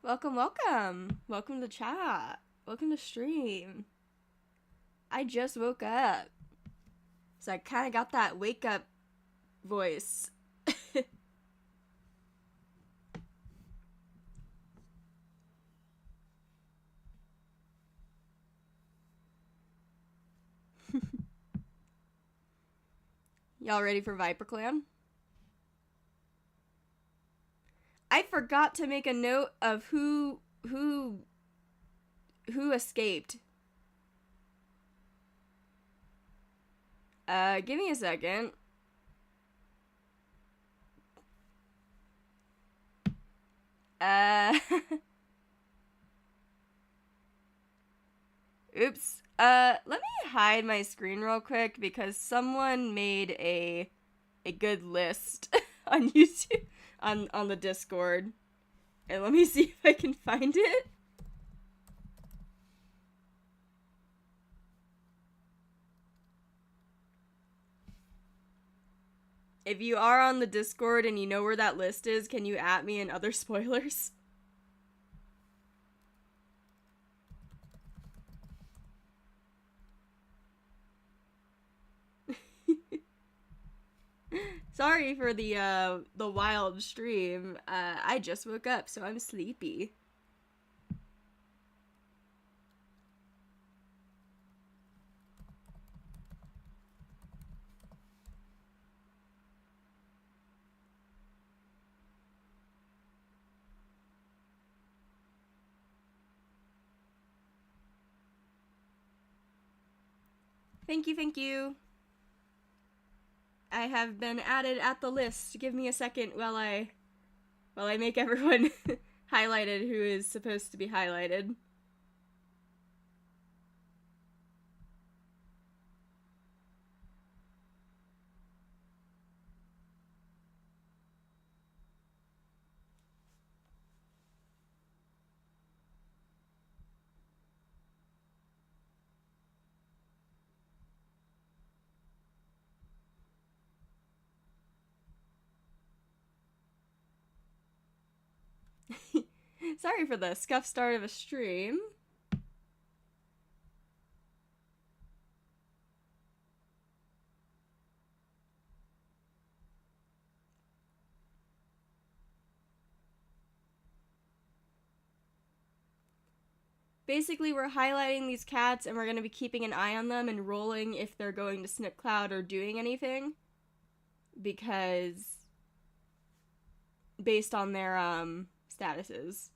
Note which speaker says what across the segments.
Speaker 1: Welcome, welcome. Welcome to chat. Welcome to stream. I just woke up. So I kind of got that wake up voice. Y'all ready for ViperClan? I forgot to make a note of who escaped. Give me a second. Oops. Let me hide my screen real quick because someone made a good list on YouTube on the Discord. And let me see if I can find it. If you are on the Discord and you know where that list is, can you at me and other spoilers? Sorry for the wild stream. I just woke up, so I'm sleepy. Thank you, thank you. I have been added at the list. Give me a second while I make everyone highlighted who is supposed to be highlighted. Sorry for the scuff start of a stream. Basically, we're highlighting these cats and we're going to be keeping an eye on them and rolling if they're going to Snip Cloud or doing anything. Because based on their statuses.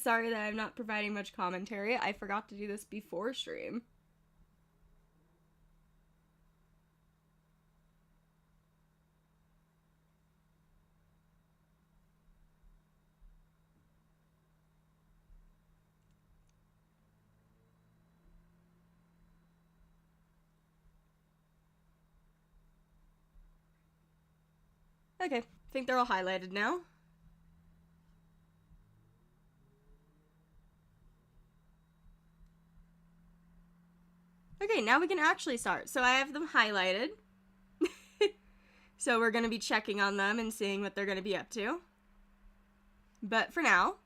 Speaker 1: Sorry that I'm not providing much commentary. I forgot to do this before stream. Okay, I think they're all highlighted now. Okay, now we can actually start. So I have them highlighted. So we're going to be checking on them and seeing what they're going to be up to. But for now,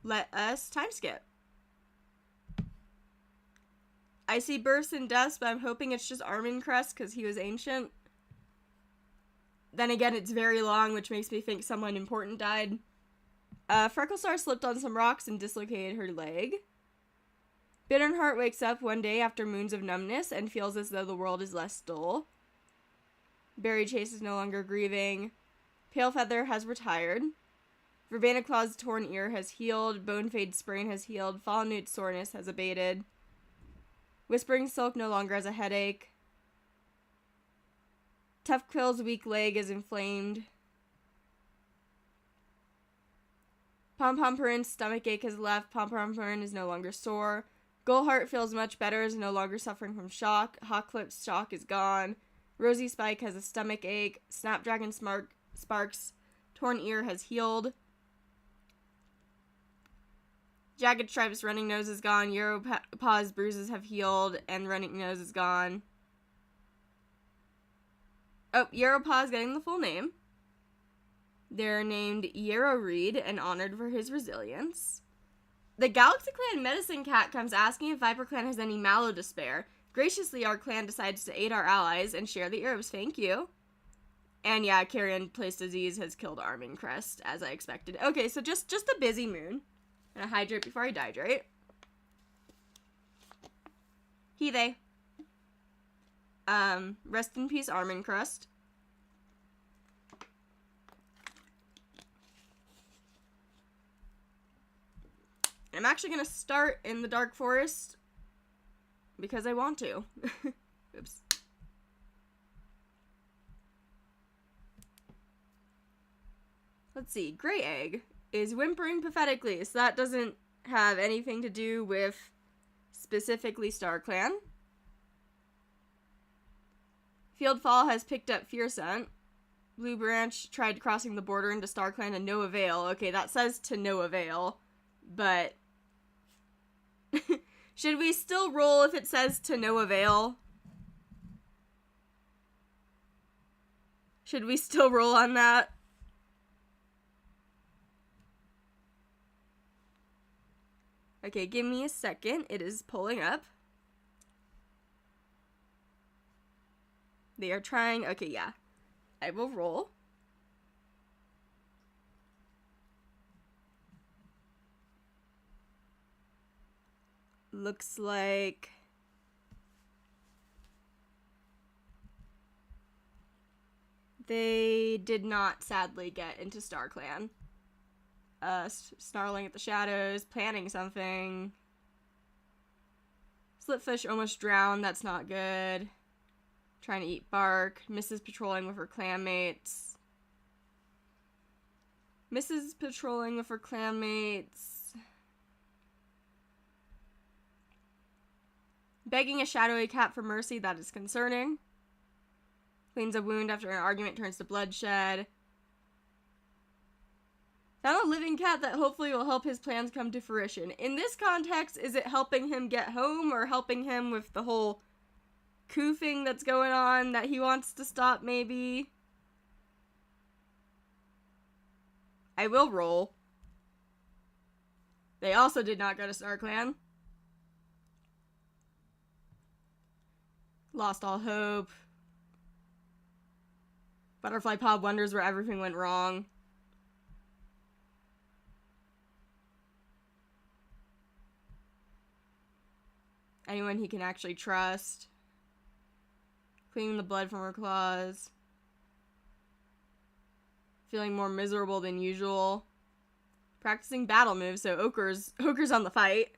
Speaker 1: let us time skip. I see Burst and Dust, but I'm hoping it's just Armin Crest because he was ancient. Then again, it's very long, which makes me think someone important died. Frecklestar slipped on some rocks and dislocated her leg. Bitterheart wakes up one day after moons of numbness and feels as though the world is less dull. Berry Chase is no longer grieving. Palefeather has retired. Verbena Claw's torn ear has healed. Bonefade's sprain has healed. Fallen Newt's soreness has abated. Whispering Silk no longer has a headache. Tough Quill's weak leg is inflamed. Pom Pom Purin's stomachache has left. Pom Pom Purin is no longer sore. Goldheart feels much better, is no longer suffering from shock. Hawkclip's shock is gone. Rosy Spike has a stomach ache. Snapdragon Sparks' torn ear has healed. Jagged Stripe's running nose is gone. Europaw's bruises have healed, and running nose is gone. Oh, Europaw's getting the full name. They're named Yarrow Reed and honored for his resilience. The Galaxy Clan Medicine Cat comes asking if ViperClan has any mallow to spare. Graciously, our clan decides to aid our allies and share the herbs. Thank you. And yeah, Carrion Place Disease has killed Armin Crest, as I expected. Okay, so just a busy moon. Gonna hydrate before I dehydrate. He, they. Rest in peace, Armin Crest. I'm actually gonna start in the Dark Forest because I want to. Oops. Let's see. Grey Egg is whimpering pathetically, so that doesn't have anything to do with specifically StarClan. Fieldfall has picked up Fear Scent. Blue Branch tried crossing the border into StarClan to no avail. Okay, that says to no avail, but should we still roll if it says to no avail? Should we still roll on that? Okay, give me a second. It is pulling up. They are trying. Okay, yeah. I will roll. Looks like they did not, sadly, get into StarClan. Snarling at the shadows, planning something. Slipfish almost drowned, that's not good. Trying to eat bark. Mrs. patrolling with her clanmates. Mrs. patrolling with her clanmates. Begging a shadowy cat for mercy, that is concerning. Cleans a wound after an argument turns to bloodshed. Found a living cat that hopefully will help his plans come to fruition. In this context, is it helping him get home or helping him with the whole coup thing that's going on that he wants to stop, maybe? I will roll. They also did not go to StarClan. Lost all hope. Butterfly Pod wonders where everything went wrong. Anyone he can actually trust. Cleaning the blood from her claws. Feeling more miserable than usual. Practicing battle moves, so Ochre's on the fight.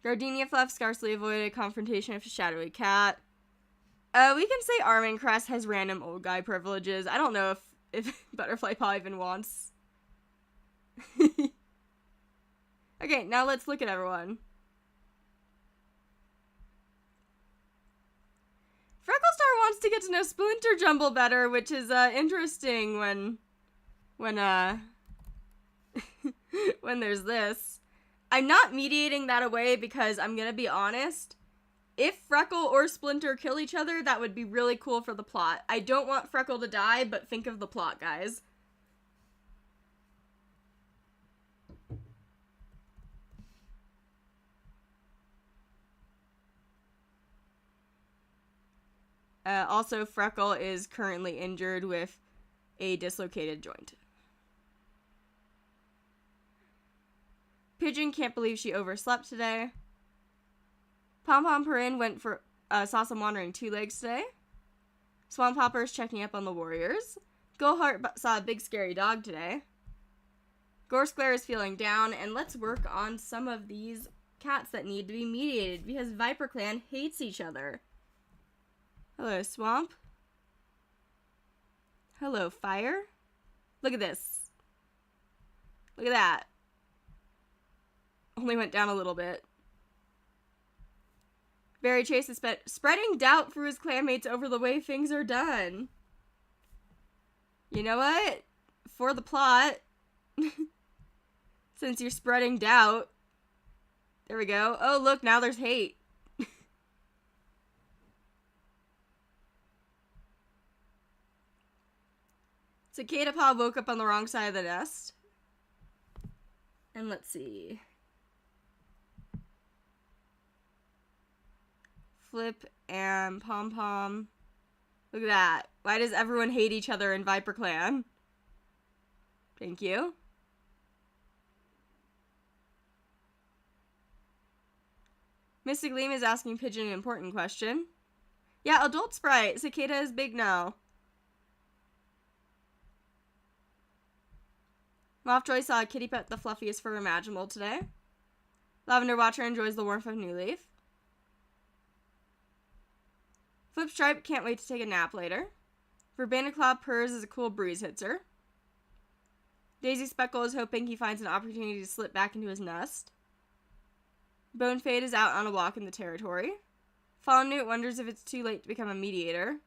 Speaker 1: Gardenia Fluff scarcely avoided a confrontation with a shadowy cat. We can say Armin Crest has random old guy privileges. I don't know if Butterfly Paw even wants. Okay, now let's look at everyone. Frecklestar wants to get to know Splinter Jumble better, which is interesting when when there's this. I'm not mediating that away because I'm gonna be honest. If Freckle or Splinter kill each other, that would be really cool for the plot. I don't want Freckle to die, but think of the plot, guys. Also, Freckle is currently injured with a dislocated joint. Pigeon can't believe she overslept today. Pom Pom Perrin went for saw some wandering two legs today. Swamp Hopper's checking up on the warriors. Goldheart saw a big scary dog today. Gorsglare is feeling down, and let's work on some of these cats that need to be mediated because ViperClan hates each other. Hello, Swamp. Hello, Fire. Look at this. Look at that. Only went down a little bit. Barry Chase is spreading doubt for his clanmates over the way things are done. You know what? For the plot, since you're spreading doubt. There we go. Oh, look, now there's hate. Cicada Paw woke up on the wrong side of the nest. And let's see. Flip and Pom Pom. Look at that. Why does everyone hate each other in ViperClan? Thank you. Mystic Gleam is asking Pigeon an important question. Yeah, adult Sprite. Cicada is big now. Mothjoy saw a kitty pet the fluffiest fur imaginable today. Lavender Watcher enjoys the warmth of New Leaf. Flip Stripe can't wait to take a nap later. Verbena Claw purrs as a cool breeze hits her. Daisy Speckle is hoping he finds an opportunity to slip back into his nest. Bonefade is out on a walk in the territory. Fallen Newt wonders if it's too late to become a mediator.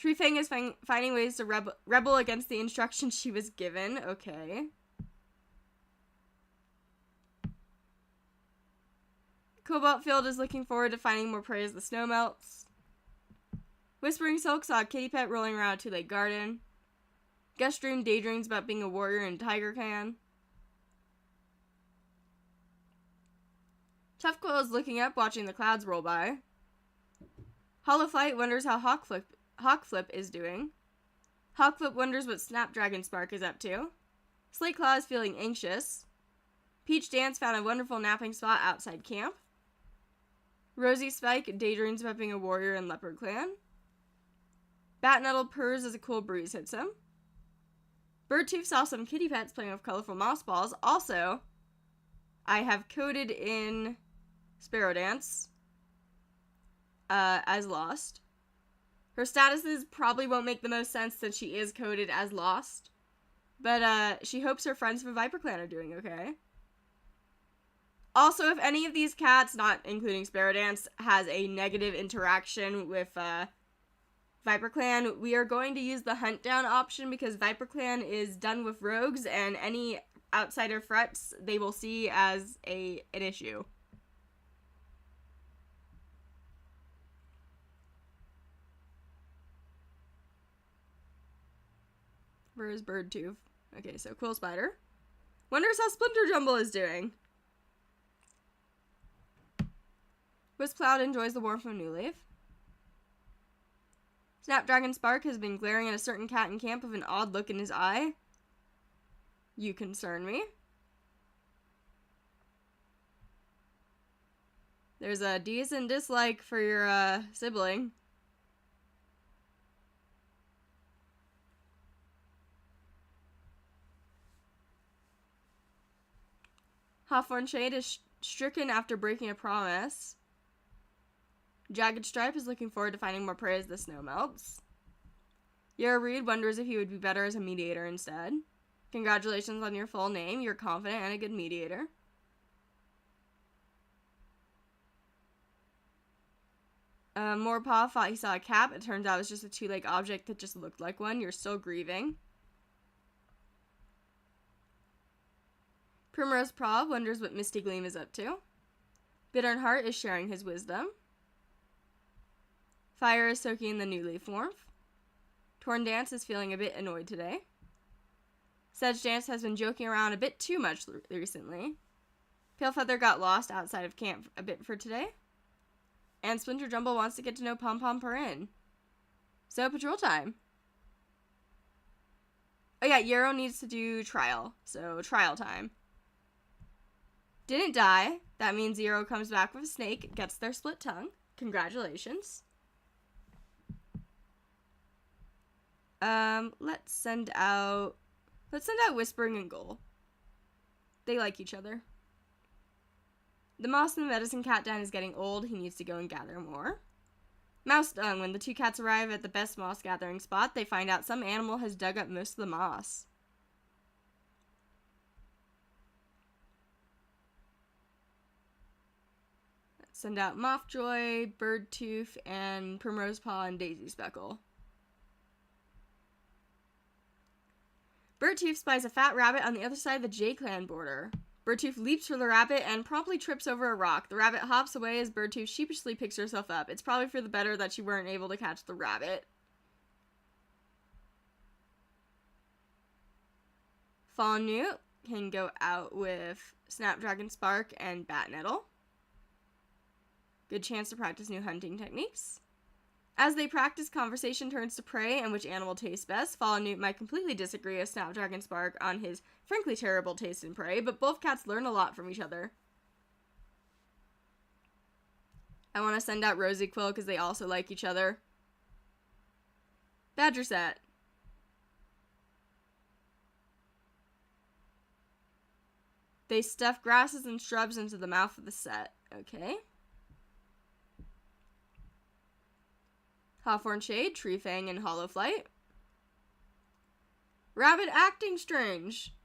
Speaker 1: Treefang is finding ways to rebel against the instructions she was given. Okay. Cobalt Field is looking forward to finding more prey as the snow melts. Whispering Silk saw a kitty pet rolling around a two-leg garden. Gust Dream daydreams about being a warrior in Tiger Clan. Tough Quill is looking up, watching the clouds roll by. Hollowflight wonders how Hawkflip is doing. Hawkflip wonders what Snapdragon Spark is up to. Slate Claw is feeling anxious. Peach Dance found a wonderful napping spot outside camp. Rosie Spike daydreams about being a warrior in Leopard Clan. Batnuttle purrs as a cool breeze hits him. Birdtooth saw some kitty pets playing with colorful moss balls. Also, I have coded in Sparrow Dance as lost. Her statuses probably won't make the most sense since she is coded as lost. But she hopes her friends from ViperClan are doing okay. Also, if any of these cats, not including Sparrow Dance, has a negative interaction with ViperClan, we are going to use the hunt down option because ViperClan is done with rogues and any outsider threats they will see as an issue. Where is Birdtooth? Okay, so Quill Spider. Wonders how Splinter Jumble is doing. Wisp Cloud enjoys the warmth of New Leaf. Snapdragon Spark has been glaring at a certain cat in camp with an odd look in his eye. You concern me. There's a decent dislike for your sibling. Hawthorn Shade is stricken after breaking a promise. Jagged Stripe is looking forward to finding more prey as the snow melts. Yara Reed wonders if he would be better as a mediator instead. Congratulations on your full name. You're confident and a good mediator. Morepaw thought he saw a cap. It turns out it was just a two-leg object that just looked like one. You're still grieving. Primrose Praw wonders what Misty Gleam is up to. Bittern Heart is sharing his wisdom. Fire is soaking in the New Leaf warmth. Torn Dance is feeling a bit annoyed today. Sedge Dance has been joking around a bit too much recently. Pale Feather got lost outside of camp a bit for today. And Splinter Jumble wants to get to know Pom Pom Perrin. So, patrol time. Oh yeah, Yarrow needs to do trial. So, trial time. Didn't die. That means Yarrow comes back with a snake, gets their split tongue. Congratulations. Let's send out Whispering and Gull. They like each other. The moss in the medicine cat den is getting old. He needs to go and gather more. Mouse Dung. When the two cats arrive at the best moss gathering spot, they find out some animal has dug up most of the moss. Send out Mothjoy, Birdtooth, and Primrose Paw and Daisy Speckle. Birdtooth spies a fat rabbit on the other side of the J-Clan border. Birdtooth leaps for the rabbit and promptly trips over a rock. The rabbit hops away as Birdtooth sheepishly picks herself up. It's probably for the better that she weren't able to catch the rabbit. Fallen Newt can go out with Snapdragon Spark and Bat Nettle. Good chance to practice new hunting techniques. As they practice, conversation turns to prey and which animal tastes best. Fallen Newt might completely disagree with Snapdragon Spark on his frankly terrible taste in prey, but both cats learn a lot from each other. I want to send out Rosy Quill because they also like each other. Badger set. They stuff grasses and shrubs into the mouth of the set. Okay. Hawthorn Shade, Tree Fang, and Hollow Flight. Rabbit acting strange.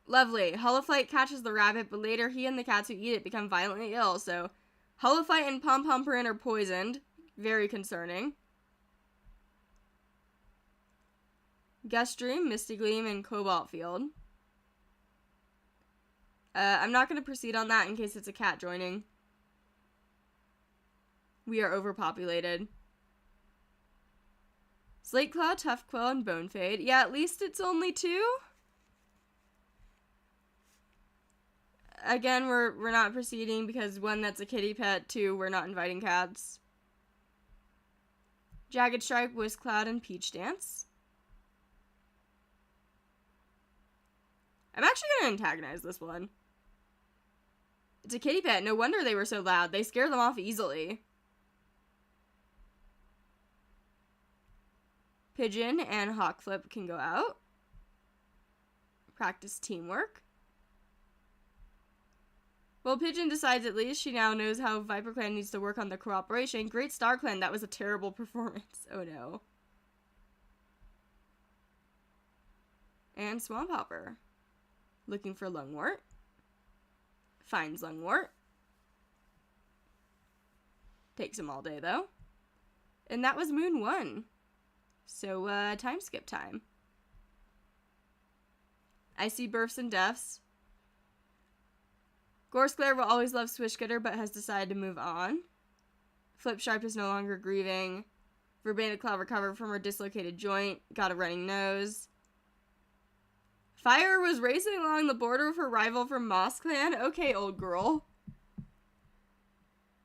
Speaker 1: Lovely. Hollow Flight catches the rabbit, but later he and the cats who eat it become violently ill, so Hollow Flight and Pom Pom Prin are poisoned. Very concerning. Gust Dream, Misty Gleam, and Cobalt Field. I'm not going to proceed on that in case it's a cat joining. We are overpopulated. Slate Claw, Tough Quill, and Bone Fade. Yeah, at least it's only 2. Again, we're not proceeding because 1, that's a kitty pet. 2, we're not inviting cats. Jagged Stripe, Whisk Cloud, and Peach Dance. I'm actually going to antagonize this one. It's a kitty pet. No wonder they were so loud. They scare them off easily. Pigeon and Hawk Flip can go out. Practice teamwork. Well, Pigeon decides at least she now knows how ViperClan needs to work on the cooperation. Great Star Clan, that was a terrible performance. Oh no. And Swamp Hopper. Looking for Lungwort. Finds Lungwort. Takes him all day, though. And that was Moon 1. So, time skip time. I see births and deaths. Gorsclair will always love Swishcutter, but has decided to move on. Flipsharp is no longer grieving. Verbena Cloud recovered from her dislocated joint. Got a running nose. Fire was racing along the border of her rival from Moss Clan. Okay, old girl.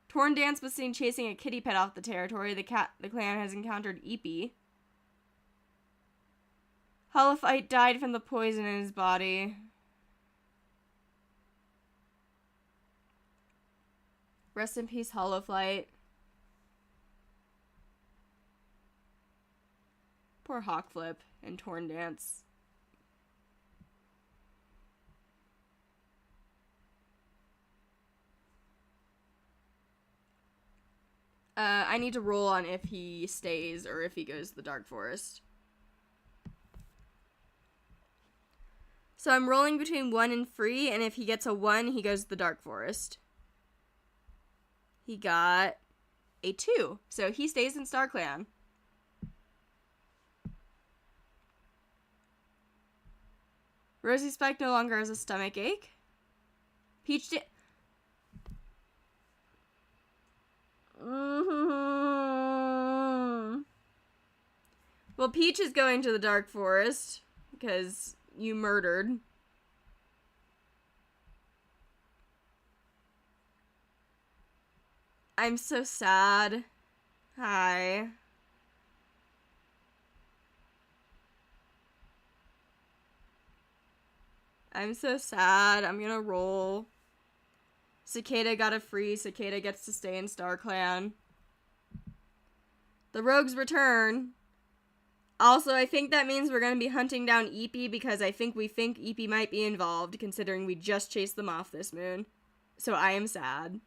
Speaker 1: Torn Dance was seen chasing a kitty pet off the territory. The clan has encountered Eepee. Holophyte died from the poison in his body. Rest in peace, Holoflight. Poor Hawkflip and Torn Dance. I need to roll on if he stays or if he goes to the Dark Forest. So I'm rolling between 1 and free, and if he gets a 1, he goes to the Dark Forest. He got a 2, so he stays in StarClan. Rosy Spike no longer has a stomach ache. Peach did. Well, Peach is going to the Dark Forest because you murdered. I'm so sad. Hi. I'm so sad. I'm gonna roll. Cicada got a free. Cicada gets to stay in StarClan. The rogues return. Also, I think that means we're gonna be hunting down Eepee because I think Eepee might be involved, considering we just chased them off this moon. So I am sad.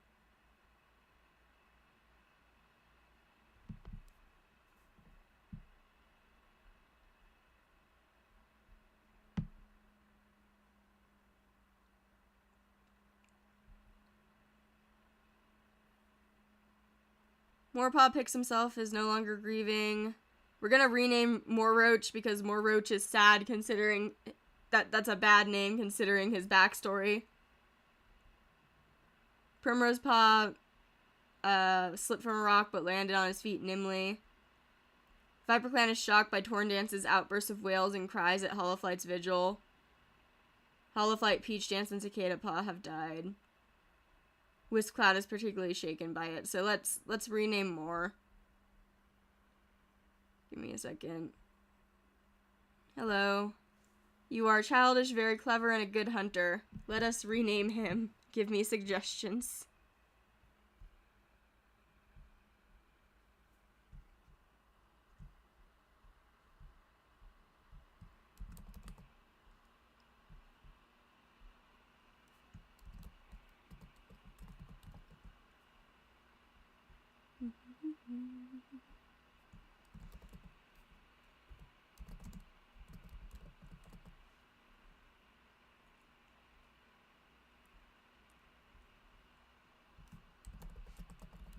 Speaker 1: Morepaw picks himself, is no longer grieving. We're gonna rename Mooroach because Mooroach is sad considering that's a bad name considering his backstory. Primrose Paw slipped from a rock but landed on his feet nimbly. ViperClan is shocked by Torndance's outburst of wails and cries at Hollowflight's vigil. Hollowflight, Peach Dance, and Cicada Paw have died. Wisp Cloud is particularly shaken by it, so let's rename more. Give me a second. Hello. You are childish, very clever, and a good hunter. Let us rename him. Give me suggestions.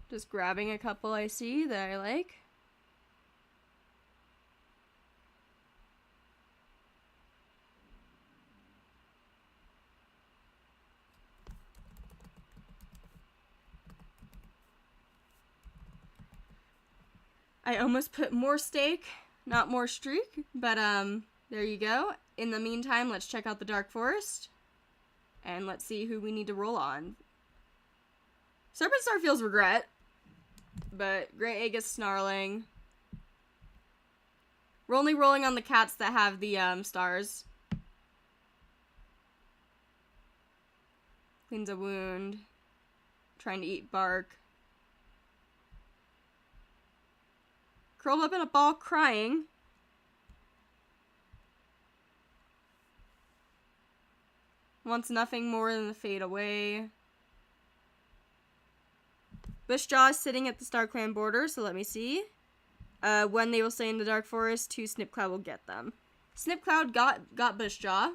Speaker 1: Just grabbing a couple I see that I like. I almost put more steak, not more streak, but there you go. In the meantime, let's check out the Dark Forest. And let's see who we need to roll on. Serpent Star feels regret. But Grey Egg is snarling. We're only rolling on the cats that have the stars. Cleans a wound. Trying to eat bark. Curled up in a ball crying. Wants nothing more than to fade away. Bushjaw is sitting at the StarClan border, so let me see. When they will stay in the Dark Forest, 2 Snipcloud will get them. Snipcloud got Bushjaw.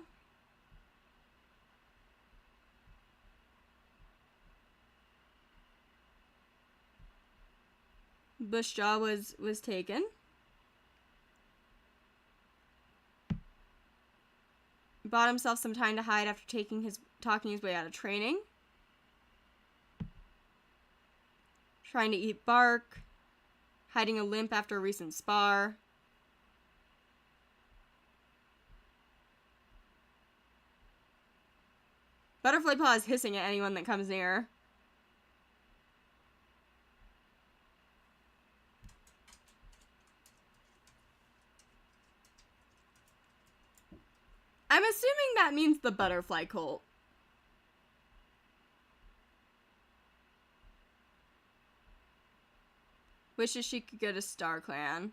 Speaker 1: Bushjaw was taken. Bought himself some time to hide after talking his way out of training. Trying to eat bark. Hiding a limp after a recent spar. Butterfly Paw is hissing at anyone that comes near. I'm assuming that means the Butterfly Cult. Wishes she could go to StarClan.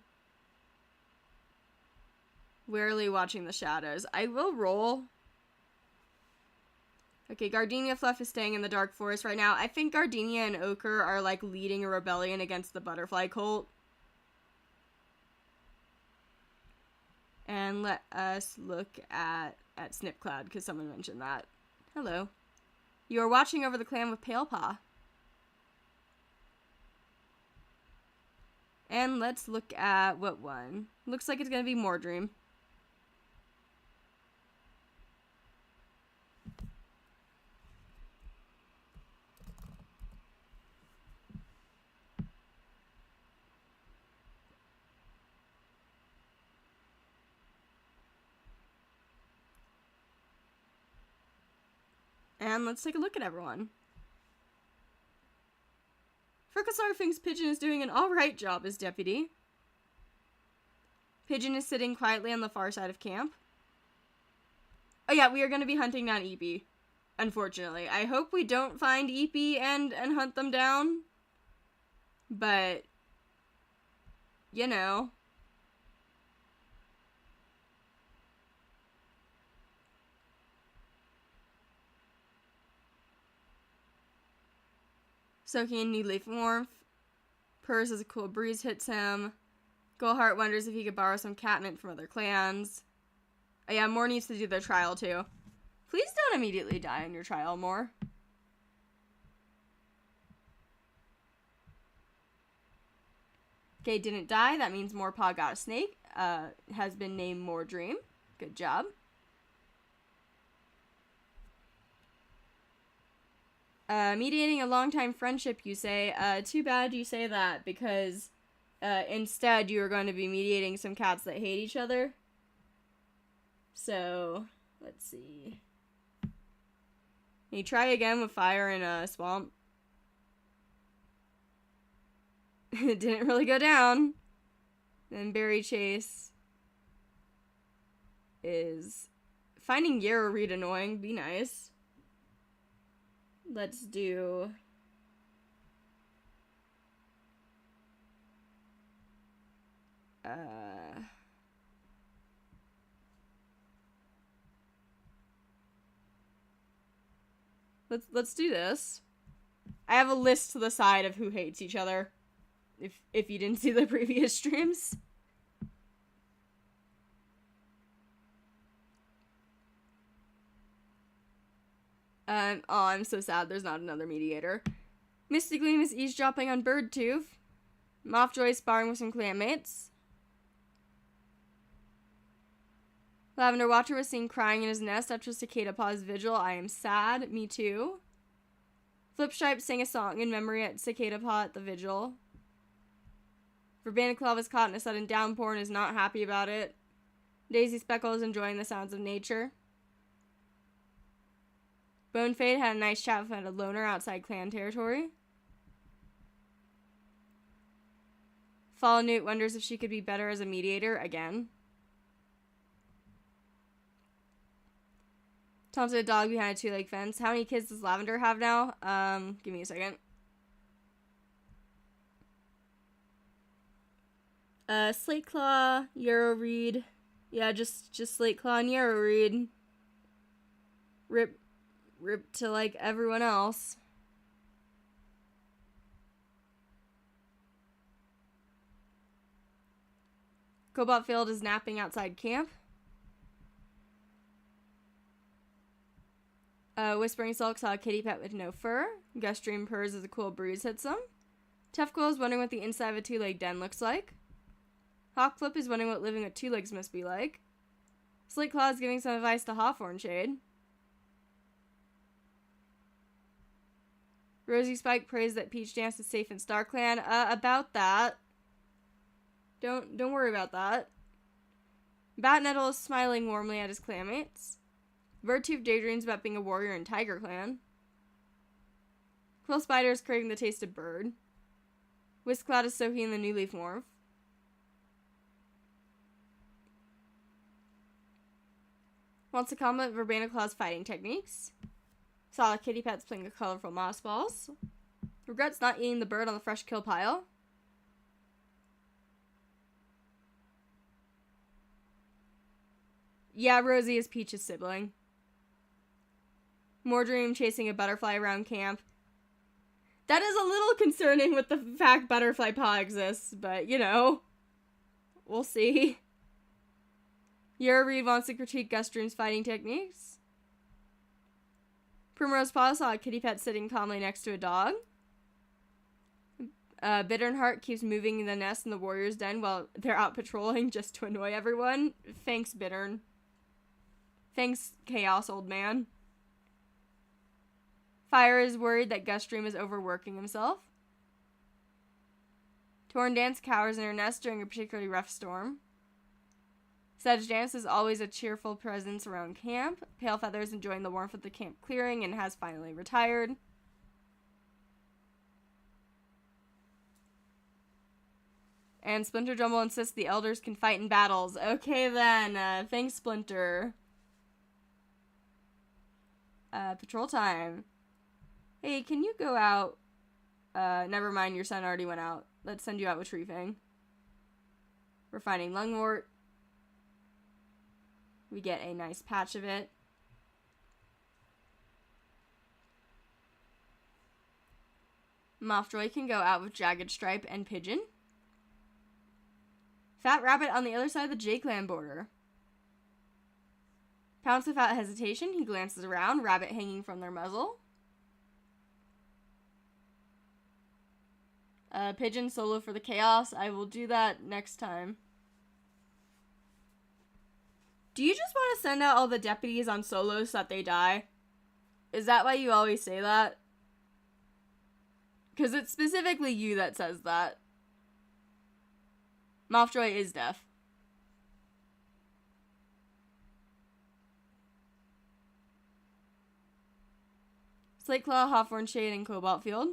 Speaker 1: Warily watching the shadows. I will roll. Okay, Gardenia Fluff is staying in the Dark Forest right now. I think Gardenia and Ochre are like leading a rebellion against the Butterfly Cult. And let us look at Snipcloud, because someone mentioned that. Hello. You are watching over the clan with Pale Paw. And let's look at what one. Looks like it's going to be Mordream. And let's take a look at everyone. Fricklestar thinks Pigeon is doing an alright job as deputy. Pigeon is sitting quietly on the far side of camp. Oh yeah, we are going to be hunting down Eepee. Unfortunately. I hope we don't find Eepee and hunt them down. But, you know. Soaking in new leaf warmth. Purrs as a cool breeze hits him. Goldheart wonders if he could borrow some catnip from other clans. Oh yeah, Moore needs to do their trial too. Please don't immediately die on your trial, Moore. Okay, didn't die. That means more paw got a snake. Has been named More Dream. Good job. Mediating a long-time friendship, you say. Too bad you say that, because instead you are going to be mediating some cats that hate each other. So, let's see. You try again with fire in a swamp. It didn't really go down. Then Berry Chase is finding Yarrow Reed annoying. Be nice. Let's do... Let's do this. I have a list to the side of who hates each other. If you didn't see the previous streams. Oh, I'm so sad there's not another mediator. Misty Gleam is eavesdropping on Birdtooth. Mothjoy sparring with some clanmates. Lavender Watcher was seen crying in his nest after Cicada Paw's vigil. I am sad. Me too. Flipstripe sang a song in memory at Cicada Paw at the vigil. Verbaniclaw was caught in a sudden downpour and is not happy about it. Daisy Speckle is enjoying the sounds of nature. Bonefade had a nice chat with a loner outside clan territory. Fall Newt wonders if she could be better as a mediator again. Taunted a dog behind a two-leg fence. How many kids does Lavender have now? Give me a second. Slate Claw, Yarrow Reed. Yeah, just Slate Claw and Yarrow Reed. Rip to, like, everyone else. Cobalt Field is napping outside camp. Whispering Sulk saw a kitty pet with no fur. Gust Dream purrs as a cool breeze hits him. Tefquill is wondering what the inside of a two-legged den looks like. Hawkflip is wondering what living with two legs must be like. Slate Claw is giving some advice to Hawthorn Shade. Rosie Spike prays that Peach Dance is safe in StarClan. About that. Don't worry about that. Batnettle is smiling warmly at his clanmates. Birdtooth daydreams about being a warrior in Tiger Clan. Quill Spider is craving the taste of bird. Whiskcloud is soaking in the new leaf warmth. Wants to comment Verbaniclaw's fighting techniques. Saw kitty pets playing with colorful moss balls. Regrets not eating the bird on the fresh kill pile. Yeah, Rosie is Peach's sibling. More Dream chasing a butterfly around camp. That is a little concerning with the fact Butterfly Paw exists, but, you know, we'll see. Yarrow Reed wants to critique Gust Dream's fighting techniques. Primrose Paw saw a kitty pet sitting calmly next to a dog. Bitternheart keeps moving in the nest in the warrior's den while they're out patrolling just to annoy everyone. Thanks, Bittern. Thanks, Chaos Old Man. Fire is worried that Gust Dream is overworking himself. Torn Dance cowers in her nest during a particularly rough storm. Sedge Dance is always a cheerful presence around camp. Pale Feather is enjoying the warmth of the camp clearing and has finally retired. And Splinter Jumble insists the elders can fight in battles. Okay then, thanks Splinter. Patrol time. Hey, can you go out? Never mind, your son already went out. Let's send you out with Treefang. We're finding Lungwort. We get a nice patch of it. Mothjoy can go out with Jagged Stripe and Pigeon. Fat Rabbit on the other side of the J-Clan border. Pounce without hesitation, he glances around, rabbit hanging from their muzzle. Pigeon solo for the chaos. I will do that next time. Do you just want to send out all the deputies on solo so that they die? Is that why you always say that? Because it's specifically you that says that. Mothjoy is deaf. Slateclaw, Hawthorn Shade, and Cobalt Field.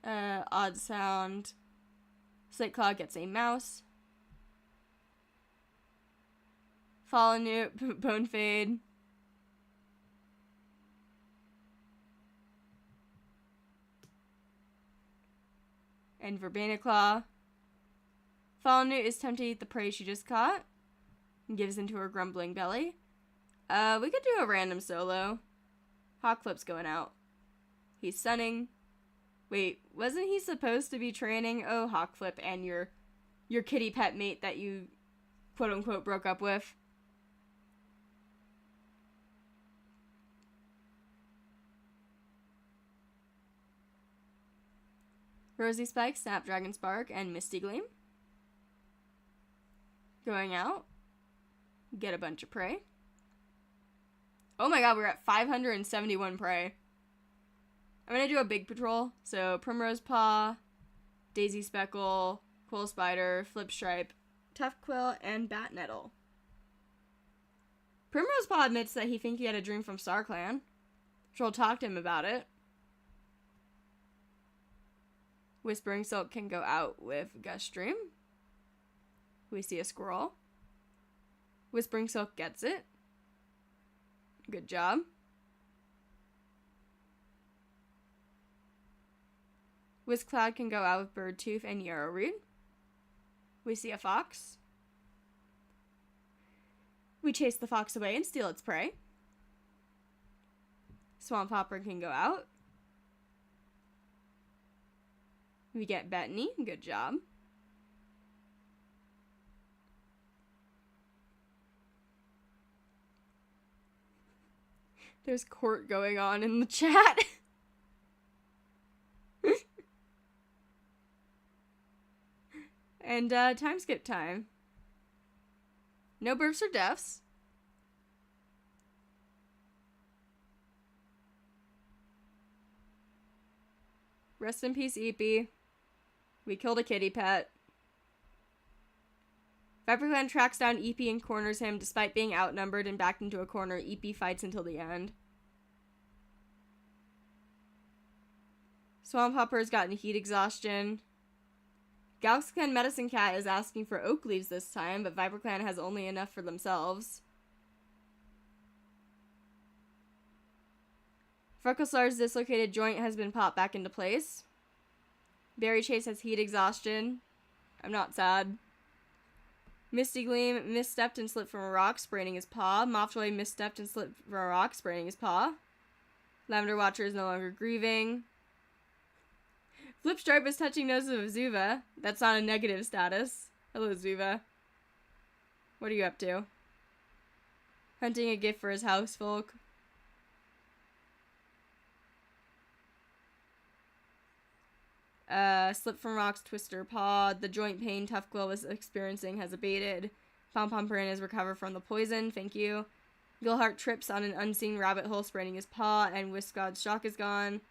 Speaker 1: Odd sound. Slateclaw gets a mouse. Fallen Newt, Bone Fade. And Verbena Claw. Fallen Newt is tempted to eat the prey she just caught. And gives into her grumbling belly. We could do a random solo. Hawkflip's going out. He's sunning. Wait, wasn't he supposed to be training? Oh, Hawkflip and your kitty pet mate that you quote-unquote broke up with. Rosy Spike, Snapdragon Spark, and Misty Gleam. Going out. Get a bunch of prey. Oh my god, we're at 571 prey. I'm gonna do a big patrol. So, Primrose Paw, Daisy Speckle, Quill Spider, Flip Stripe, Tough Quill, and Bat Nettle. Primrose Paw admits that he thinks he had a dream from StarClan. Troll talked to him about it. Whispering Silk can go out with Gust Dream. We see a squirrel. Whispering Silk gets it. Good job. Whisk Cloud can go out with Birdtooth and Yarrowroot. We see a fox. We chase the fox away and steal its prey. Swamp Hopper can go out. We get Bettany. Good job. There's court going on in the chat. And, time skip time. No births or deaths. Rest in peace, Eepy. We killed a kitty pet. ViperClan tracks down Eepy and corners him. Despite being outnumbered and backed into a corner, Eepy fights until the end. Swamp Hopper's gotten heat exhaustion. GalaxyClan Medicine Cat is asking for oak leaves this time, but ViperClan has only enough for themselves. Frecklesaur's dislocated joint has been popped back into place. Berry Chase has heat exhaustion. I'm not sad. Misty Gleam misstepped and slipped from a rock, spraining his paw. Mothjoy misstepped and slipped from a rock, spraining his paw. Lavender Watcher is no longer grieving. Flipstripe is touching noses of Zuva. That's not a negative status. Hello, Zuva. What are you up to? Hunting a gift for his housefolk. Slip from Rock's Twister Paw. The joint pain Tough Quill was experiencing has abated. Pom Pom Prin has recovered from the poison. Thank you. Gilheart trips on an unseen rabbit hole, spraining his paw, and Whisk God's shock is gone.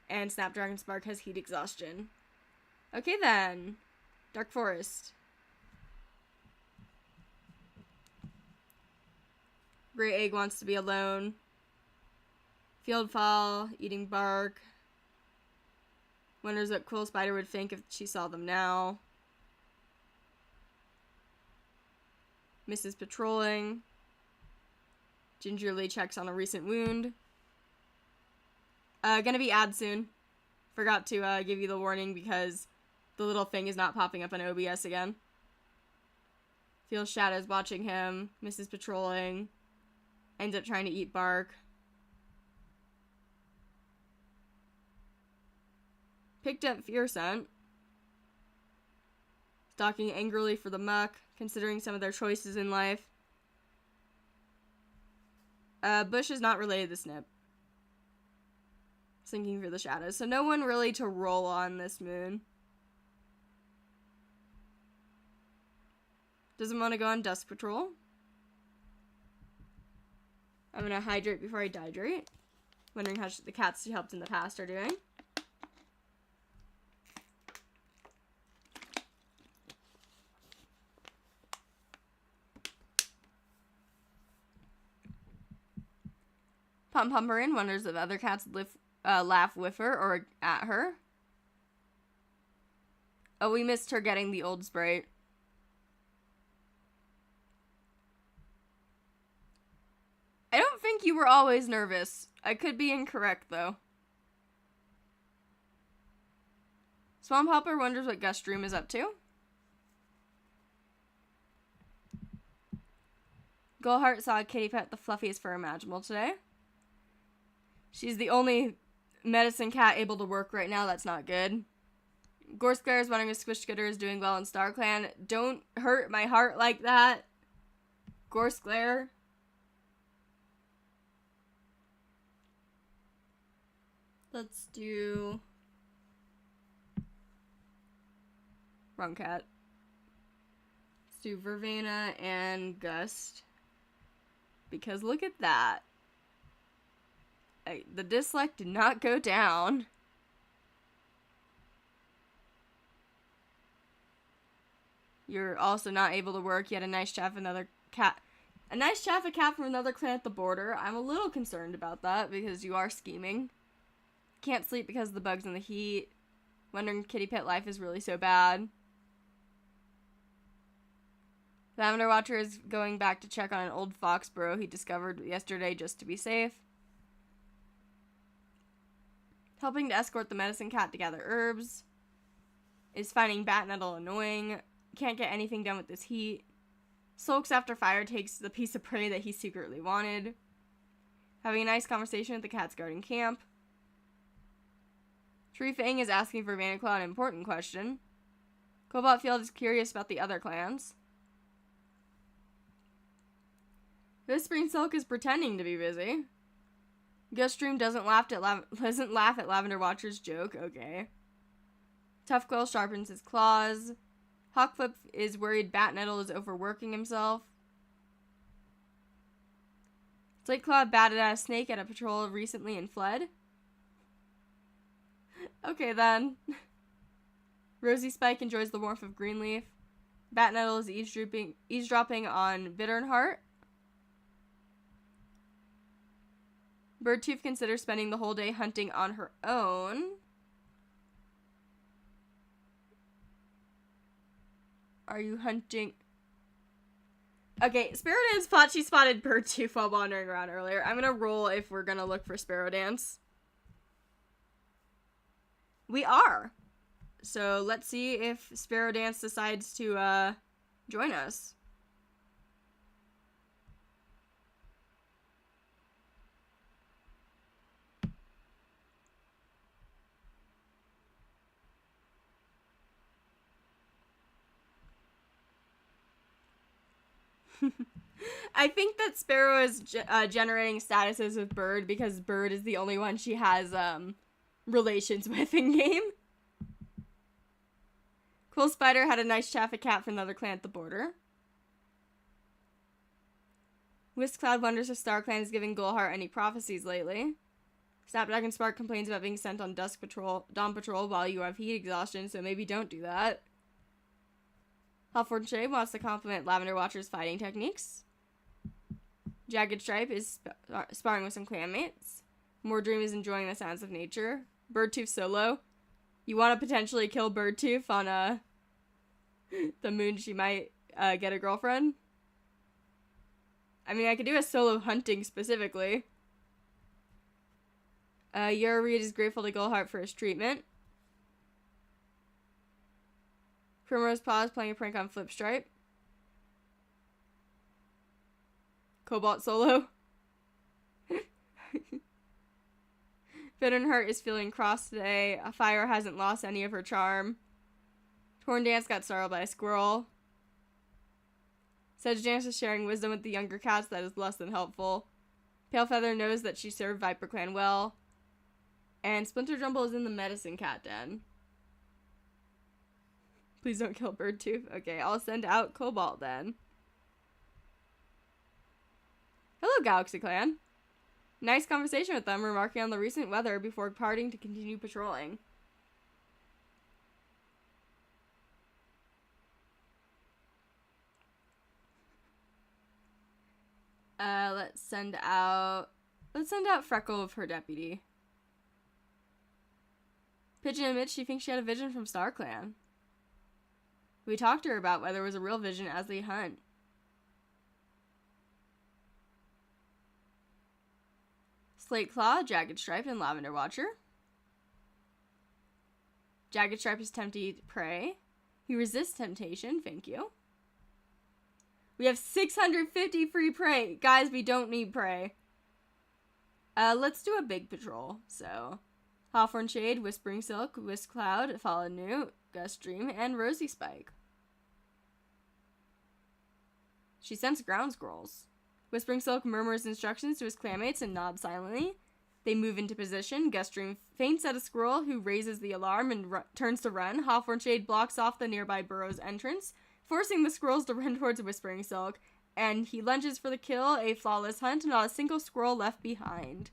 Speaker 1: And Snapdragon Spark has heat exhaustion. Okay then. Dark Forest. Grey Egg wants to be alone. Field Fall, eating bark. Wonders what Quill Spider would think if she saw them now. Misses patrolling. Gingerly checks on a recent wound. Gonna be ad soon. Forgot to give you the warning because the little thing is not popping up on OBS again. Feels shadows watching him. Misses patrolling. Ends up trying to eat bark. Picked up Fear Scent. Stalking angrily for the muck, considering some of their choices in life. Bush is not related to Snip. Sinking for the shadows. So no one really to roll on this moon. Doesn't want to go on dusk patrol. I'm going to hydrate before I dehydrate. Wondering how the cats she helped in the past are doing. Pum Pumperin wonders if other cats laugh with her or at her. Oh, we missed her getting the old Sprite. I don't think you were always nervous. I could be incorrect, though. Swamp Hopper wonders what Gus Dream is up to. Gullheart saw Kitty pet the fluffiest fur imaginable today. She's the only medicine cat able to work right now. That's not good. Gorskler is wondering if Squishgitter is doing well in StarClan. Don't hurt my heart like that. Gorskler. Let's do... Wrong cat. Let's do Vervana and Gust. Because look at that. The dislike did not go down. You're also not able to work. You had a nice chaff another cat. A nice chaff a cat from another clan at the border. I'm a little concerned about that because you are scheming. Can't sleep because of the bugs and the heat. Wondering kitty pet life is really so bad. Lavender Watcher is going back to check on an old fox burrow he discovered yesterday just to be safe. Helping to escort the medicine cat to gather herbs. Is finding bat nettle annoying. Can't get anything done with this heat. Sulks after fire takes the piece of prey that he secretly wanted. Having a nice conversation with the cat's guarding camp. Tree Fang is asking for Vanaclaw an important question. Cobalt Field is curious about the other clans. Whispering Silk is pretending to be busy. Guststream doesn't laugh at Lavender Watcher's joke. Okay. Tough Quill sharpens his claws. Hawkflip is worried Bat Nettle is overworking himself. Slate Claw batted at a snake at a patrol recently and fled. Okay then. Rosy Spike enjoys the warmth of Greenleaf. Bat Nettle is eavesdropping on Bitternheart. Birdtooth considers spending the whole day hunting on her own. Are you hunting? Okay, Sparrow Dance thought she spotted Birdtooth while wandering around earlier. I'm gonna roll if we're gonna look for Sparrow Dance. We are. So let's see if Sparrow Dance decides to join us. I think that Sparrow is generating statuses with Bird because Bird is the only one she has relations with in game. Quill Spider had a nice chaff a cat from another clan at the border. Whisk Cloud wonders if StarClan is giving Gullheart any prophecies lately. Snapdragon Spark complains about being sent on dawn patrol while you have heat exhaustion, so maybe don't do that. Halford Shade wants to compliment Lavender Watcher's fighting techniques. Jagged Stripe is sparring with some clanmates. Moordream is enjoying the sounds of nature. Birdtooth solo. You want to potentially kill Birdtooth on the moon she might get a girlfriend? I mean, I could do a solo hunting specifically. Yara Reed is grateful to Gullheart for his treatment. Primrose Paw is playing a prank on Flipstripe. Cobalt solo. Bitternheart is feeling cross today. A fire hasn't lost any of her charm. Torn Dance got startled by a squirrel. Sedge Dance is sharing wisdom with the younger cats that is less than helpful. Pale Feather knows that she served ViperClan well. And Splinter Jumble is in the medicine cat den. Please don't kill Birdtooth. Okay, I'll send out Cobalt then. Hello, Galaxy Clan. Nice conversation with them, remarking on the recent weather before parting to continue patrolling. Let's send out Freckle with her deputy. Pigeon admits she thinks she had a vision from StarClan. We talked to her about whether it was a real vision as they hunt. Slate Claw, Jagged Stripe, and Lavender Watcher. Jagged Stripe is tempted prey. He resists temptation, thank you. We have 650 free prey. Guys, we don't need prey. Let's do a big patrol. So, Hawthorn Shade, Whispering Silk, Whisk Cloud, Fallen Newt, Gust Dream, and Rosy Spike. She scents ground squirrels. Whispering Silk murmurs instructions to his clanmates and nods silently. They move into position. Gust Dream faints at a squirrel who raises the alarm and turns to run. Hawthorn Shade blocks off the nearby burrow's entrance, forcing the squirrels to run towards Whispering Silk, and he lunges for the kill, a flawless hunt, not a single squirrel left behind.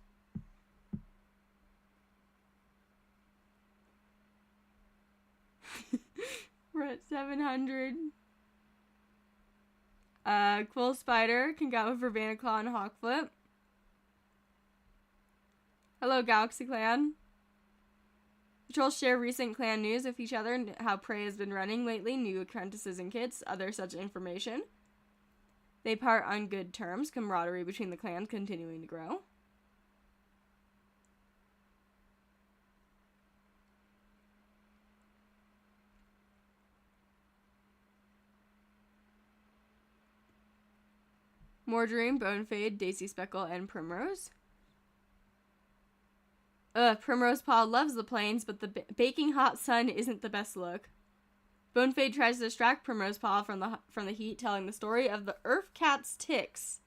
Speaker 1: We're at 700. Quill Spider can go with Urbana Claw and Hawkflip. Hello, Galaxy Clan. Patrols share recent clan news with each other and how prey has been running lately, new apprentices and kits, other such information. They part on good terms, camaraderie between the clans continuing to grow. Mordream, Bonefade, Daisy Speckle, and Primrose. Primrose Paw loves the plains, but the baking hot sun isn't the best look. Bonefade tries to distract Primrose Paw from the heat, telling the story of the Earth Cat's ticks,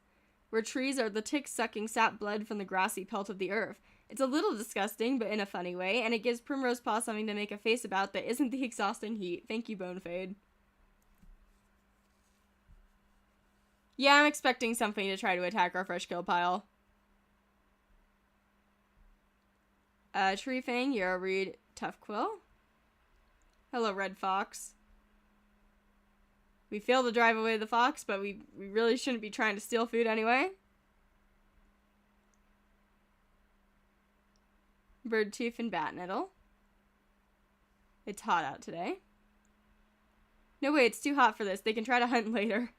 Speaker 1: where trees are the ticks sucking sap blood from the grassy pelt of the earth. It's a little disgusting, but in a funny way, and it gives Primrose Paw something to make a face about that isn't the exhausting heat. Thank you, Bonefade. Yeah, I'm expecting something to try to attack our fresh kill pile. Tree Fang, Yarrow Reed, Tough Quill. Hello, Red Fox. We failed to drive away the fox, but we really shouldn't be trying to steal food anyway. Birdtooth and Batnettle. It's hot out today. No way, it's too hot for this. They can try to hunt later.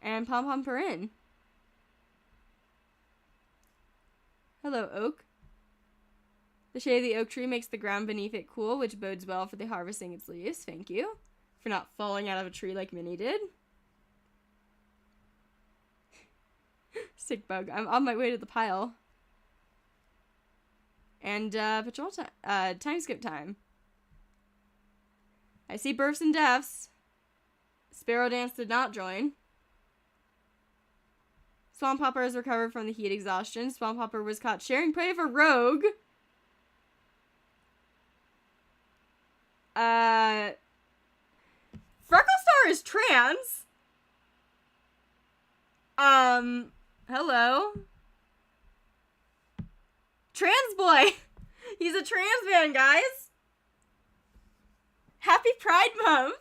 Speaker 1: And Pom Pom Perrin. Hello, Oak. The shade of the oak tree makes the ground beneath it cool, which bodes well for the harvesting its leaves. Thank you. For not falling out of a tree like Minnie did. Sick bug. I'm on my way to the pile. And, patrol time. Time skip time. I see births and deaths. Sparrow Dance did not join. Swamp Hopper has recovered from the heat exhaustion. Swamp Hopper was caught sharing prey for Rogue. Frecklestar is trans. Hello. Trans boy. He's a trans man, guys. Happy Pride Month.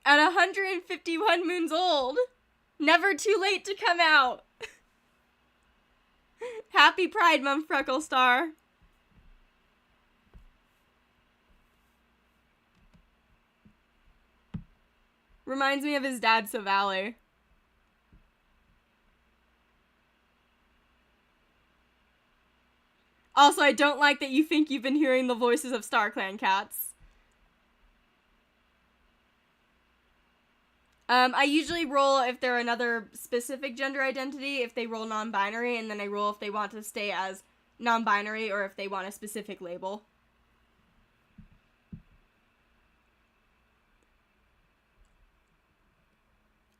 Speaker 1: At 151 moons old. Never too late to come out. Happy Pride Month, Frecklestar. Reminds me of his dad, Savali. Also, I don't like that you think you've been hearing the voices of StarClan cats. I usually roll if they're another specific gender identity, if they roll non-binary, and then I roll if they want to stay as non-binary or if they want a specific label.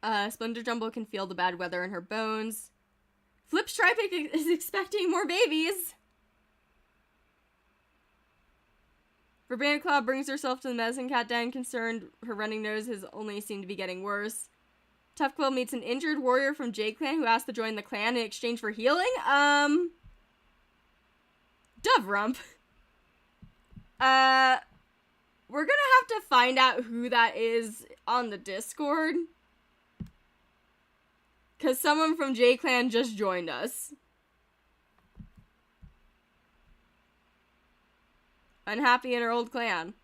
Speaker 1: Splendor Jumble can feel the bad weather in her bones. Flip Stripe is expecting more babies. Verbena Claw brings herself to the medicine cat den, concerned her running nose has only seemed to be getting worse. Tough Quill meets an injured warrior from J-Clan who asked to join the clan in exchange for healing. Dove Rump. We're gonna have to find out who that is on the Discord. Because someone from J-Clan just joined us. Unhappy in her old clan.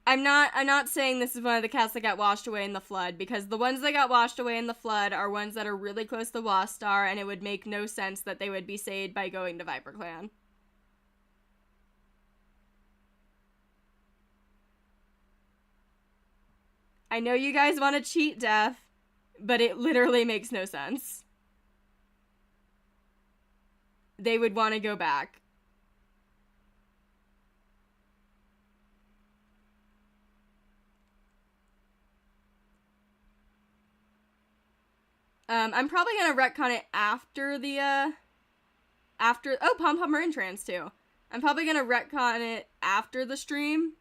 Speaker 1: I'm not saying this is one of the cats that got washed away in the flood, because the ones that got washed away in the flood are ones that are really close to Wastar, and it would make no sense that they would be saved by going to ViperClan. I know you guys want to cheat death, but it literally makes no sense. They would want to go back. I'm probably gonna retcon it after the, oh, Pom Pom are in trans, too. I'm probably gonna retcon it after the stream.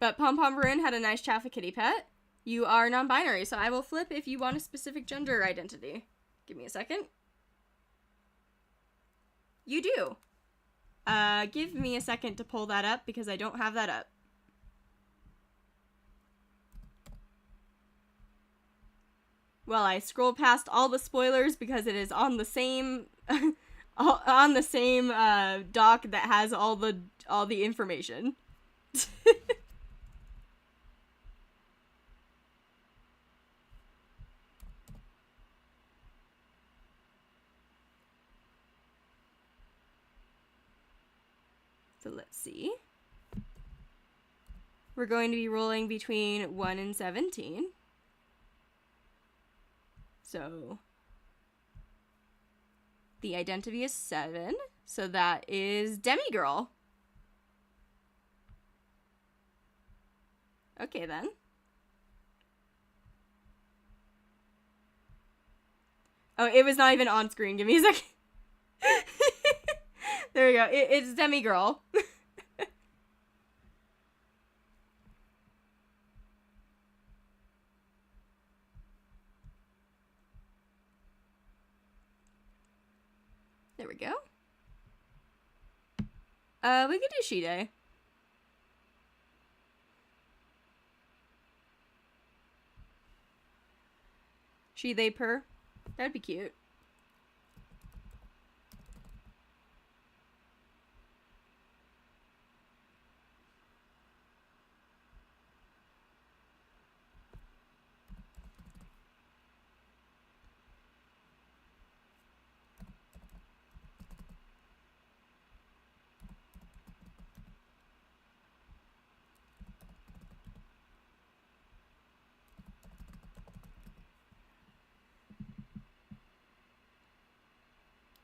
Speaker 1: But Pom Pom Marin had a nice Chaffa Kitty pet. You are non-binary, so I will flip if you want a specific gender identity. Give me a second. You do. Give me a second to pull that up, because I don't have that up. Well, I scrolled past all the spoilers because it is on the same on the same doc that has all the information. So let's see. We're going to be rolling between 1 and 17. So the identity is 7. So that is Demigirl. Okay, then. Oh, it was not even on screen. Give me a second. There we go. It's Demigirl. There we go. We could do She-Day. She, they, per. That'd be cute.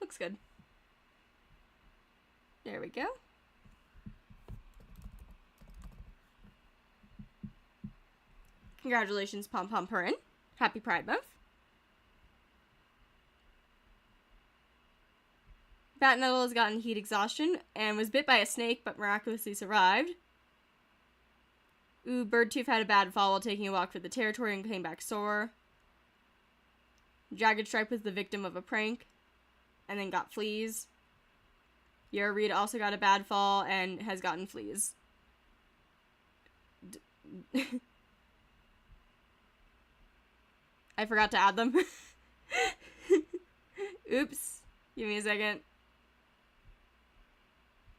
Speaker 1: Looks good. There we go. Congratulations, Pom Pom Purin. Happy Pride Month. Batnettle has gotten heat exhaustion and was bit by a snake but miraculously survived. Ooh, Birdtooth had a bad fall while taking a walk through the territory and came back sore. Jagged Stripe was the victim of a prank and then got fleas. Yara Reed also got a bad fall and has gotten fleas. I forgot to add them. Oops. Give me a second.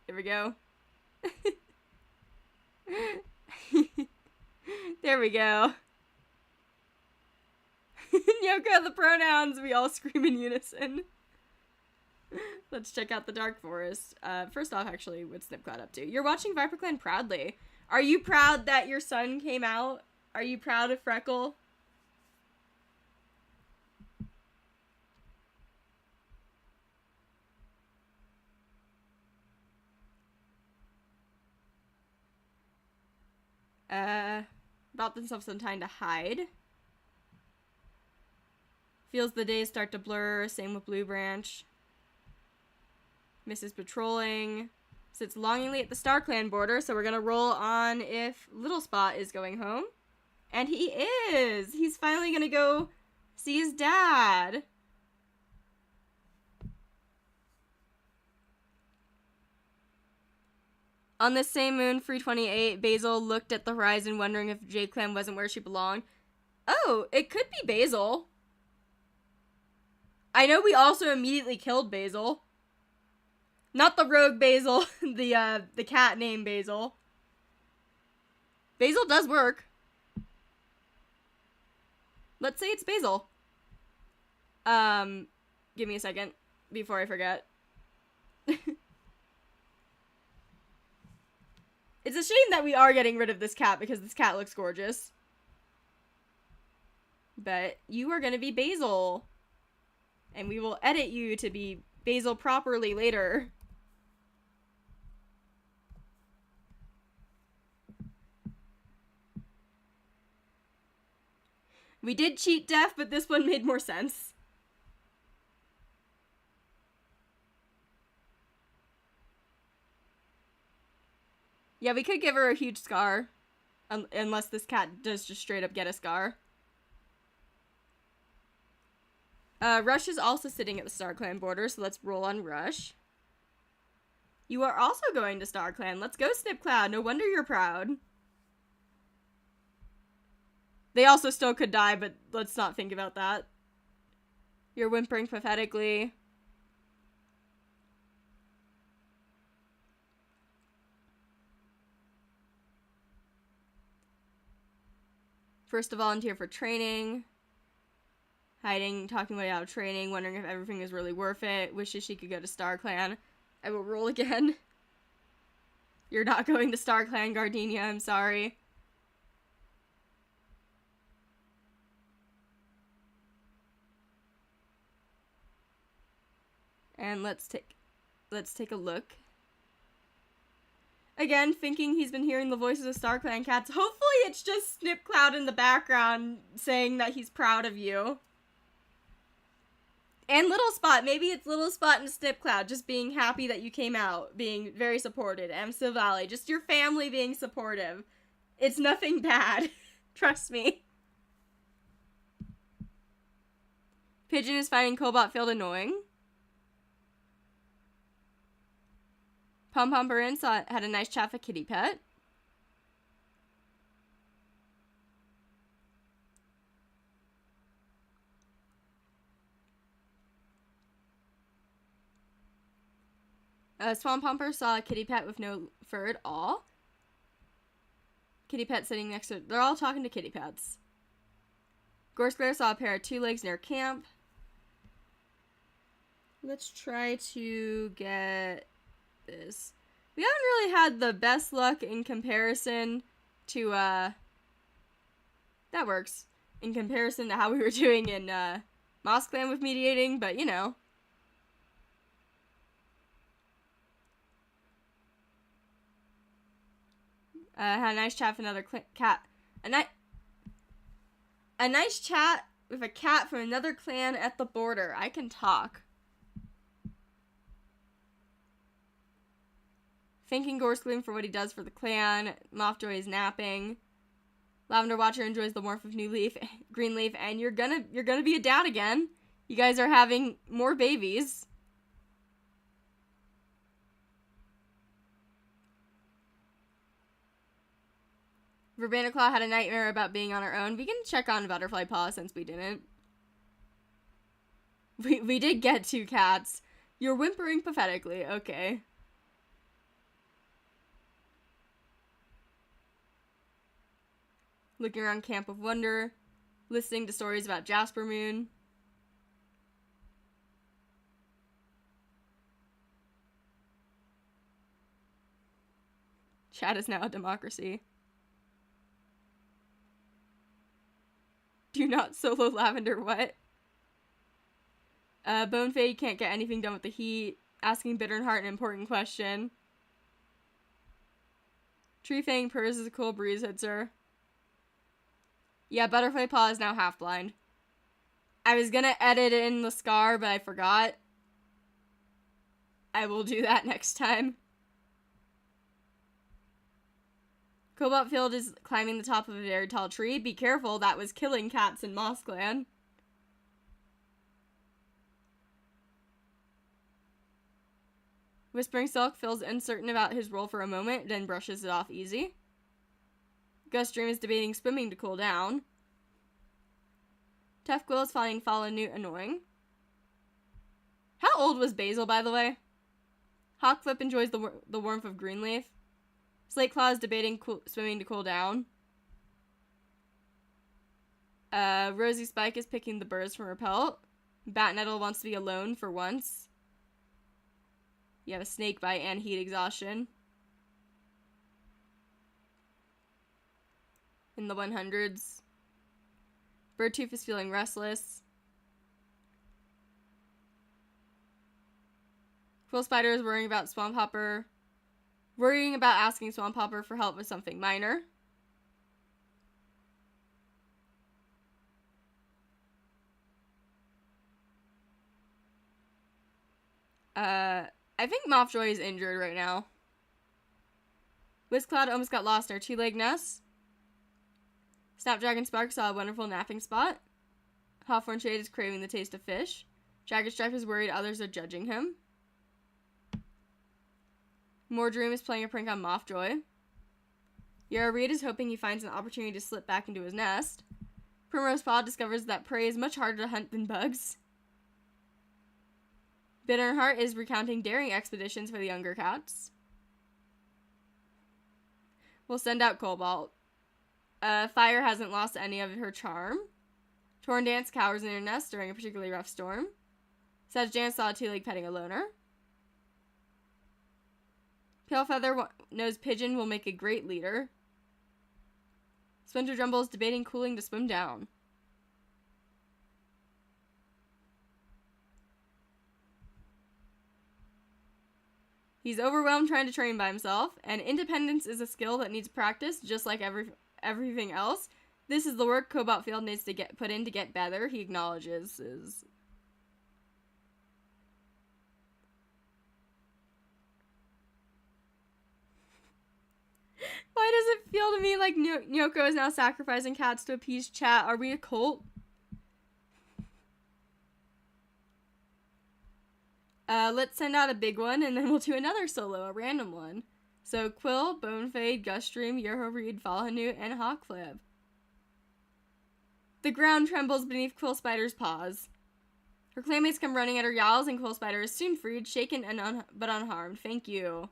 Speaker 1: There we go. There we go. Yoko, the pronouns. We all scream in unison. Let's check out the Dark Forest. First off, actually, what's Snipcloud up to? You're watching ViperClan proudly. Are you proud that your son came out Are you proud of Freckle? Bought themselves some time to hide. Feels the days start to blur. Same with Blue Branch. Misses patrolling. Sits longingly at the StarClan border, so we're gonna roll on if Little Spot is going home. And he is! He's finally gonna go see his dad. On this same moon, 328, Basil looked at the horizon, wondering if J-Clan wasn't where she belonged. Oh, it could be Basil. I know we also immediately killed Basil. Not the rogue Basil, the cat named Basil. Basil does work. Let's say it's Basil. Give me a second before I forget. It's a shame that we are getting rid of this cat because this cat looks gorgeous. But you are gonna be Basil. And we will edit you to be Basil properly later. We did cheat death, but this one made more sense. Yeah, we could give her a huge scar. Unless this cat does just straight up get a scar. Rush is also sitting at the StarClan border, so let's roll on Rush. You are also going to StarClan. Let's go, Snipcloud. No wonder you're proud. They also still could die, but let's not think about that. You're whimpering pathetically. First to volunteer for training. Hiding, talking way out of training, wondering if everything is really worth it. Wishes she could go to StarClan. I will roll again. You're not going to StarClan, Gardenia. I'm sorry. And let's take a look. Again, thinking he's been hearing the voices of StarClan cats. Hopefully it's just Snipcloud in the background saying that he's proud of you. And Little Spot. Maybe it's Little Spot and Snipcloud just being happy that you came out. Being very supported. Amstel Valley. Just your family being supportive. It's nothing bad. Trust me. Pigeon is finding Cobalt Field annoying. Pom Pom Barin had a nice chat with Kitty Pet. Swan Pomper saw a kitty pet with no fur at all. Kitty pet sitting next to... They're all talking to kitty pets. Gorskler saw a pair of 2 legs near camp. Let's try to get this. We haven't really had the best luck in comparison to, that works. In comparison to how we were doing in, Moss Clan with mediating, but, you know. Had a nice chat with another cat. A nice chat with a cat from another clan at the border. I can talk. Thanking Gorskloon for what he does for the clan. Mothjoy is napping. Lavender Watcher enjoys the warmth of green leaf, and you're gonna be a dad again. You guys are having more babies. Verbena Claw had a nightmare about being on her own. We can check on Butterfly Paw since we didn't. We did get 2 cats. You're whimpering pathetically. Okay. Looking around Camp of Wonder. Listening to stories about Jasper Moon. Chat is now a democracy. not solo Lavender what? Bonefade can't get anything done with the heat. Asking Bitterheart an important question. Treefang purrs as a cool breeze hits her. Yeah, Butterfly Paw is now half blind. I was gonna edit in the scar, but I forgot. I will do that next time. Cobalt Field is climbing the top of a very tall tree. Be careful, that was killing cats in Moss Clan. Whispering Silk feels uncertain about his role for a moment, then brushes it off easy. Gust Dream is debating swimming to cool down. Tough Quill is finding Follow Newt annoying. How old was Basil, by the way? Hawkflip enjoys the warmth of Greenleaf. Slate Claw is debating swimming to cool down. Rosy Spike is picking the birds from her pelt. Batnettle wants to be alone for once. You have a snake bite and heat exhaustion. In the 100s. Birdtooth is feeling restless. Quill Spider is worrying about Swamphopper. Worrying about asking Swamphopper for help with something minor. I think Mothjoy is injured right now. Whiskcloud almost got lost in her two-leg nest. Snapdragon Spark saw a wonderful napping spot. Hawthorn Shade is craving the taste of fish. Jagged Stripe is worried others are judging him. Mordream is playing a prank on Mothjoy. Yara Reed is hoping he finds an opportunity to slip back into his nest. Primrose Paw discovers that prey is much harder to hunt than bugs. Bitterheart is recounting daring expeditions for the younger cats. We'll send out Cobalt. Fire hasn't lost any of her charm. Torn Dance cowers in her nest during a particularly rough storm. Sedge Dance saw a two-leg petting a loner. Palefeather knows Pigeon will make a great leader. Splinter Jumble is debating cooling to swim down. He's overwhelmed trying to train by himself, and independence is a skill that needs practice just like everything else. This is the work Cobalt Field needs to get put in to get better, he acknowledges. Why does it feel to me like Nyoko is now sacrificing cats to appease chat? Are we a cult? Let's send out a big one, and then we'll do another solo, a random one. So, Quill, Bonefade, Guststream, Yerho Reed, Falhanut, and Hawkflip. The ground trembles beneath Quill Spider's paws. Her clanmates come running at her yowls, and Quill Spider is soon freed, shaken and but unharmed. Thank you.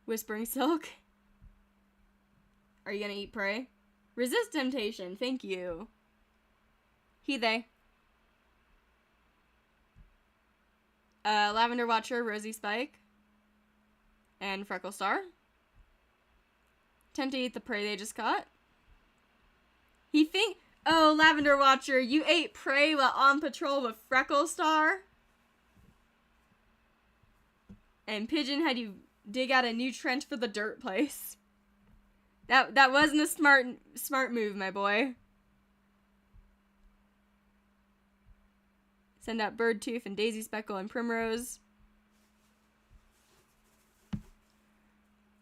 Speaker 1: Whispering Silk. Are you gonna eat prey? Resist temptation. Thank you. He, they. Lavender Watcher, Rosy Spike, and Freckle Star. Tend to eat the prey they just caught. Oh, Lavender Watcher, you ate prey while on patrol with Freckle Star? And Pigeon had you dig out a new trench for the dirt place. That wasn't a smart move, my boy. Send out Birdtooth and Daisy Speckle and Primrose.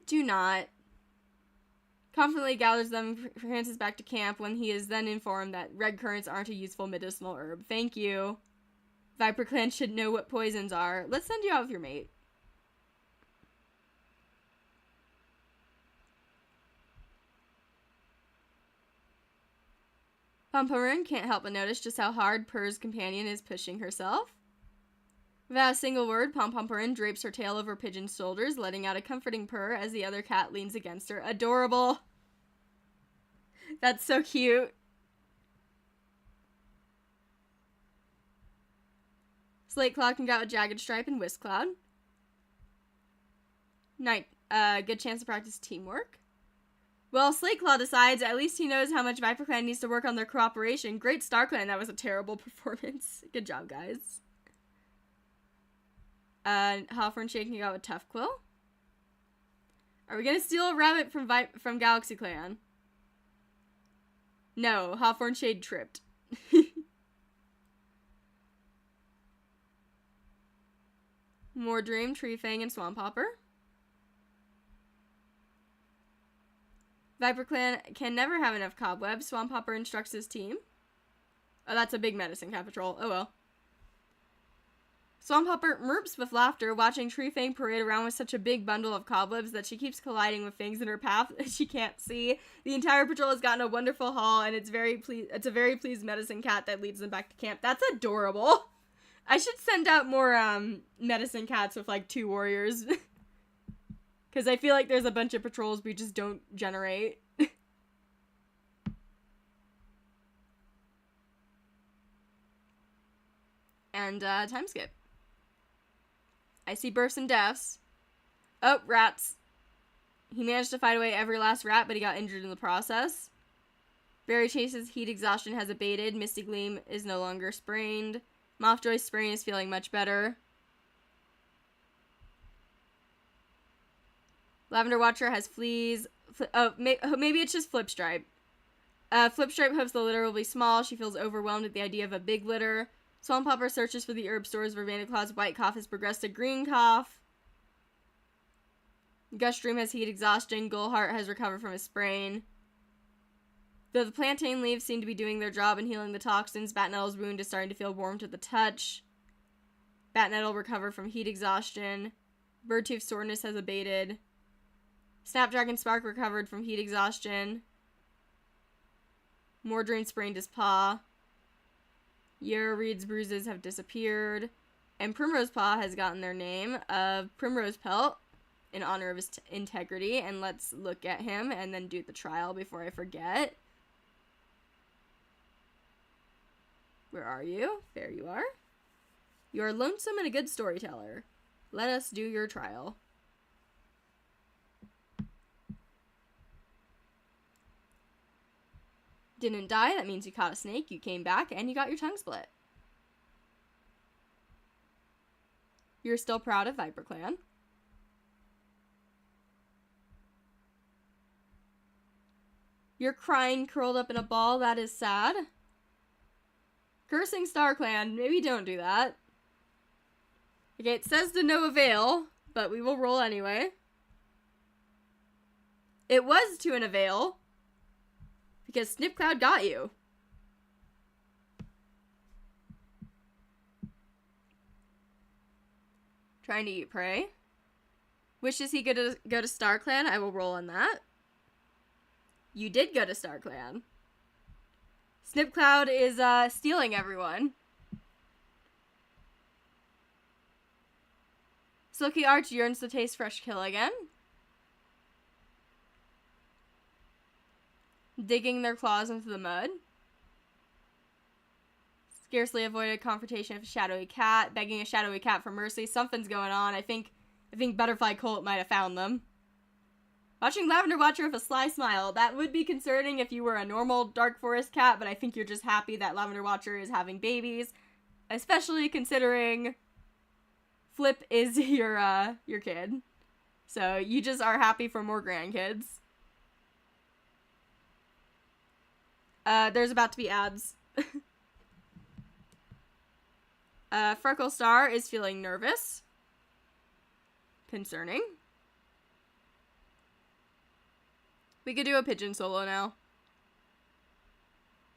Speaker 1: Do not. Confidently gathers them, prances back to camp when he is then informed that red currants aren't a useful medicinal herb. Thank you. ViperClan should know what poisons are. Let's send you out with your mate. Pomporin can't help but notice just how hard Purr's companion is pushing herself. Without a single word, Pomporin drapes her tail over Pigeon's shoulders, letting out a comforting purr as the other cat leans against her. Adorable! That's so cute. Slate Cloud can go with Jagged Stripe and Whisk Cloud. Good chance to practice teamwork. Well, Slateclaw decides at least he knows how much ViperClan needs to work on their cooperation. Great StarClan, that was a terrible performance. Good job, guys. Hawthorne shaking out with Tough Quill. Are we gonna steal a rabbit from Galaxy Clan? No, Hawthorne Shade tripped. More Dream, Tree Fang, and Swamp Hopper. ViperClan can never have enough cobwebs. Swamp Hopper instructs his team. Oh, that's a big Medicine Cat patrol. Oh well. Swamp Hopper merps with laughter, watching Tree Fang parade around with such a big bundle of cobwebs that she keeps colliding with things in her path that she can't see. The entire patrol has gotten a wonderful haul, and it's a very pleased Medicine Cat that leads them back to camp. That's adorable. I should send out more Medicine Cats with like 2 warriors. Because I feel like there's a bunch of patrols we just don't generate. And time skip. I see births and deaths. Oh, rats. He managed to fight away every last rat, but he got injured in the process. Berry Chase's heat exhaustion has abated. Misty Gleam is no longer sprained. Mothjoy's sprain is feeling much better. Lavender Watcher has fleas. Maybe it's just Flipstripe. Flipstripe hopes the litter will be small. She feels overwhelmed at the idea of a big litter. Swamp Hopper searches for the herb stores where Vandaclaw's white cough has progressed to green cough. Gush Dream has heat exhaustion. Gullheart has recovered from his sprain. Though the plantain leaves seem to be doing their job in healing the toxins, Batnettle's wound is starting to feel warm to the touch. Batnettle recovered from heat exhaustion. Birdtooth's soreness has abated. Snapdragon Spark recovered from heat exhaustion. Mordrin sprained his paw. Yarrow Reed's bruises have disappeared. And Primrose Paw has gotten their name of Primrose Pelt in honor of his integrity. And let's look at him and then do the trial before I forget. Where are you? There you are. You are lonesome and a good storyteller. Let us do your trial. Didn't die, that means you caught a snake, you came back, and you got your tongue split. You're still proud of ViperClan. You're crying curled up in a ball, that is sad. Cursing StarClan, maybe don't do that. Okay, it says to no avail, but we will roll anyway. It was to an avail. Because Snipcloud got you. Trying to eat prey. Wishes he could go to StarClan. I will roll on that. You did go to StarClan. Snipcloud is stealing everyone. Silky Arch yearns to taste fresh kill again. Digging their claws into the mud. Scarcely avoided confrontation with a shadowy cat. Begging a shadowy cat for mercy. Something's going on. I think Butterfly Colt might have found them. Watching Lavender Watcher with a sly smile. That would be concerning if you were a normal Dark Forest cat, but I think you're just happy that Lavender Watcher is having babies. Especially considering Flip is your kid. So you just are happy for more grandkids. There's about to be ads. Freckle Star is feeling nervous. Concerning. We could do a pigeon solo now.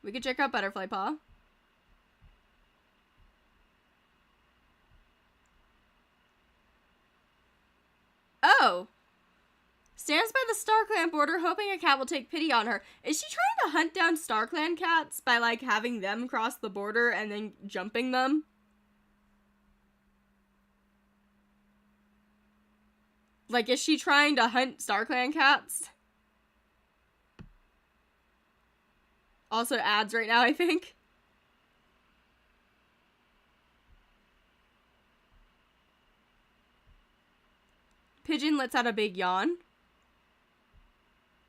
Speaker 1: We could check out Butterfly Paw. Oh! Stands by the StarClan border, hoping a cat will take pity on her. Is she trying to hunt down StarClan cats by, like, having them cross the border and then jumping them? Like, is she trying to hunt StarClan cats? Also ads right now, I think. Pigeon lets out a big yawn.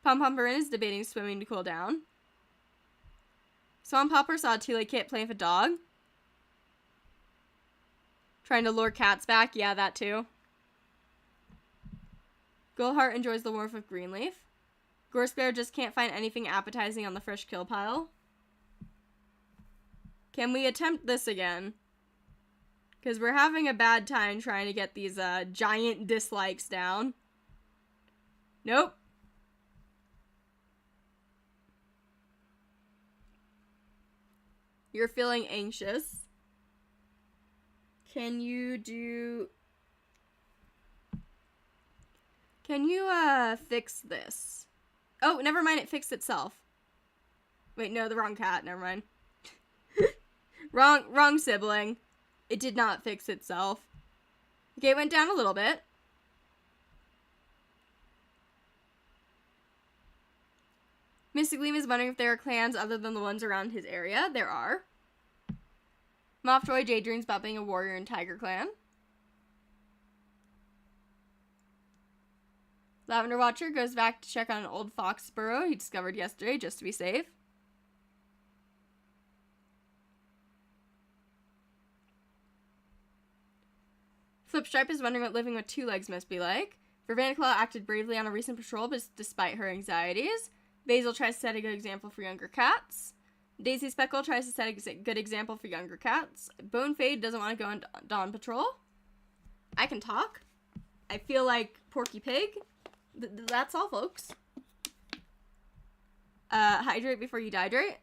Speaker 1: Pom Pomperin is debating swimming to cool down. Swan Popper saw a two-leg kit playing with a dog. Trying to lure cats back. Yeah, that too. Goldheart enjoys the warmth of Greenleaf. Gorsebear just can't find anything appetizing on the fresh kill pile. Can we attempt this again? Because we're having a bad time trying to get these giant dislikes down. Nope. You're feeling anxious. Can you fix this? Oh, never mind, it fixed itself. Wait, no, the wrong cat, never mind. wrong sibling. It did not fix itself. Okay, it went down a little bit. Mystic Gleam is wondering if there are clans other than the ones around his area. There are. Moffjoy daydreams about being a warrior in Tiger Clan. Lavender Watcher goes back to check on an old fox burrow he discovered yesterday just to be safe. Flipstripe is wondering what living with two legs must be like. Vervaniclaw acted bravely on a recent patrol despite her anxieties. Basil tries to set a good example for younger cats. Daisy Speckle tries to set a good example for younger cats. Bonefade doesn't want to go on dawn patrol. I can talk. I feel like Porky Pig. That's all, folks. Hydrate before you dehydrate.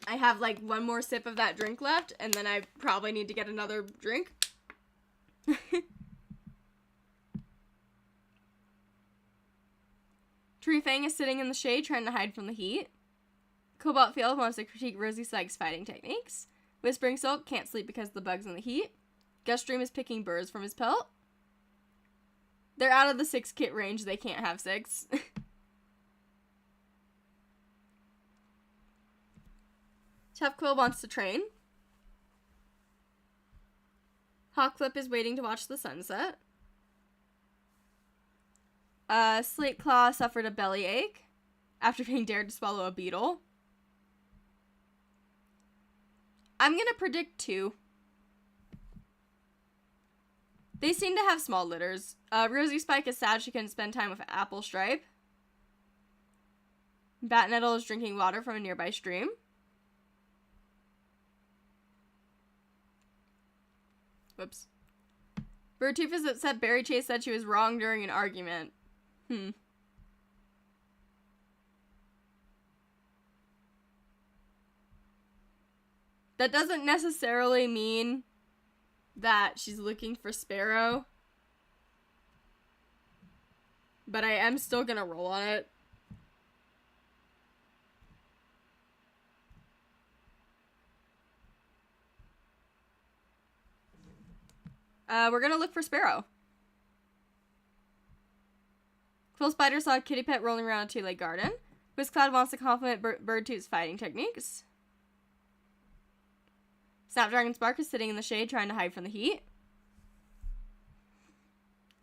Speaker 1: I have like one more sip of that drink left, and then I probably need to get another drink. Tree Fang is sitting in the shade trying to hide from the heat. Cobalt Field wants to critique Rosie Sykes' fighting techniques. Whispering Silk can't sleep because of the bugs in the heat. Gustream is picking birds from his pelt. They're out of the 6 kit range, they can't have 6. Tough Quill wants to train. Hawkflip is waiting to watch the sunset. Slate Claw suffered a bellyache after being dared to swallow a beetle. I'm gonna predict 2. They seem to have small litters. Rosie Spike is sad she couldn't spend time with Apple Stripe. Batnettle is drinking water from a nearby stream. Whoops. Birdtooth is upset Berry Chase said she was wrong during an argument. That doesn't necessarily mean that she's looking for Sparrow. But I am still gonna roll on it. We're gonna look for Sparrow. Quill Spider saw a kitty pet rolling around a two-leg garden. Whiskcloud wants to compliment Birdtooth's fighting techniques. Snapdragon Spark is sitting in the shade trying to hide from the heat.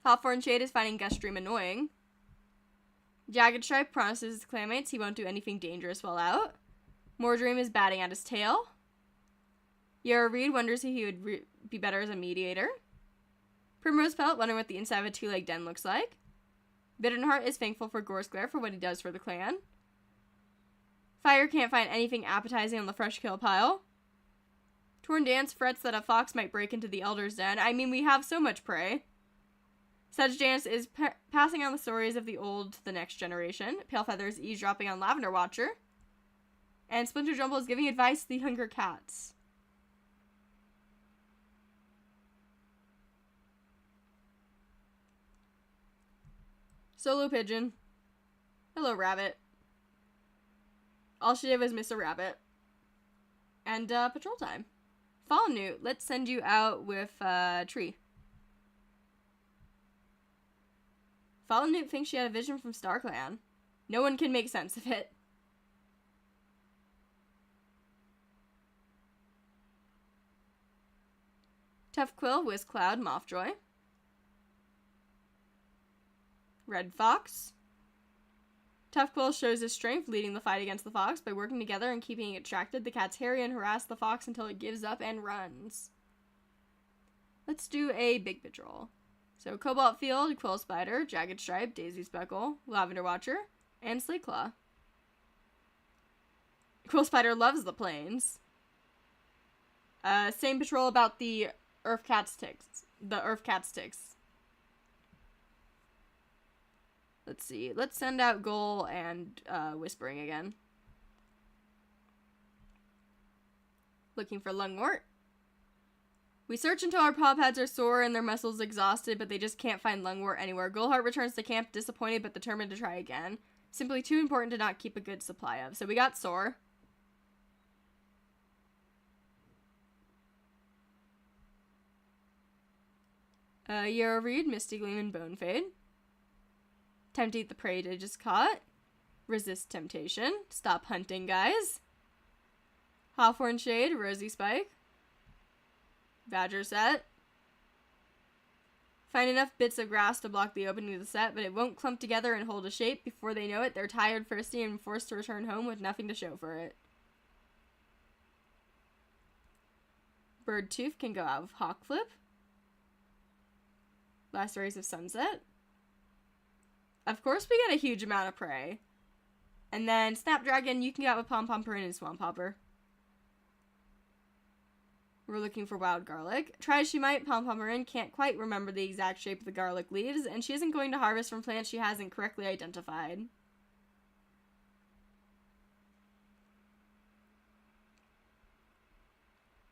Speaker 1: Hawthorn Shade is finding Gustream annoying. Jagged Stripe promises his clanmates he won't do anything dangerous while out. Mordream is batting at his tail. Yara Reed wonders if he would be better as a mediator. Primrose Pelt wondering what the inside of a two-leg den looks like. Bitterheart is thankful for Gorsglare for what he does for the clan. Fire can't find anything appetizing on the fresh kill pile. Torn Dance frets that a fox might break into the Elder's Den. I mean, we have so much prey. Sedge Dance is passing on the stories of the old to the next generation. Pale Feather is eavesdropping on Lavender Watcher. And Splinter Jumble is giving advice to the younger cats. Solo Pigeon. Hello, Rabbit. All she did was miss a rabbit. And, patrol time. Fallen Newt, let's send you out with, Tree. Fallen Newt thinks she had a vision from StarClan. No one can make sense of it. Tough Quill, Whiskcloud, Moffjoy. Red Fox. Tough Quill shows his strength, leading the fight against the fox. By working together and keeping it attracted, the cats harry and harass the fox until it gives up and runs. Let's do a big patrol. So Cobalt Field, Quill Spider, Jagged Stripe, Daisy Speckle, Lavender Watcher, and Slayclaw. Quill Spider loves the plains. Same patrol about the Earth Cat's ticks. Let's see. Let's send out Gull and Whispering again. Looking for Lungwort. We search until our paw pads are sore and their muscles exhausted, but they just can't find Lungwort anywhere. Gullheart returns to camp disappointed but determined to try again. Simply too important to not keep a good supply of. So we got sore. Yarrow Reed, Misty Gleam, and Bone Fade. Time to eat the prey they just caught. Resist temptation. Stop hunting, guys. Hawthorn Shade, Rosy Spike. Badger Set. Find enough bits of grass to block the opening of the set, but it won't clump together and hold a shape. Before they know it, they're tired, thirsty, and forced to return home with nothing to show for it. Bird Tooth can go out of Hawk Flip. Last Rays of Sunset. Of course we get a huge amount of prey. And then Snapdragon, you can get out with Pom Pomperin and Swamp Hopper. We're looking for Wild Garlic. Try as she might, Pom Pomperin can't quite remember the exact shape of the garlic leaves, and she isn't going to harvest from plants she hasn't correctly identified.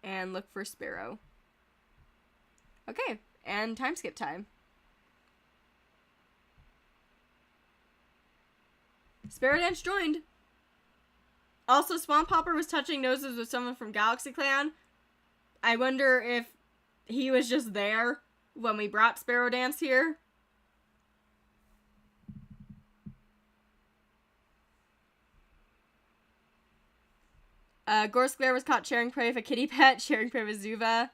Speaker 1: And look for Sparrow. Okay. And time skip time. Sparrow Dance joined. Also, Swamp Hopper was touching noses with someone from ViperClan. I wonder if he was just there when we brought Sparrow Dance here. Gorse Glare was caught sharing prey with a kitty pet, sharing prey with Zuva.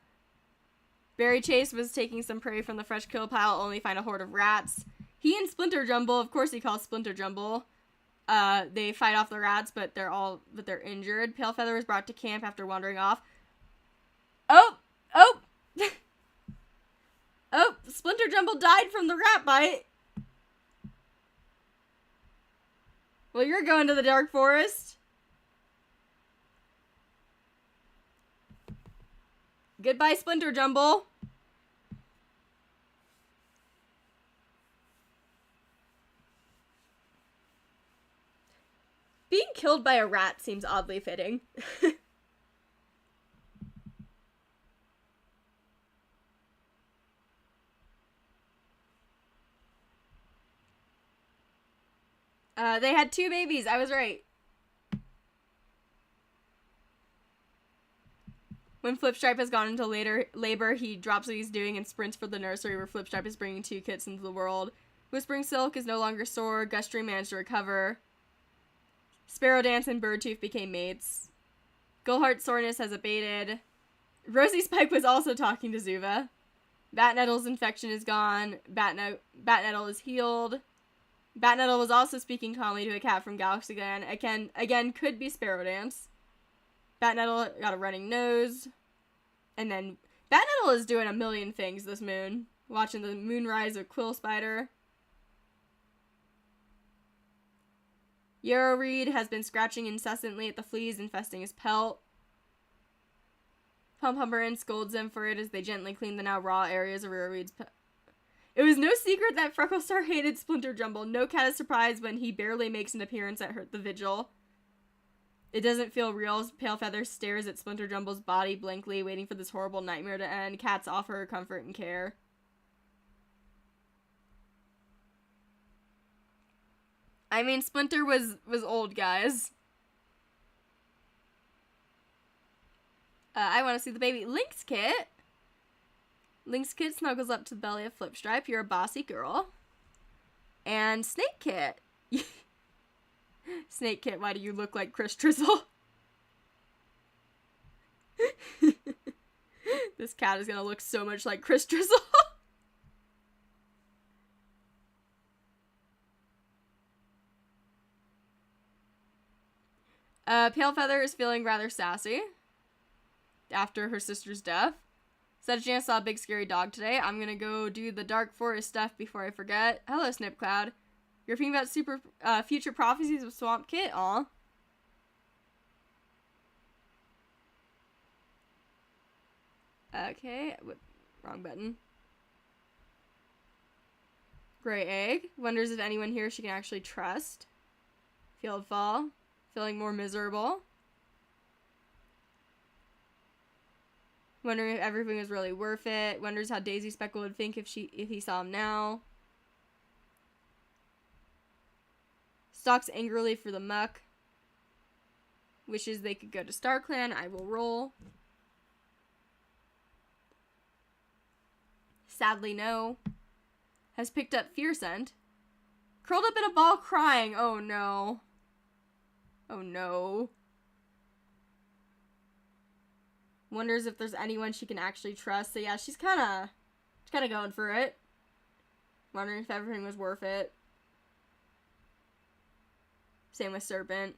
Speaker 1: Berry Chase was taking some prey from the fresh kill pile, only find a horde of rats. He and Splinter Jumble, of course he calls Splinter Jumble. They fight off the rats, but they're injured. Pale Feather was brought to camp after wandering off. Oh! Oh, Splinter Jumble died from the rat bite. Well, you're going to the Dark Forest. Goodbye, Splinter Jumble. Being killed by a rat seems oddly fitting. They had 2 babies. I was right. When Flipstripe has gone into labor, he drops what he's doing and sprints for the nursery where Flipstripe is bringing 2 kits into the world. Whispering Silk is no longer sore. Gustry managed to recover. Sparrow Dance and Birdtooth became mates. Gullheart's soreness has abated. Rosy Spike was also talking to Zuva. Batnettle's infection is gone. Batnettle is healed. Batnettle was also speaking calmly to a cat from ViperClan. Again, could be Sparrow Dance. Batnettle got a running nose. And then Batnettle is doing a million things this moon. Watching the moonrise of Quill Spider. Yarrow Reed has been scratching incessantly at the fleas infesting his pelt. Pumpumberin scolds them for it as they gently clean the now raw areas of Yarrow Reed's pelt. It was no secret that Frecklestar hated Splinter Jumble. No cat is surprised when he barely makes an appearance at the vigil. It doesn't feel real as Pale Feather stares at Splinter Jumble's body blankly, waiting for this horrible nightmare to end. Cats offer her comfort and care. I mean, Splinter was old, guys. I want to see the baby. Lynx Kit. Lynx Kit snuggles up to the belly of Flipstripe. You're a bossy girl. And Snake Kit. Snake Kit, why do you look like Chris Drizzle? This cat is gonna look so much like Chris Drizzle. Palefeather is feeling rather sassy after her sister's death. Said Jan saw a big scary dog today. I'm gonna go do the dark forest stuff before I forget. Hello, Snipcloud. You're thinking about future prophecies of Swamp Kit? Aw. Okay, wrong button. Gray Egg. Wonders if anyone here she can actually trust. Field Fall. Feeling more miserable. Wondering if everything was really worth it. Wonders how Daisy Speckle would think if he saw him now. Stalks angrily for the muck. Wishes they could go to StarClan. I will roll. Sadly, no. Has picked up Fear Scent. Curled up in a ball crying. Oh no. Oh no. Wonders if there's anyone she can actually trust. So yeah, she's kind of going for it. Wondering if everything was worth it. Same with Serpent.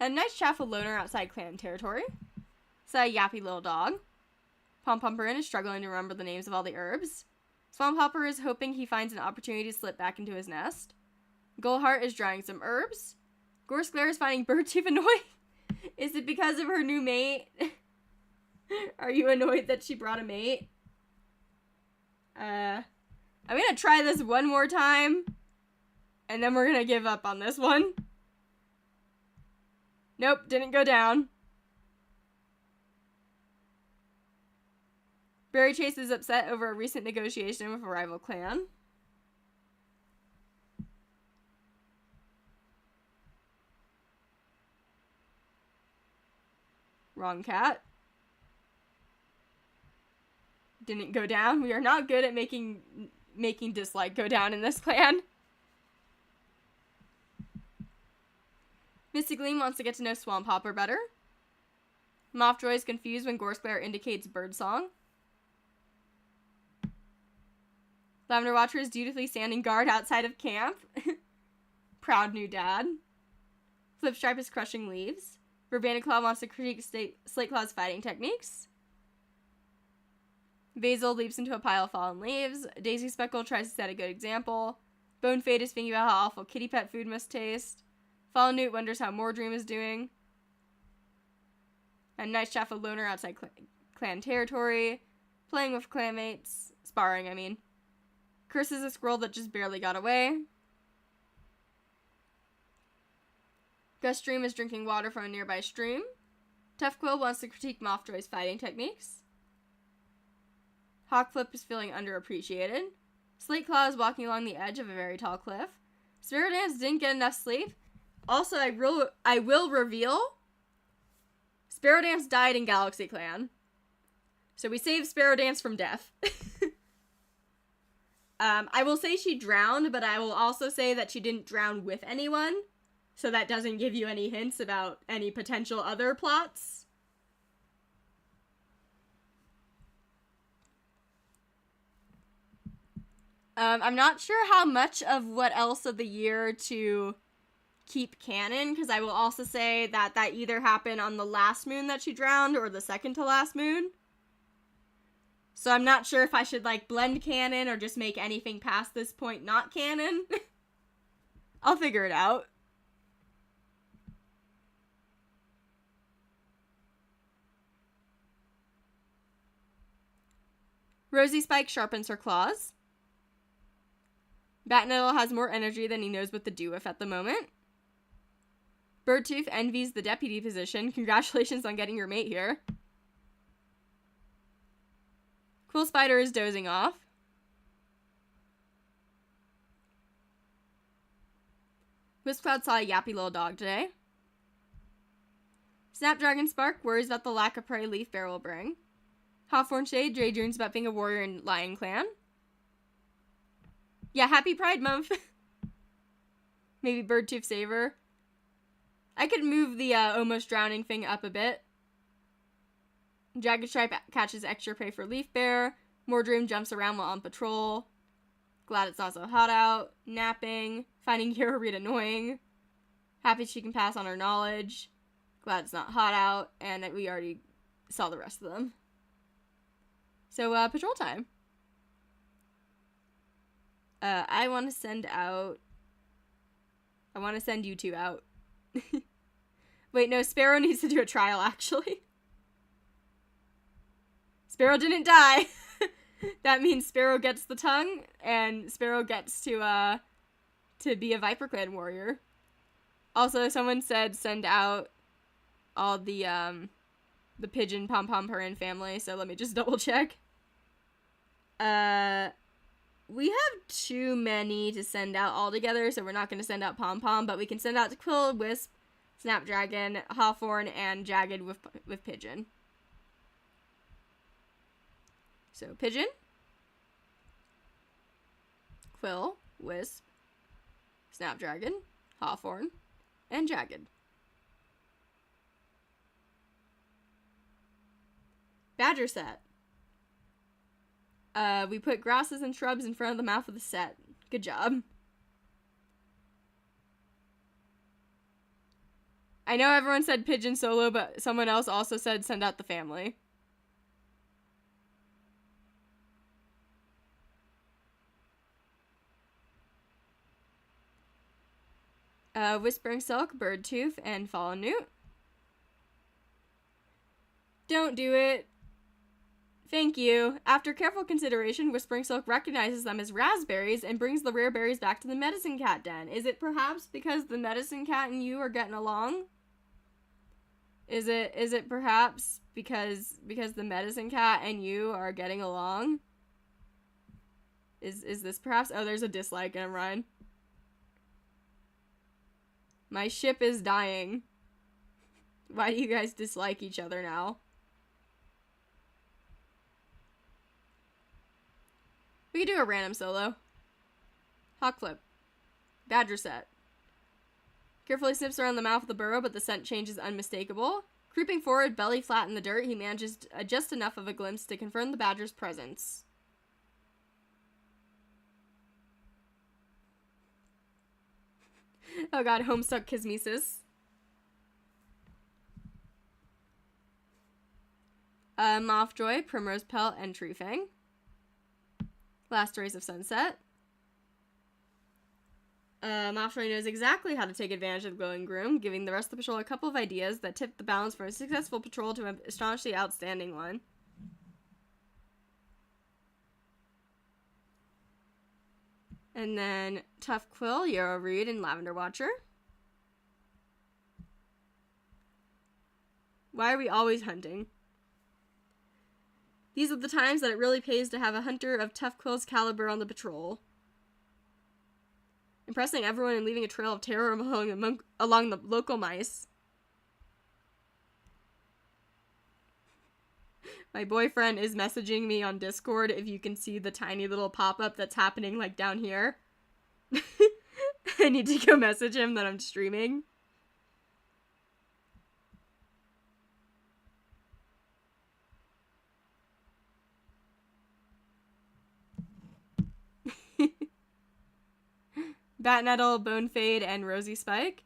Speaker 1: A nice chaffle loner outside clan territory. Saw a yappy little dog. Pompumperin is struggling to remember the names of all the herbs. Swamp Hopper is hoping he finds an opportunity to slip back into his nest. Gullheart is drying some herbs. Gorsglare is finding Birdtooth annoying. Is it because of her new mate? Are you annoyed that she brought a mate? I'm gonna try this one more time. And then we're gonna give up on this one. Nope, didn't go down. Berry Chase is upset over a recent negotiation with a rival clan. Wrong cat. Didn't go down. We are not good at making dislike go down in this clan. Misty Gleam wants to get to know Swamp Hopper better. Mothjoy is confused when Gorsglare indicates birdsong. Lavender Watcher is dutifully standing guard outside of camp. Proud new dad. Flipstripe is crushing leaves. Vervaniclaw wants to critique Slateclaw's fighting techniques. Basil leaps into a pile of fallen leaves. Daisy Speckle tries to set a good example. Bonefade is thinking about how awful kitty pet food must taste. Fallen Newt wonders how Mordream is doing. And Nice Chaffle loner outside clan territory. Playing with clanmates. Sparring, I mean. Curses a squirrel that just barely got away. Guststream is drinking water from a nearby stream. Tuffquill wants to critique Mothjoy's fighting techniques. Hawkflip is feeling underappreciated. Slateclaw is walking along the edge of a very tall cliff. Spirodance didn't get enough sleep. Also, I will reveal, Spirodance died in Galaxy Clan. So we saved Spirodance from death. I will say she drowned, but I will also say that she didn't drown with anyone. So that doesn't give you any hints about any potential other plots. I'm not sure how much of what else of the year to keep canon, because I will also say that either happened on the last moon that she drowned or the second to last moon. So I'm not sure if I should, like, blend canon or just make anything past this point not canon. I'll figure it out. Rosy Spike sharpens her claws. Batnettle has more energy than he knows what to do with at the moment. Birdtooth envies the deputy position. Congratulations on getting your mate here. Quill Spider is dozing off. Wispcloud saw a yappy little dog today. Snapdragon Spark worries about the lack of prey Leaf Bear will bring. Hawthorn Shade daydreams about being a warrior in Lion Clan. Yeah, happy Pride Month. Maybe Birdtooth Saver. I could move the almost drowning thing up a bit. Jagged Stripe catches extra prey for Leaf Bear. Mordream jumps around while on patrol. Glad it's not so hot out. Napping. Finding Hero Reed annoying. Happy she can pass on her knowledge. Glad it's not hot out. And we already saw the rest of them. So, patrol time. I want to send you two out. Wait, no, Sparrow needs to do a trial, actually. Sparrow didn't die. That means Sparrow gets the tongue, and Sparrow gets to be a ViperClan warrior. Also, someone said send out all the pigeon pom-pom Purin family, so let me just double check. We have too many to send out altogether, so we're not going to send out pom-pom, but we can send out to Quill, Wisp, Snapdragon, Hawthorne, and Jagged with Pigeon. So, Pigeon, Quill, Wisp, Snapdragon, Hawthorne, and Jagged. Badger set. We put grasses and shrubs in front of the mouth of the set. Good job. I know everyone said pigeon solo, but someone else also said send out the family. Whispering Silk, Birdtooth, and Fallen Newt. Don't do it. Thank you. After careful consideration, Whispering Silk recognizes them as raspberries and brings the rare berries back to the Medicine Cat den. Is it perhaps because the Medicine Cat and you are getting along? Is it perhaps because the Medicine Cat and you are getting along? Is this perhaps? Oh, there's a dislike in Ryan. My ship is dying. Why do you guys dislike each other now? We could do a random solo. Hawk Flip. Badger set. Carefully snips around the mouth of the burrow, but the scent change is unmistakable. Creeping forward, belly flat in the dirt, he manages just enough of a glimpse to confirm the badger's presence. Oh god, Homestuck Kismesis. Mothjoy, Primrose Pelt, and Treefang. Last Rays of Sunset. Mothjoy knows exactly how to take advantage of the glowing groom, giving the rest of the patrol a couple of ideas that tip the balance from a successful patrol to an astonishingly outstanding one. And then Tough Quill, Yarrow Reed, and Lavender Watcher. Why are we always hunting? These are the times that it really pays to have a hunter of Tough Quill's caliber on the patrol. Impressing everyone and leaving a trail of terror along the local mice. My boyfriend is messaging me on Discord if you can see the tiny little pop-up that's happening like down here. I need to go message him that I'm streaming. Batnettle, Bonefade, and Rosy Spike.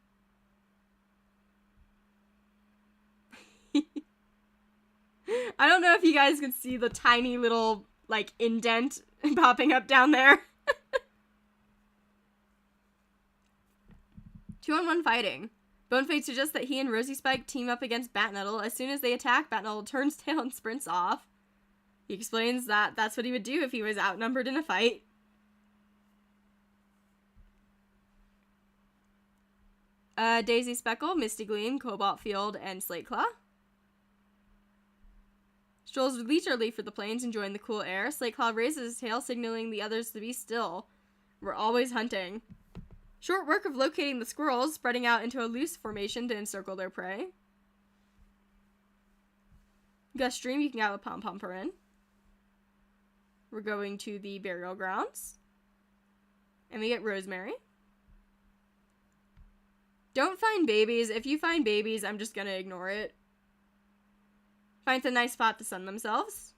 Speaker 1: I don't know if you guys can see the tiny little, like, indent popping up down there. 2-on-1 fighting. Bonefade suggests that he and Rosy Spike team up against Batnettle. As soon as they attack, Batnettle turns tail and sprints off. He explains that that's what he would do if he was outnumbered in a fight. Daisy Speckle, Misty Gleam, Cobalt Field, and Slate Claw. Strolls leisurely for the plains, enjoying the cool air. Slate Claw raises his tail, signaling the others to be still. We're always hunting. Short work of locating the squirrels, spreading out into a loose formation to encircle their prey. Gust Stream, you can get with Pom Pom Purin. We're going to the burial grounds. And we get Rosemary. Don't find babies. If you find babies, I'm just gonna ignore it. finds a nice spot to sun themselves,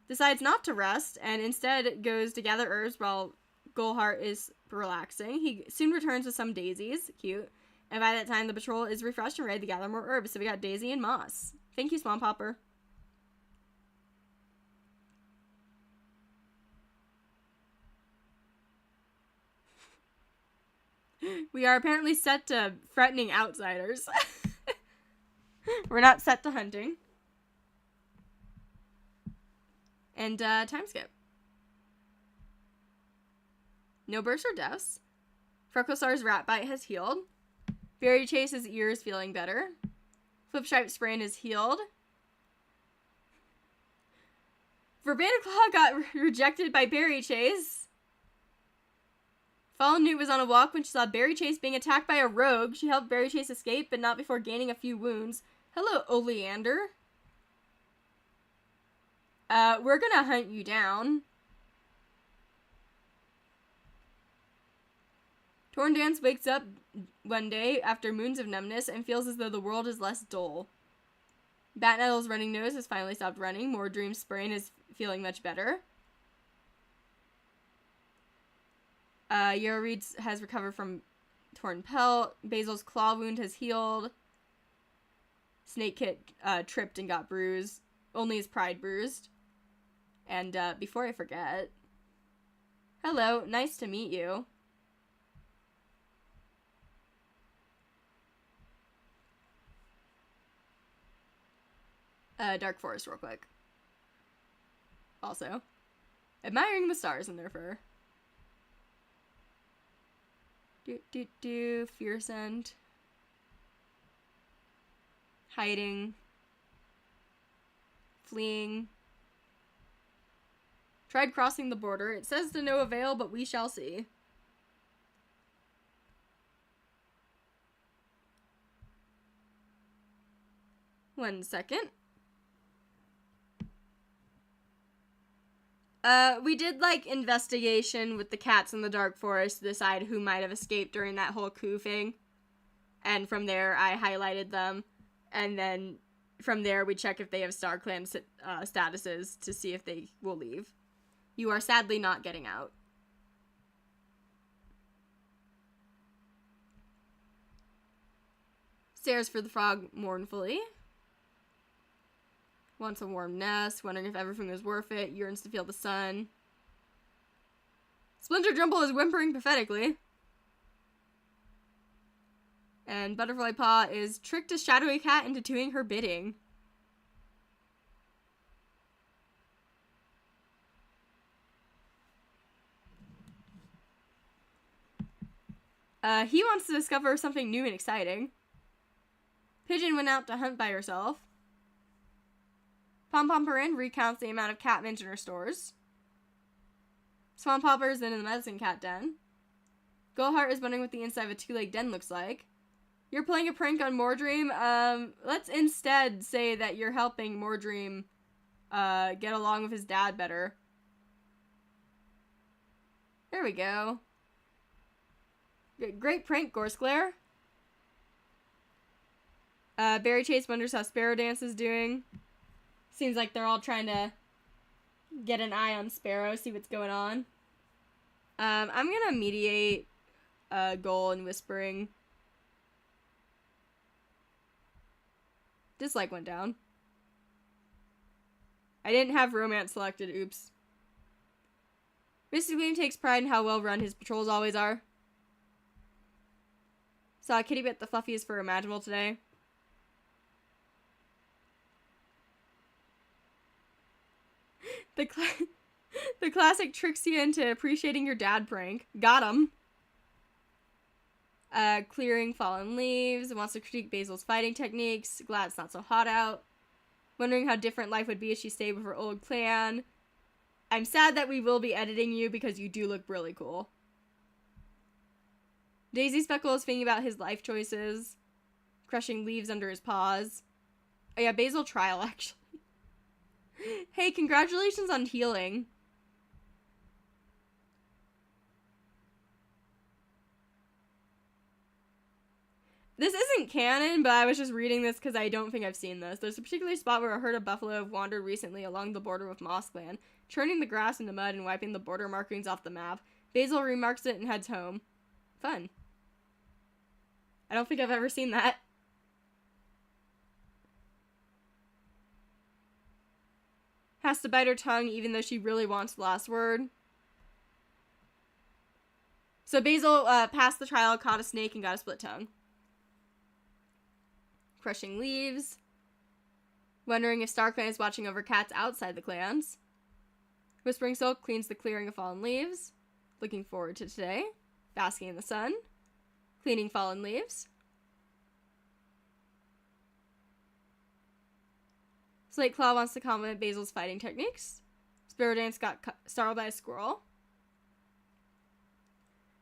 Speaker 1: decides not to rest, and instead goes to gather herbs while Goldheart is relaxing. He soon returns with some daisies, cute, and by that time the patrol is refreshed and ready to gather more herbs, so we got Daisy and Moss. Thank you, Swamp Hopper. We are apparently set to threatening outsiders. We're not set to hunting. And, time skip. No bursts or deaths. Frecklestar's rat bite has healed. Berry Chase's ear is feeling better. Flipstripe's sprain is healed. Verbena Claw got rejected by Berry Chase. Fallen Newt was on a walk when she saw Berry Chase being attacked by a rogue. She helped Berry Chase escape, but not before gaining a few wounds. Hello, Oleander. We're gonna hunt you down. Torndance wakes up one day after moons of numbness and feels as though the world is less dull. Batnettle's running nose has finally stopped running. Mordream's sprain is feeling much better. Reed has recovered from torn pelt. Basil's claw wound has healed. Snakekit tripped and got bruised. Only his pride bruised. And before I forget, hello, nice to meet you. Dark Forest real quick. Also, admiring the stars in their fur. Fear scent. Hiding. Fleeing. Tried crossing the border. It says to no avail, but we shall see. One second. We did, like, investigation with the cats in the Dark Forest to decide who might have escaped during that whole coup thing. And from there, I highlighted them. And then from there, we check if they have StarClan statuses to see if they will leave. You are sadly not getting out. Stares for the frog mournfully. Wants a warm nest, wondering if everything was worth it, yearns to feel the sun. Splinter Jumble is whimpering pathetically. And Butterfly Paw is tricked a shadowy cat into doing her bidding. He wants to discover something new and exciting. Pigeon went out to hunt by herself. Pom Pomperin recounts the amount of cat mints in her stores. Swamp Hopper is in the medicine cat den. Goldheart is wondering what the inside of a two-leg den looks like. You're playing a prank on Mordream. Let's instead say that you're helping Mordream get along with his dad better. There we go. Great prank, Gorsclair. Berry Chase wonders how Sparrow Dance is doing. Seems like they're all trying to get an eye on Sparrow, see what's going on. I'm gonna mediate Goal and Whispering. Dislike went down. I didn't have Romance selected, oops. Mr. Gleam takes pride in how well run his patrols always are. Saw Kitty bit the fluffiest fur imaginable today. The classic tricks you into appreciating your dad prank. Got him. Clearing fallen leaves. Wants to critique Basil's fighting techniques. Glad it's not so hot out. Wondering how different life would be if she stayed with her old clan. I'm sad that we will be editing you because you do look really cool. Daisy Speckle is thinking about his life choices. Crushing leaves under his paws. Oh yeah, Basil trial actually. Hey, congratulations on healing. This isn't canon, but I was just reading this because I don't think I've seen this. There's a particular spot where a herd of buffalo have wandered recently along the border with Moss Clan, churning the grass into mud and wiping the border markings off the map. Basil remarks it and heads home. Fun. I don't think I've ever seen that. Has to bite her tongue even though she really wants the last word. So Basil passed the trial, caught a snake, and got a split tongue. Crushing leaves. Wondering if Star Clan is watching over cats outside the clans. Whispering Silk cleans the clearing of fallen leaves. Looking forward to today. Basking in the sun. Cleaning fallen leaves. Slate Claw wants to compliment Basil's fighting techniques. Sparrow Dance got startled by a squirrel.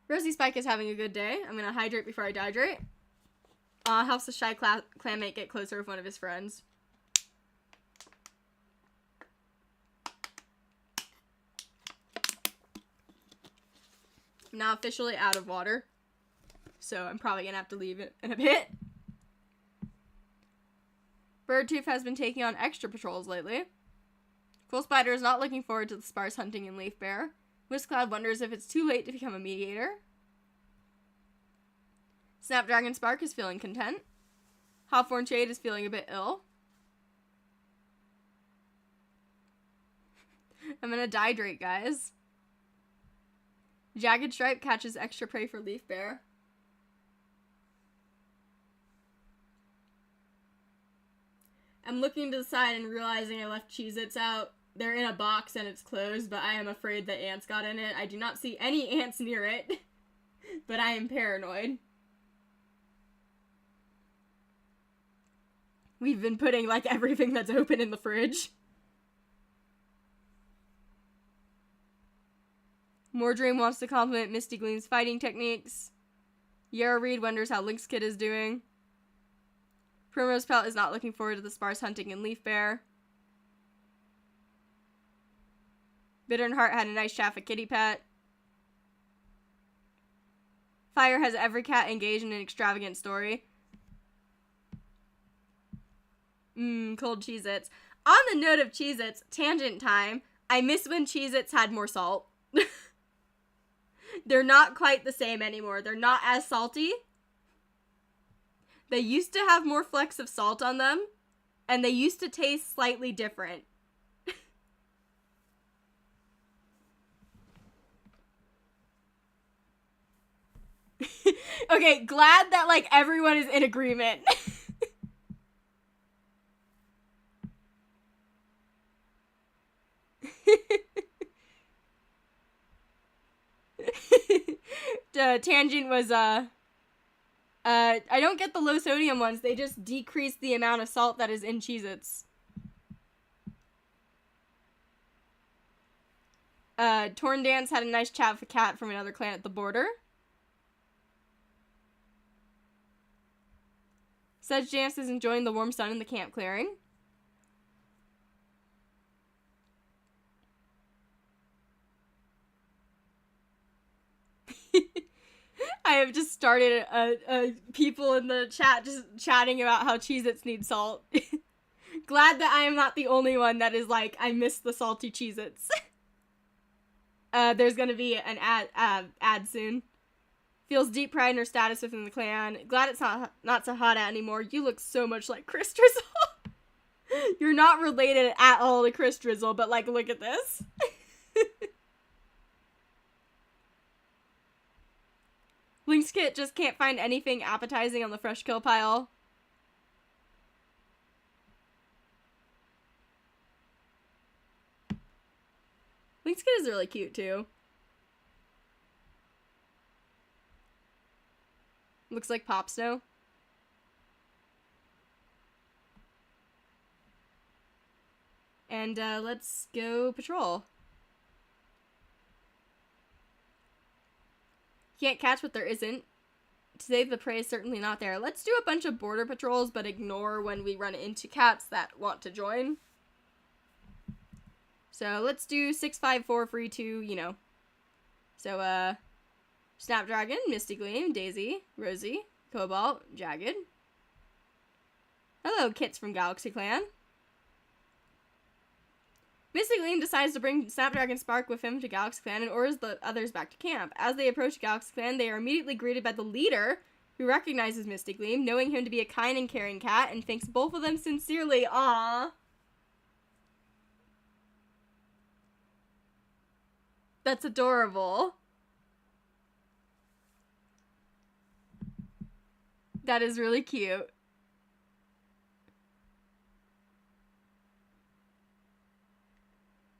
Speaker 1: Rosie Spike is having a good day. I'm gonna hydrate before I dehydrate. Helps the shy clanmate get closer with one of his friends. I'm now officially out of water, so I'm probably gonna have to leave it in a bit. Birdtooth has been taking on extra patrols lately. Cool Spider is not looking forward to the sparse hunting in Leaf Bear. Whiskcloud wonders if it's too late to become a mediator. Snapdragon Spark is feeling content. Hawthorn Shade is feeling a bit ill. I'm gonna dehydrate, guys. Jagged Stripe catches extra prey for Leaf Bear. I'm looking to the side and realizing I left Cheez-Its out. They're in a box and it's closed, but I am afraid that ants got in it. I do not see any ants near it, but I am paranoid. We've been putting, like, everything that's open in the fridge. Mordream wants to compliment Misty Gleam's fighting techniques. Yarrow Reed wonders how Lynx Kid is doing. Primrose Pelt is not looking forward to the sparse hunting in Leaf Bear. Bitter and Heart had a nice chat with Kitty Pet. Fire has every cat engaged in an extravagant story. Cold Cheez-Its. On the note of Cheez-Its, tangent time, I miss when Cheez-Its had more salt. They're not quite the same anymore. They're not as salty. They used to have more flecks of salt on them, and they used to taste slightly different. Okay, glad that, like, everyone is in agreement. Tangent was, I don't get the low sodium ones. They just decrease the amount of salt that is in Cheez-Its. Torn Dance had a nice chat with a cat from another clan at the border. Sedge Dance is enjoying the warm sun in the camp clearing. I have just started people in the chat just chatting about how Cheez-Its need salt. Glad that I am not the only one that is like, I miss the salty Cheez-Its. There's gonna be an ad soon. Feels deep pride in her status within the clan. Glad it's not so hot out anymore. You look so much like Chris Drizzle. You're not related at all to Chris Drizzle, but like, look at this. Lynx Kit just can't find anything appetizing on the fresh kill pile. Lynx Kit is really cute too. Looks like Pop Snow. And let's go patrol. Can't catch what there isn't. Today the prey is certainly not there. Let's do a bunch of border patrols, but ignore when we run into cats that want to join. So let's do 654 free to, you know. So, Snapdragon, Misty Gleam, Daisy, Rosie, Cobalt, Jagged. Hello, Kits from Galaxy Clan. Mystic Gleam decides to bring Snapdragon Spark with him to Galaxy Clan and orders the others back to camp. As they approach Galaxy Clan, they are immediately greeted by the leader, who recognizes Mystic Gleam, knowing him to be a kind and caring cat, and thanks both of them sincerely. Aww. That's adorable. That is really cute.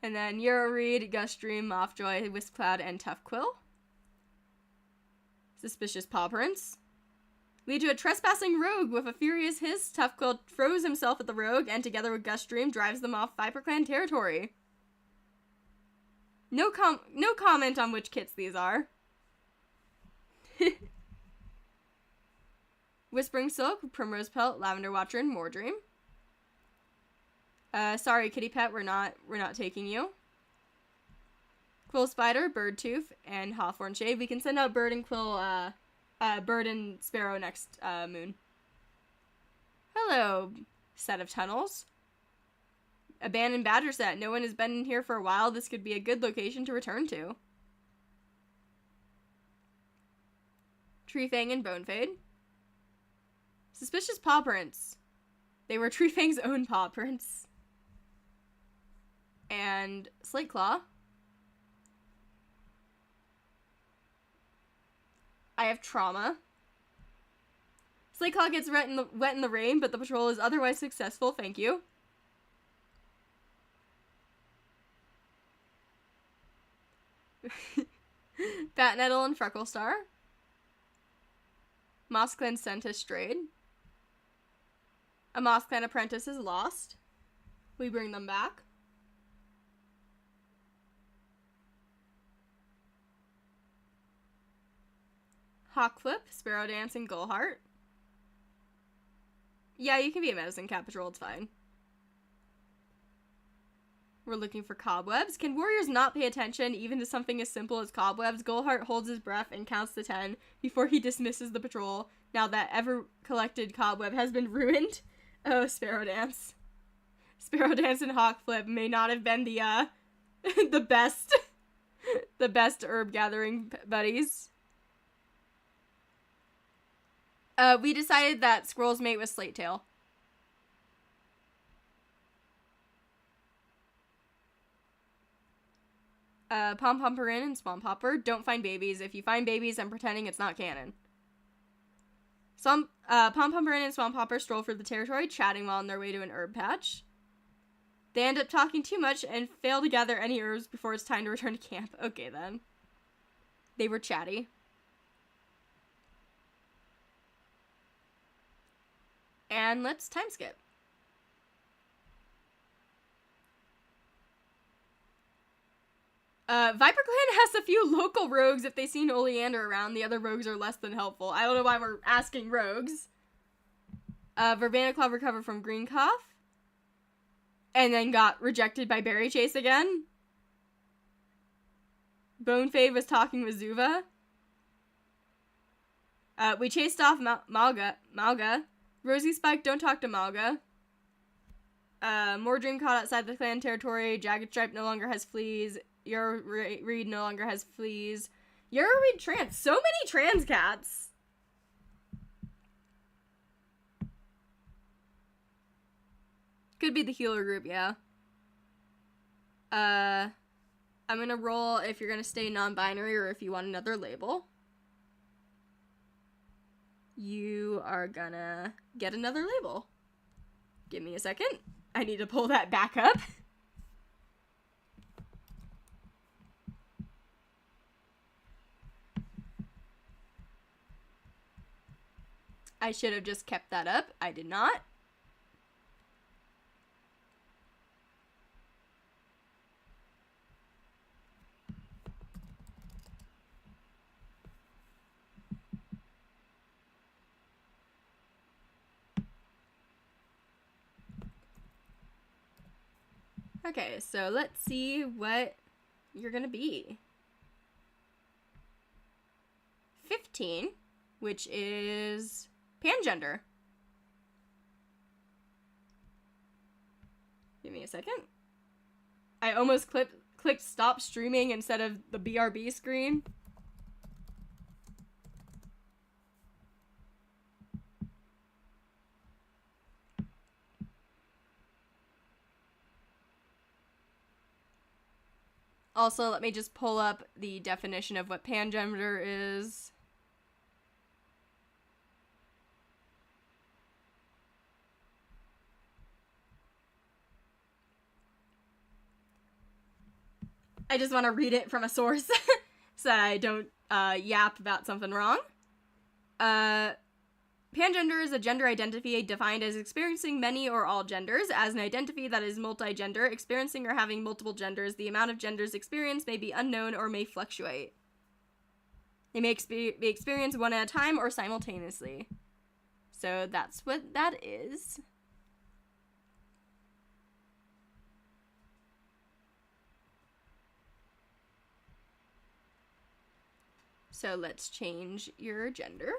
Speaker 1: And then Euroreed, Gustream, Mothjoy, Wispcloud, and Tuffquill. Suspicious paw prints. Lead to a trespassing rogue with a furious hiss. Tuffquill throws himself at the rogue and together with Gustream drives them off ViperClan territory. No comment on which kits these are. Whispering Silk, Primrose Pelt, Lavender Watcher, and Moordream. Sorry, Kitty Pet, we're not taking you. Quill Spider, Bird Tooth, and Hawthorn Shade. We can send out Bird and Quill, Bird and Sparrow next moon. Hello, set of tunnels. Abandoned Badger set. No one has been in here for a while. This could be a good location to return to. Treefang and Bonefade. Suspicious paw prints. They were Treefang's own paw prints. And Slate Claw. I have Trauma. Slate Claw gets wet in the rain, but the patrol is otherwise successful. Thank you. Bat Nettle and Freckle Star. Moss Clan Sentis strayed. A Moss Clan apprentice is lost. We bring them back. Hawkflip, Sparrow Dance, and Gullheart. Yeah, you can be a Medicine Cat Patrol, it's fine. We're looking for cobwebs. Can warriors not pay attention even to something as simple as cobwebs? Gullheart holds his breath and counts to 10 before he dismisses the patrol, now that ever-collected cobweb has been ruined. Oh, Sparrow Dance. Sparrow Dance and Hawkflip may not have been the, the best herb gathering buddies. We decided that squirrels mate with Slatetail. Pom-Pomperin and Swamp Hopper. Don't find babies. If you find babies, I'm pretending it's not canon. Pom-Pomperin and Swamp Hopper stroll through the territory, chatting while on their way to an herb patch. They end up talking too much and fail to gather any herbs before it's time to return to camp. Okay, then. They were chatty. And let's time skip. ViperClan has a few local rogues if they see an Oleander around. The other rogues are less than helpful. I don't know why we're asking rogues. Verbena Club recovered from Green Cough. And then got rejected by Berry Chase again. Bonefade was talking with Zuva. We chased off Malga. Rosie Spike, don't talk to Malga. Moordream caught outside the clan territory. Jagged Stripe no longer has fleas. Euroreed no longer has fleas. Euroreed trans. So many trans cats. Could be the healer group, yeah. I'm gonna roll if you're gonna stay non-binary or if you want another label. You are gonna get another label. Give me a second. I need to pull that back up. I should have just kept that up. I did not. Okay, so let's see what you're gonna be. 15. which is pangender. Give me a second. I almost clicked stop streaming instead of the BRB screen. Also, let me just pull up the definition of what pangender is. I just want to read it from a source so that I don't yap about something wrong. Pangender is a gender identity defined as experiencing many or all genders. As an identity that is multi-gender, experiencing or having multiple genders, the amount of genders experienced may be unknown or may fluctuate. They may be experienced one at a time or simultaneously. So that's what that is. So let's change your gender.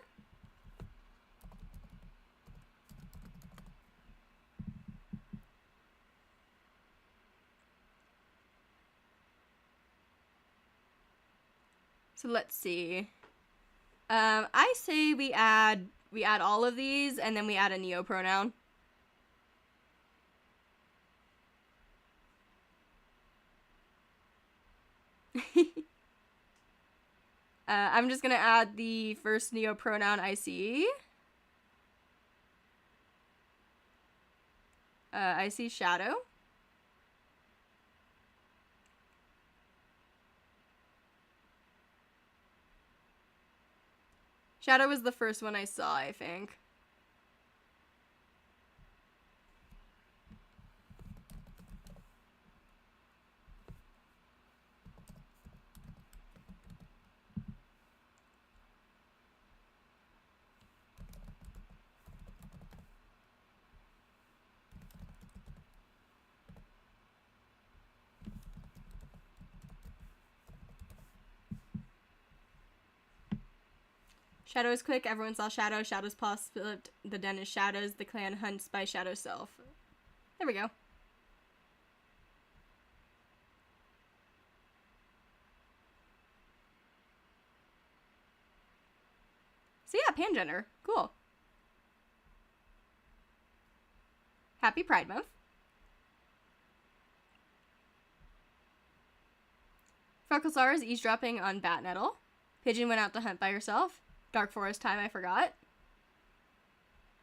Speaker 1: So let's see. I say we add all of these and then we add a neopronoun. I'm just gonna add the first neopronoun I see. I see shadow. Shadow was the first one I saw, I think. Shadow is quick, everyone saw Shadow, Shadow's paw flipped, the den is Shadows, the clan hunts by Shadow self. There we go. So yeah, pangender. Cool. Happy Pride Month. Frecklesaur is eavesdropping on Bat Nettle. Pigeon went out to hunt by herself. Dark Forest time, I forgot.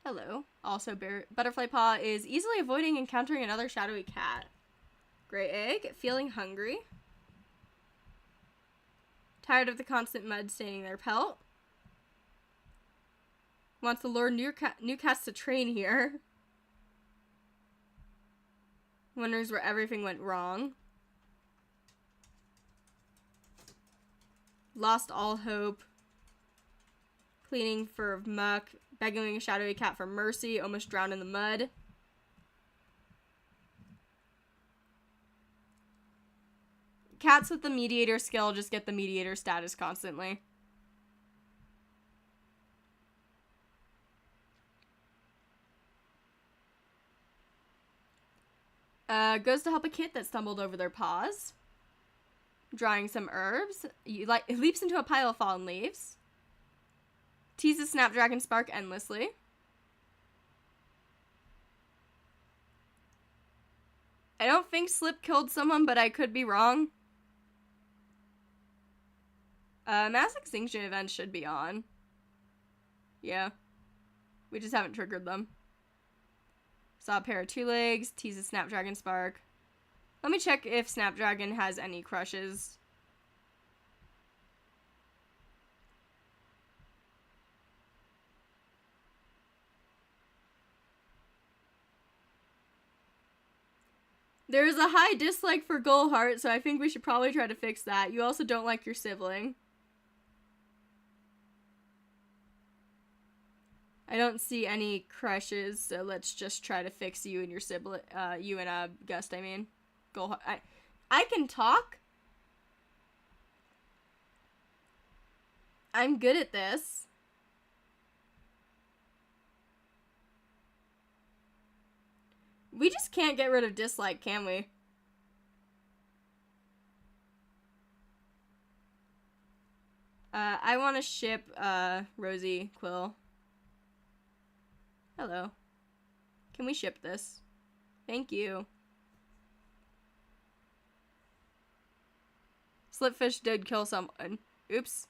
Speaker 1: Hello. Also, Butterfly Paw is easily avoiding encountering another shadowy cat. Gray Egg, feeling hungry. Tired of the constant mud staining their pelt. Wants to lure new cats to train here. Wonders where everything went wrong. Lost all hope. Cleaning for muck. Begging a shadowy cat for mercy. Almost drowned in the mud. Cats with the mediator skill just get the mediator status constantly. Goes to help a kit that stumbled over their paws. Drying some herbs. It leaps into a pile of fallen leaves. Teases Snapdragon Spark endlessly. I don't think Slip killed someone, but I could be wrong. Mass Extinction events should be on. Yeah. We just haven't triggered them. Saw a pair of 2 legs. Teases Snapdragon Spark. Let me check if Snapdragon has any crushes. There is a high dislike for Gullheart, so I think we should probably try to fix that. You also don't like your sibling. I don't see any crushes, so let's just try to fix you and your sibling. You and Gust, I mean. Gullheart. I can talk. I'm good at this. We just can't get rid of dislike, can we? I want to ship, Rosie Quill. Hello. Can we ship this? Thank you. Slipfish did kill someone. Oops.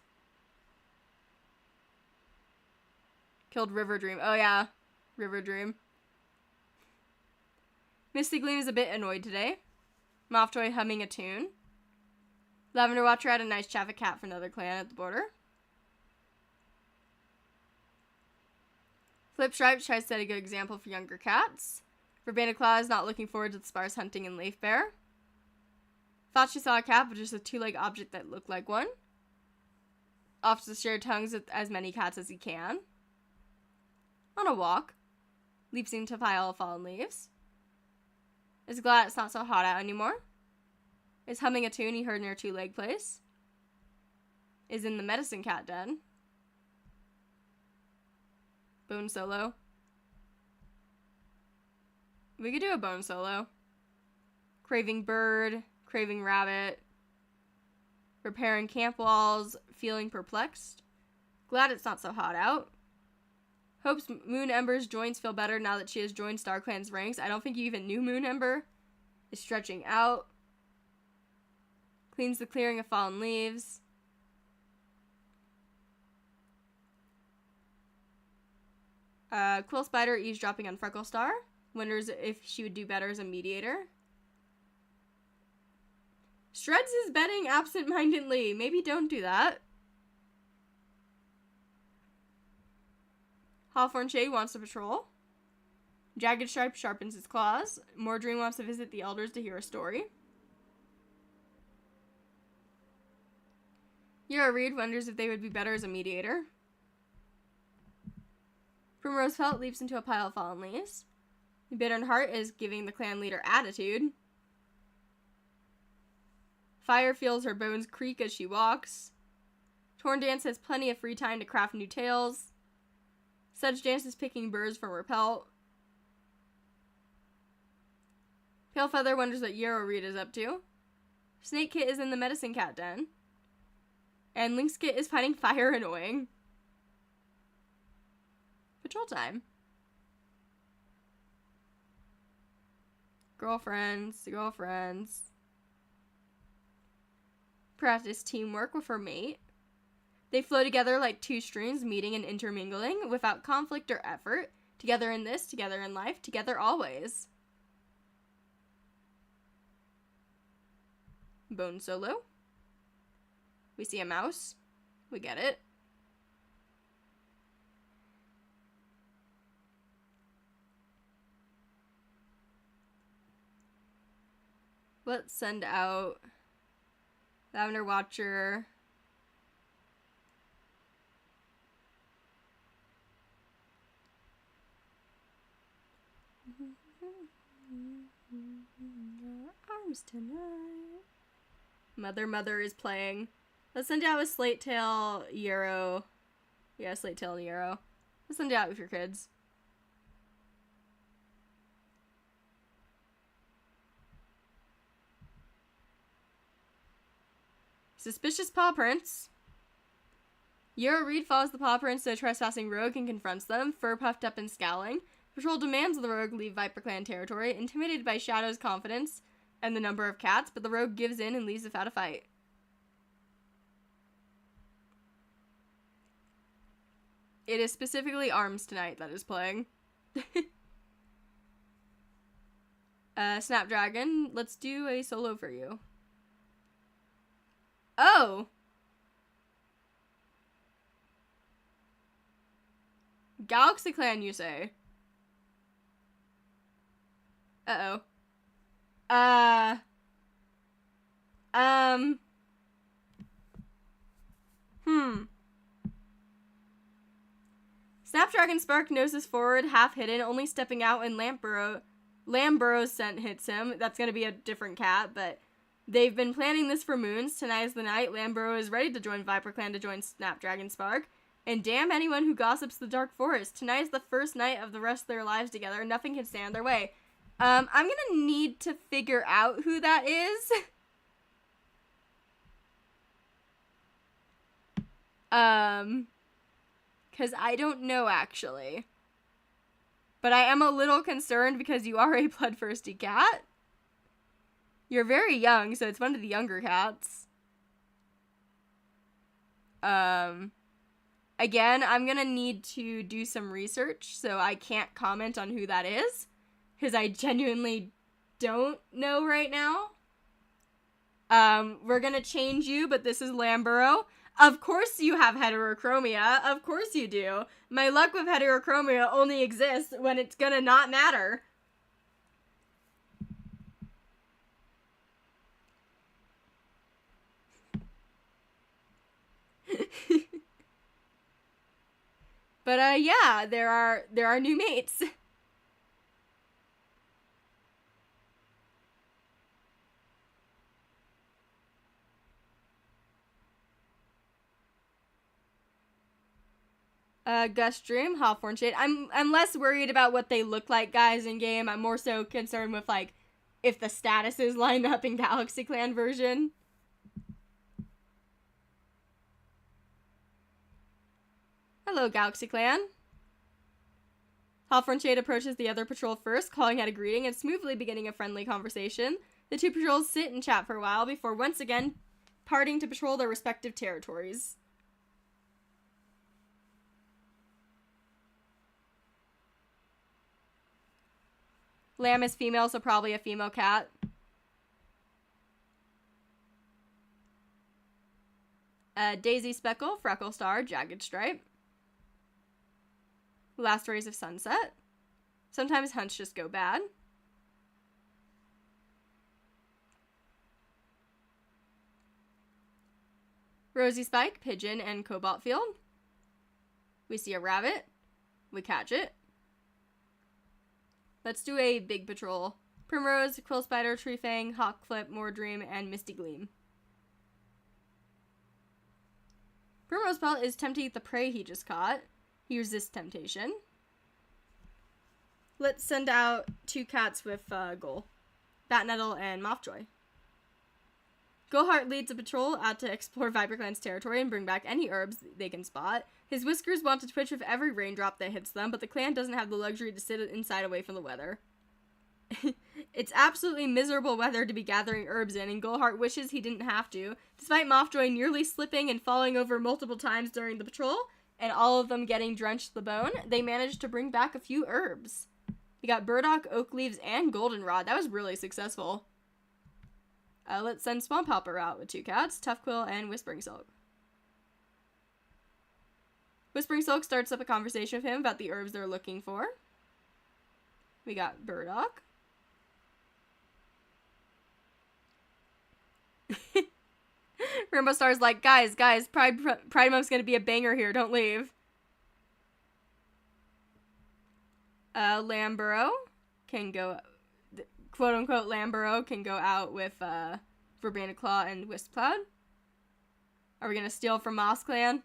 Speaker 1: Killed River Dream. Oh, yeah. River Dream. Misty Gleam is a bit annoyed today. Mofftoy humming a tune. Lavender Watcher had a nice chat with cat for another clan at the border. Flip Stripes tries to set a good example for younger cats. Verbena Claw is not looking forward to the sparse hunting in Leaf Bear. Thought she saw a cat, but just a two-leg object that looked like one. Off to share tongues with as many cats as he can. On a walk. Leaps into a pile of fallen leaves. Is glad it's not so hot out anymore. Is humming a tune he heard near two-leg place. Is in the medicine cat den. Bone solo. We could do a bone solo. Craving bird. Craving rabbit. Repairing camp walls. Feeling perplexed. Glad it's not so hot out. Hopes Moon Ember's joints feel better now that she has joined StarClan's ranks. I don't think you even knew Moon Ember. Is stretching out. Cleans the clearing of fallen leaves. Quill Spider eavesdropping on Freckle Star. Wonders if she would do better as a mediator. Shreds is betting absent-mindedly. Maybe don't do that. Hawthorne Shade wants to patrol. Jagged Stripe sharpens his claws. Mordring wants to visit the elders to hear a story. Yara Reed wonders if they would be better as a mediator. Primrose Felt leaps into a pile of fallen leaves. Bittern Heart is giving the clan leader attitude. Fire feels her bones creak as she walks. Torn Dance has plenty of free time to craft new tales. Sedge Dance is picking birds from her pelt. Pale Feather wonders what Yarrow Reed is up to. Snake Kit is in the medicine cat den. And Lynx Kit is finding fire annoying. Patrol time. Girlfriends. Practice teamwork with her mate. They flow together like two streams, meeting and intermingling without conflict or effort. Together in this, together in life, together always. Bone solo. We see a mouse. We get it. Let's send out Lavender Watcher. Arms tonight. Mother is playing. Let's send it out with Slate Tail, Yarrow. Yeah, Slate Tail and Yarrow. Let's send it out with your kids. Suspicious paw prints. Yarrow Reed follows the paw prints to a trespassing rogue and confronts them, fur puffed up and scowling. Patrol demands the rogue leave ViperClan territory, intimidated by Shadow's confidence and the number of cats, but the rogue gives in and leaves without a fight. It is specifically Arms tonight that is playing. Snapdragon, let's do a solo for you. Oh! Galaxy Clan, you say? Uh-oh. Snapdragon Spark noses forward, half hidden, only stepping out when Lamburrow's scent hits him. That's gonna be a different cat, but they've been planning this for moons. Tonight is the night. Lamburrow is ready to join ViperClan to join Snapdragon Spark. And damn anyone who gossips the Dark Forest. Tonight is the first night of the rest of their lives together. Nothing can stand in their way. I'm gonna need to figure out who that is. Because I don't know, actually. But I am a little concerned because you are a bloodthirsty cat. You're very young, so it's one of the younger cats. Again, I'm gonna need to do some research, so I can't comment on who that is, because I genuinely don't know right now. We're gonna change you, but this is Lamburo. Of course you have heterochromia. Of course you do. My luck with heterochromia only exists when it's gonna not matter. But yeah, there are new mates. Gust Dream, Hawthorne Shade. I'm less worried about what they look like, guys, in game. I'm more so concerned with, like, if the statuses line up in Galaxy Clan version. Hello, Galaxy Clan. Hawthorne Shade approaches the other patrol first, calling out a greeting and smoothly beginning a friendly conversation. The two patrols sit and chat for a while before once again parting to patrol their respective territories. Lamb is female, so probably a female cat. Daisy Speckle, Freckle Star, Jagged Stripe. Last Rays of Sunset. Sometimes hunts just go bad. Rosy Spike, Pigeon, and Cobalt Field. We see a rabbit. We catch it. Let's do a big patrol. Primrose, Quill Spider, Tree Fang, Hawk Flip, Moordream, and Misty Gleam. Primrose Belt is tempting the prey he just caught. He resists temptation. Let's send out two cats with goal. Batnettle and Mothjoy. Goldheart leads a patrol out to explore ViperClan's territory and bring back any herbs they can spot. His whiskers want to twitch with every raindrop that hits them, but the clan doesn't have the luxury to sit inside away from the weather. It's absolutely miserable weather to be gathering herbs in, and Goldheart wishes he didn't have to. Despite Mothjoy nearly slipping and falling over multiple times during the patrol, and all of them getting drenched to the bone, they managed to bring back a few herbs. We got burdock, oak leaves, and goldenrod. That was really successful. Let's send Swamp Hopper out with two cats, Tuffquill and Whispering Silk. Whispering Silk starts up a conversation with him about the herbs they're looking for. We got burdock. Rainbow Star's like, guys, Pride Month's gonna be a banger here, don't leave. Lamburo can go, quote-unquote Lamburo can go out with Verbena Claw and Wisp Cloud. Are we gonna steal from Moss Clan?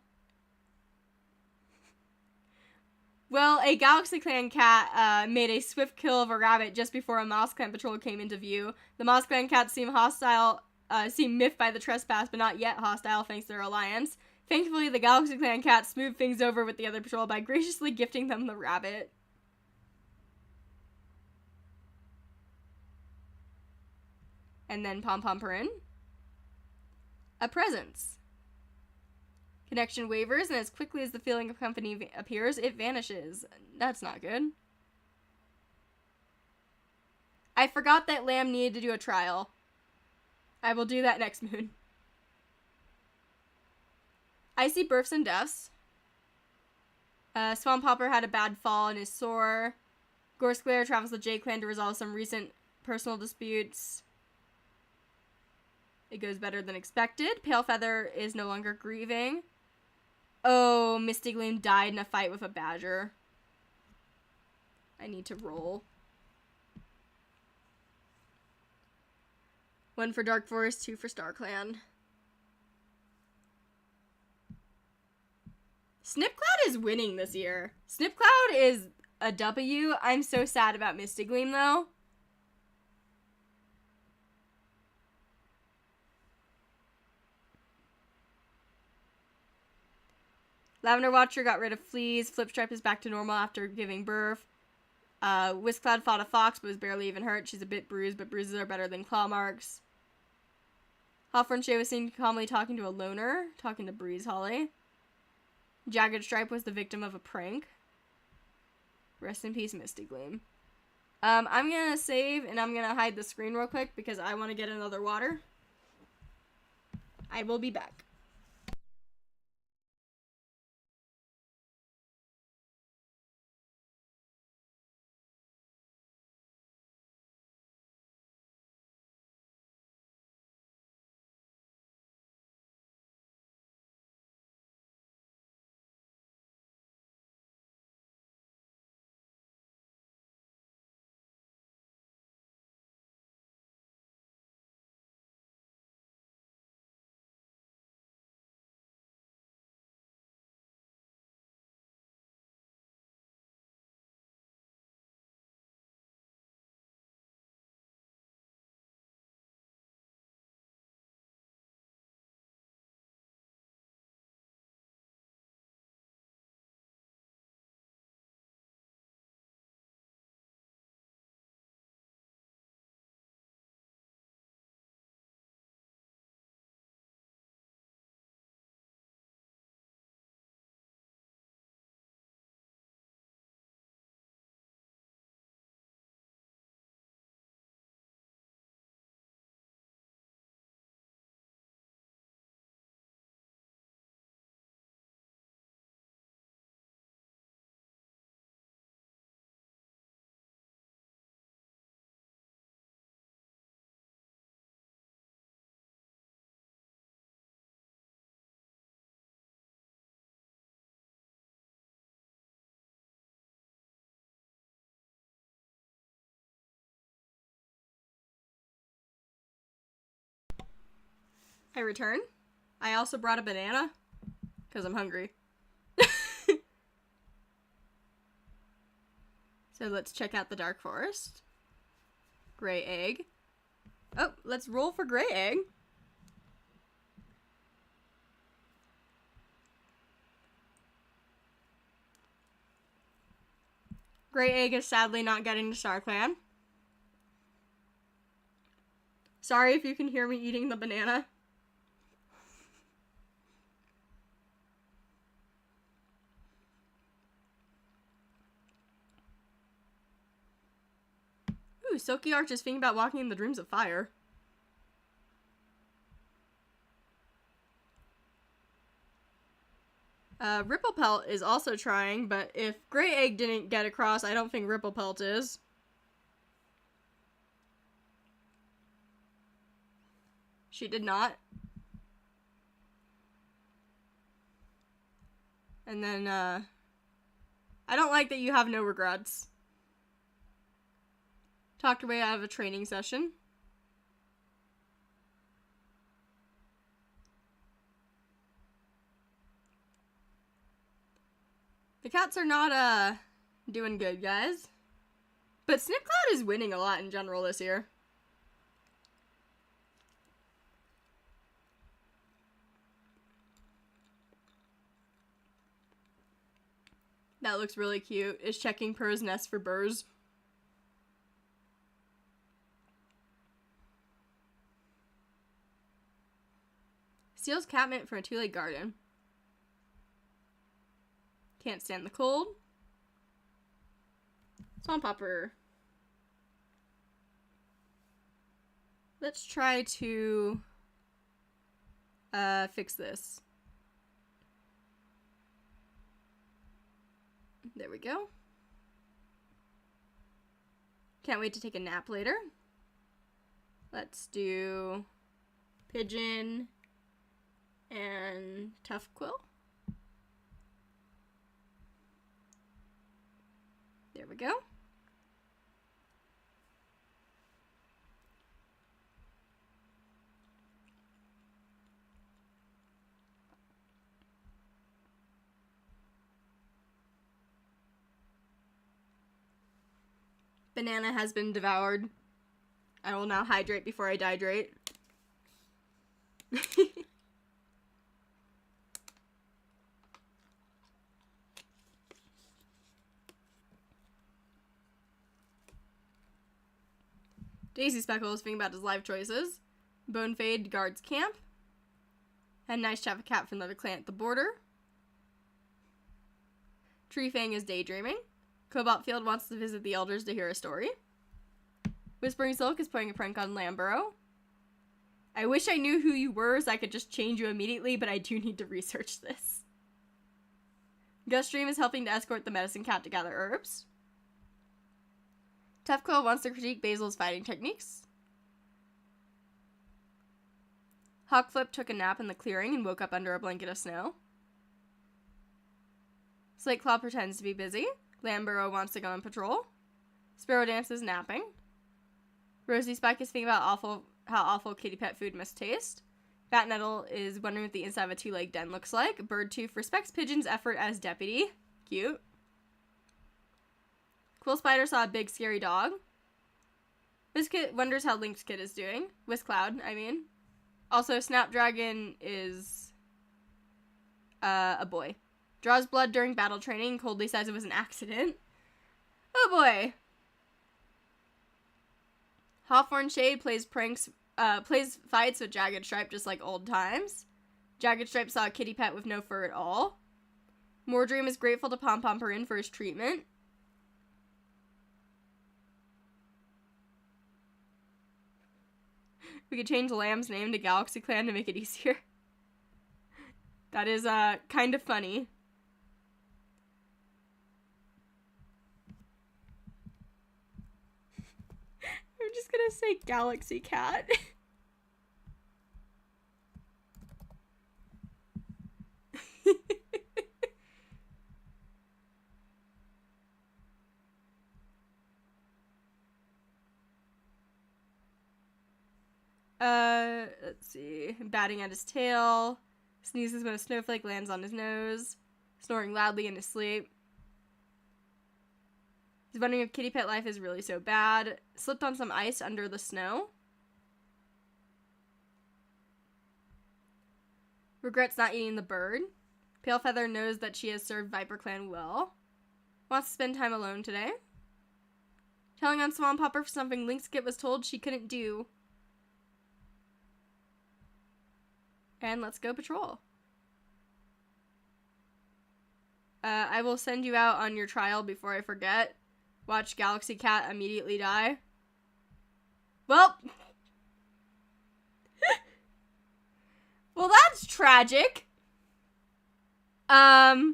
Speaker 1: Well, a Galaxy Clan cat made a swift kill of a rabbit just before a Moss Clan patrol came into view. The Moss Clan cats seem hostile, seem miffed by the trespass, but not yet hostile thanks to their alliance. Thankfully, the Galaxy Clan cats smoothed things over with the other patrol by graciously gifting them the rabbit. And then Pom-Pom-Perin. A presence. Connection wavers, and as quickly as the feeling of company appears, it vanishes. That's not good. I forgot that Lamb needed to do a trial. I will do that next moon. Icy Births and Deaths. Swamp Hopper had a bad fall and is sore. Gore Square travels to J-Clan to resolve some recent personal disputes. It goes better than expected. Pale Feather is no longer grieving. Oh, Misty Gleam died in a fight with a badger. I need to roll. 1 for Dark Forest, 2 for Star Clan. Snipcloud is winning this year. Snipcloud is a W. I'm so sad about Misty Gleam, though. Lavender Watcher got rid of fleas. Flipstripe is back to normal after giving birth. Whiskcloud fought a fox but was barely even hurt. She's a bit bruised, but bruises are better than claw marks. Hawthorne Shea was seen calmly talking to a loner, talking to Breeze Holly. Jagged Stripe was the victim of a prank. Rest in peace, Misty Gleam. I'm gonna save and I'm gonna hide the screen real quick because I want to get another water. I will be back. I return. I also brought a banana because I'm hungry. So let's check out the Dark Forest. Gray egg. Oh, let's roll for gray egg. Gray egg is sadly not getting to StarClan. Sorry if you can hear me eating the banana. Ooh, Silky Arch is thinking about walking in the Dreams of Fire. Ripple Pelt is also trying, but if Gray Egg didn't get across, I don't think Ripple Pelt is. She did not. And then, I don't like that you have no regrets. Talked her way out of a training session. The cats are not, doing good, guys. But Snipcloud is winning a lot in general this year. That looks really cute. Is checking Purr's nest for burrs. Steals catmint from a two-legged garden. Can't stand the cold. Swamp Hopper. Let's try to fix this. There we go. Can't wait to take a nap later. Let's do Pigeon and Tough Quill. There we go. Banana has been devoured. I will now hydrate before I dehydrate. Daisy Speckle is thinking about his life choices. Bonefade guards camp. Had a nice chat with Cat from another clan at the border. Treefang is daydreaming. Cobalt Field wants to visit the elders to hear a story. Whispering Silk is playing a prank on Lamborough. I wish I knew who you were so I could just change you immediately, but I do need to research this. Gustream is helping to escort the medicine cat to gather herbs. Tefquill wants to critique Basil's fighting techniques. Hawkflip took a nap in the clearing and woke up under a blanket of snow. Slateclaw pretends to be busy. Lamborough wants to go on patrol. Sparrow Dance is napping. Rosie Spike is thinking about how awful kitty pet food must taste. Fat Nettle is wondering what the inside of a two-legged den looks like. Birdtooth respects Pigeon's effort as deputy. Cute. Quill Spider saw a big scary dog. Whiskit wonders how Link's kid is doing. Whiskcloud, I mean. Also, Snapdragon is a boy. Draws blood during battle training. Coldly says it was an accident. Oh boy. Hawthorne Shade plays fights with Jagged Stripe just like old times. Jagged Stripe saw a kitty pet with no fur at all. Mordream is grateful to Pom Pomperin for his treatment. We could change Lamb's name to Galaxy Clan to make it easier. That is, kind of funny. I'm just gonna say Galaxy Cat. Let's see. Batting at his tail. Sneezes when a snowflake lands on his nose. Snoring loudly in his sleep. He's wondering if kitty pet life is really so bad. Slipped on some ice under the snow. Regrets not eating the bird. Palefeather knows that she has served ViperClan well. Wants to spend time alone today. Telling on Swan Popper for something Linkskit was told she couldn't do. And let's go patrol. I will send you out on your trial before I forget. Watch Galaxy Cat immediately die. Well. Well, that's tragic. A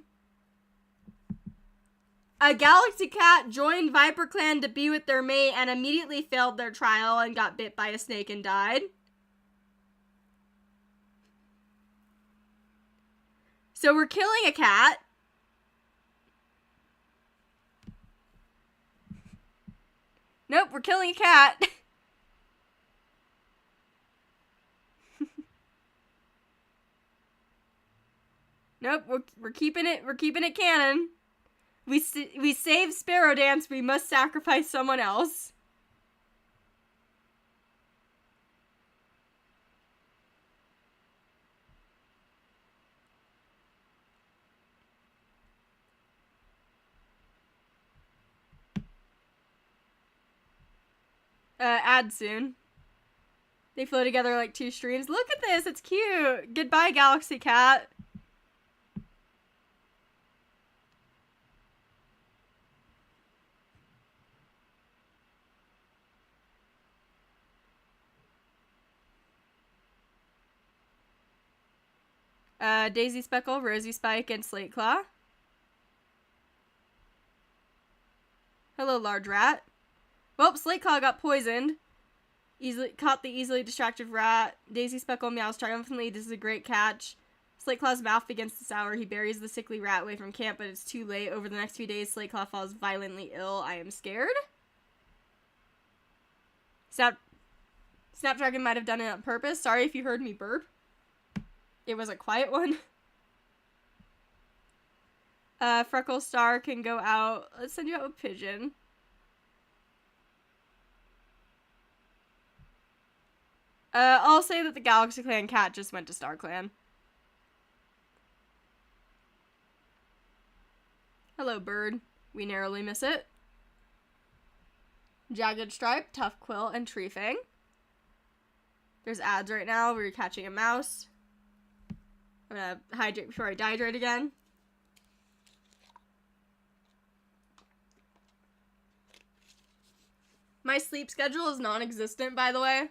Speaker 1: Galaxy Cat joined ViperClan to be with their mate and immediately failed their trial and got bit by a snake and died. So we're killing a cat. Nope, we're killing a cat. Nope, we're keeping it canon. We save Sparrow Dance, we must sacrifice someone else. Ad soon. They flow together like two streams. Look at this, it's cute. Goodbye, Galaxy Cat. Daisy Speckle, Rosie Spike, and Slateclaw. Hello, large rat. Well, Slateclaw got poisoned. Caught the easily distracted rat. Daisy Speckle meows triumphantly. This is a great catch. Slateclaw's mouth begins to sour. He buries the sickly rat away from camp, but it's too late. Over the next few days, Slateclaw falls violently ill. I am scared. Snapdragon might have done it on purpose. Sorry if you heard me burp. It was a quiet one. Freckle Star can go out. Let's send you out with Pigeon. I'll say that the Galaxy Clan cat just went to Star Clan. Hello, bird. We narrowly miss it. Jagged Stripe, Tough Quill, and Tree Fang. There's ads right now where you're catching a mouse. I'm gonna hydrate before I dehydrate again. My sleep schedule is non-existent, by the way.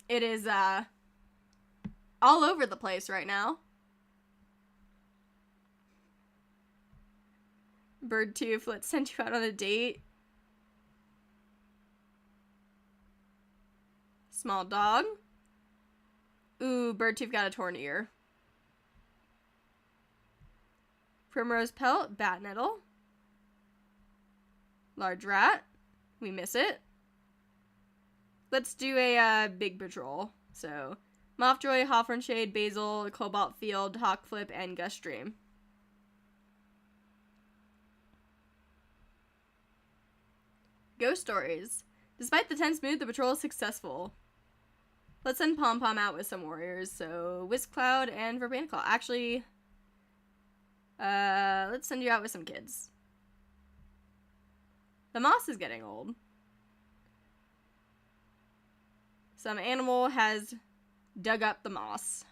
Speaker 1: It is, all over the place right now. Birdtooth, let's send you out on a date. Small dog. Ooh, Birdtooth got a torn ear. Primrose pelt, bat nettle. Large rat. We miss it. Let's do a big patrol. So, Mothjoy, Hawthorn Shade, Basil, Cobalt Field, Hawkflip, and Gust Dream. Ghost Stories. Despite the tense mood, the patrol is successful. Let's send Pom Pom out with some warriors. So, Whisk Cloud and Verbena Claw. Actually, let's send you out with some kids. The moss is getting old. Some animal has dug up the moss.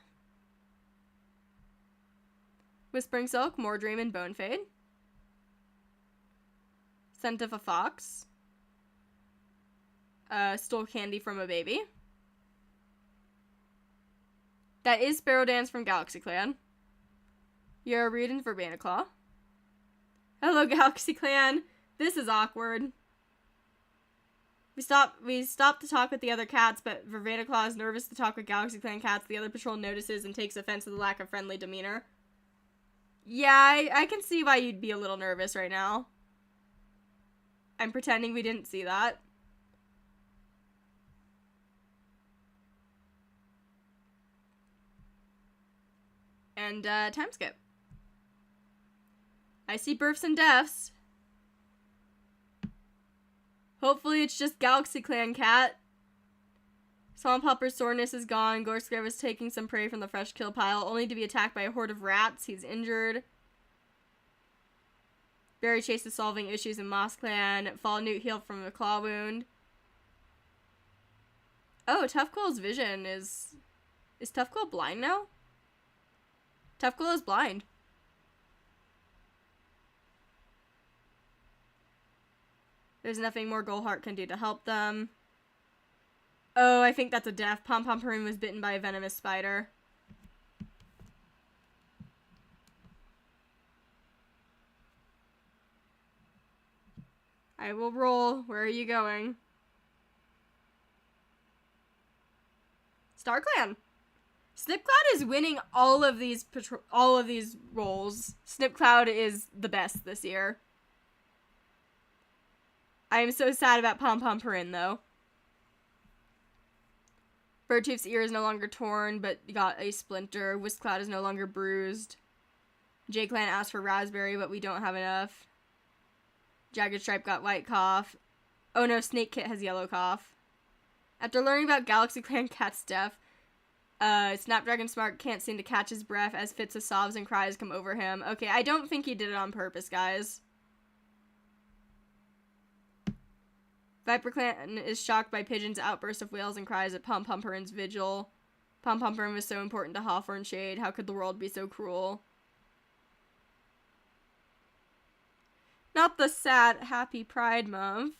Speaker 1: Whispering Silk, Moordream, and Bonefade. Scent of a Fox. Stole candy from a baby. That is Sparrow Dance from Galaxy Clan. You're reading Verbena Claw. Hello, Galaxy Clan. This is awkward. We stopped to talk with the other cats, but Verbena Claw is nervous to talk with Galaxy Clan cats. The other patrol notices and takes offense to the lack of friendly demeanor. Yeah, I can see why you'd be a little nervous right now. I'm pretending we didn't see that. And, time skip. I see births and deaths. Hopefully it's just Galaxy Clan cat. Swamp Hopper's soreness is gone. Gorscare is taking some prey from the fresh kill pile, only to be attacked by a horde of rats. He's injured. Berry Chase is solving issues in Moss Clan. Fall Newt healed from a claw wound. Oh, Tough Quill's vision is... Is Tough Quill blind now? Tough Quill is blind. There's nothing more Goldheart can do to help them. Oh, I think that's a death. Pom Pom Purin was bitten by a venomous spider. I will roll. Where are you going? StarClan. Snipcloud is winning all of these roles. Snipcloud is the best this year. I am so sad about Pom Pom Purin, though. Birdtooth's ear is no longer torn, but got a splinter. Whiskcloud is no longer bruised. J-Clan asked for raspberry, but we don't have enough. Jagged Stripe got white cough. Oh no, Snake Kit has yellow cough. After learning about Galaxy Clan Cat's death, Snapdragon Smart can't seem to catch his breath as fits of sobs and cries come over him. Okay, I don't think he did it on purpose, guys. ViperClan is shocked by Pigeon's outburst of wails and cries at Pom Pom Purin's vigil. Pom Pom Purin was so important to Hawthorn Shade. How could the world be so cruel? Not the sad, happy Pride Month.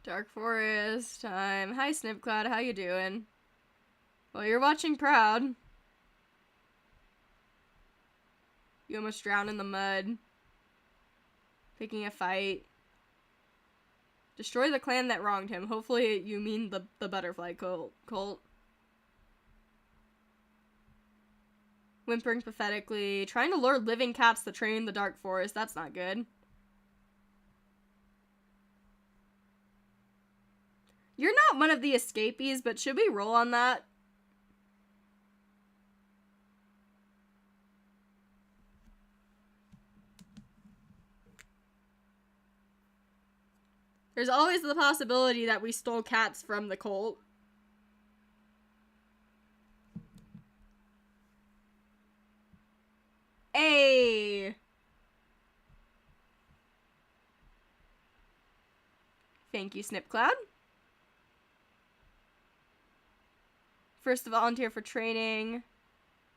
Speaker 1: Dark Forest time. Hi, Snipcloud. How you doing? Well, you're watching Proud. You almost drowned in the mud. Picking a fight. Destroy the clan that wronged him. Hopefully you mean the butterfly cult. Whimpering pathetically. Trying to lure living cats to train the Dark Forest. That's not good. You're not one of the escapees, but should we roll on that? There's always the possibility that we stole cats from the cult. Hey! Thank you, Snipcloud. First to volunteer for training.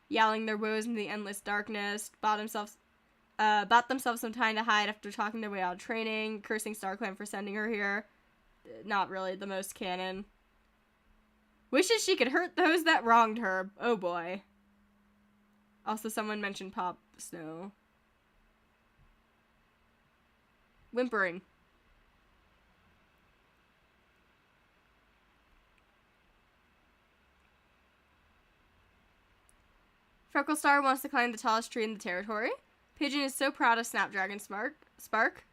Speaker 1: Yowling their woes in the endless darkness. Bought themselves some time to hide after talking their way out of training. Cursing StarClan for sending her here. Not really the most canon. Wishes she could hurt those that wronged her. Oh boy. Also, someone mentioned Pop Snow. Whimpering. Frecklestar wants to climb the tallest tree in the territory. Pigeon is so proud of Snapdragon Spark.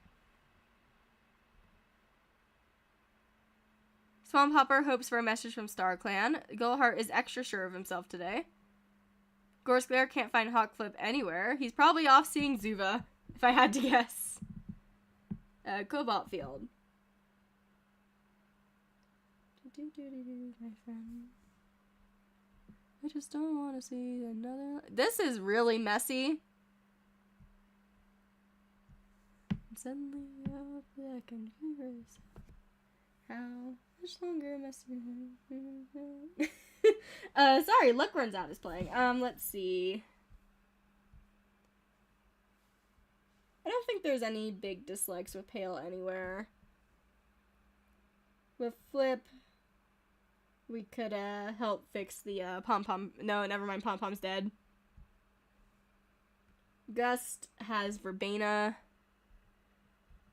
Speaker 1: Swamp Hopper hopes for a message from StarClan. Gullheart is extra sure of himself today. Gorsglare can't find Hawkflip anywhere. He's probably off seeing Zuva, if I had to guess. Cobalt Field. My friend. I just don't want to see another... This is really messy. Suddenly, I can erase. How much longer must you... sorry, Luck Runs Out is playing. Let's see. I don't think there's any big dislikes with Pale anywhere. With Flip, we could, help fix the, Pom-Pom. No, never mind, Pom-Pom's dead. Gust has Verbena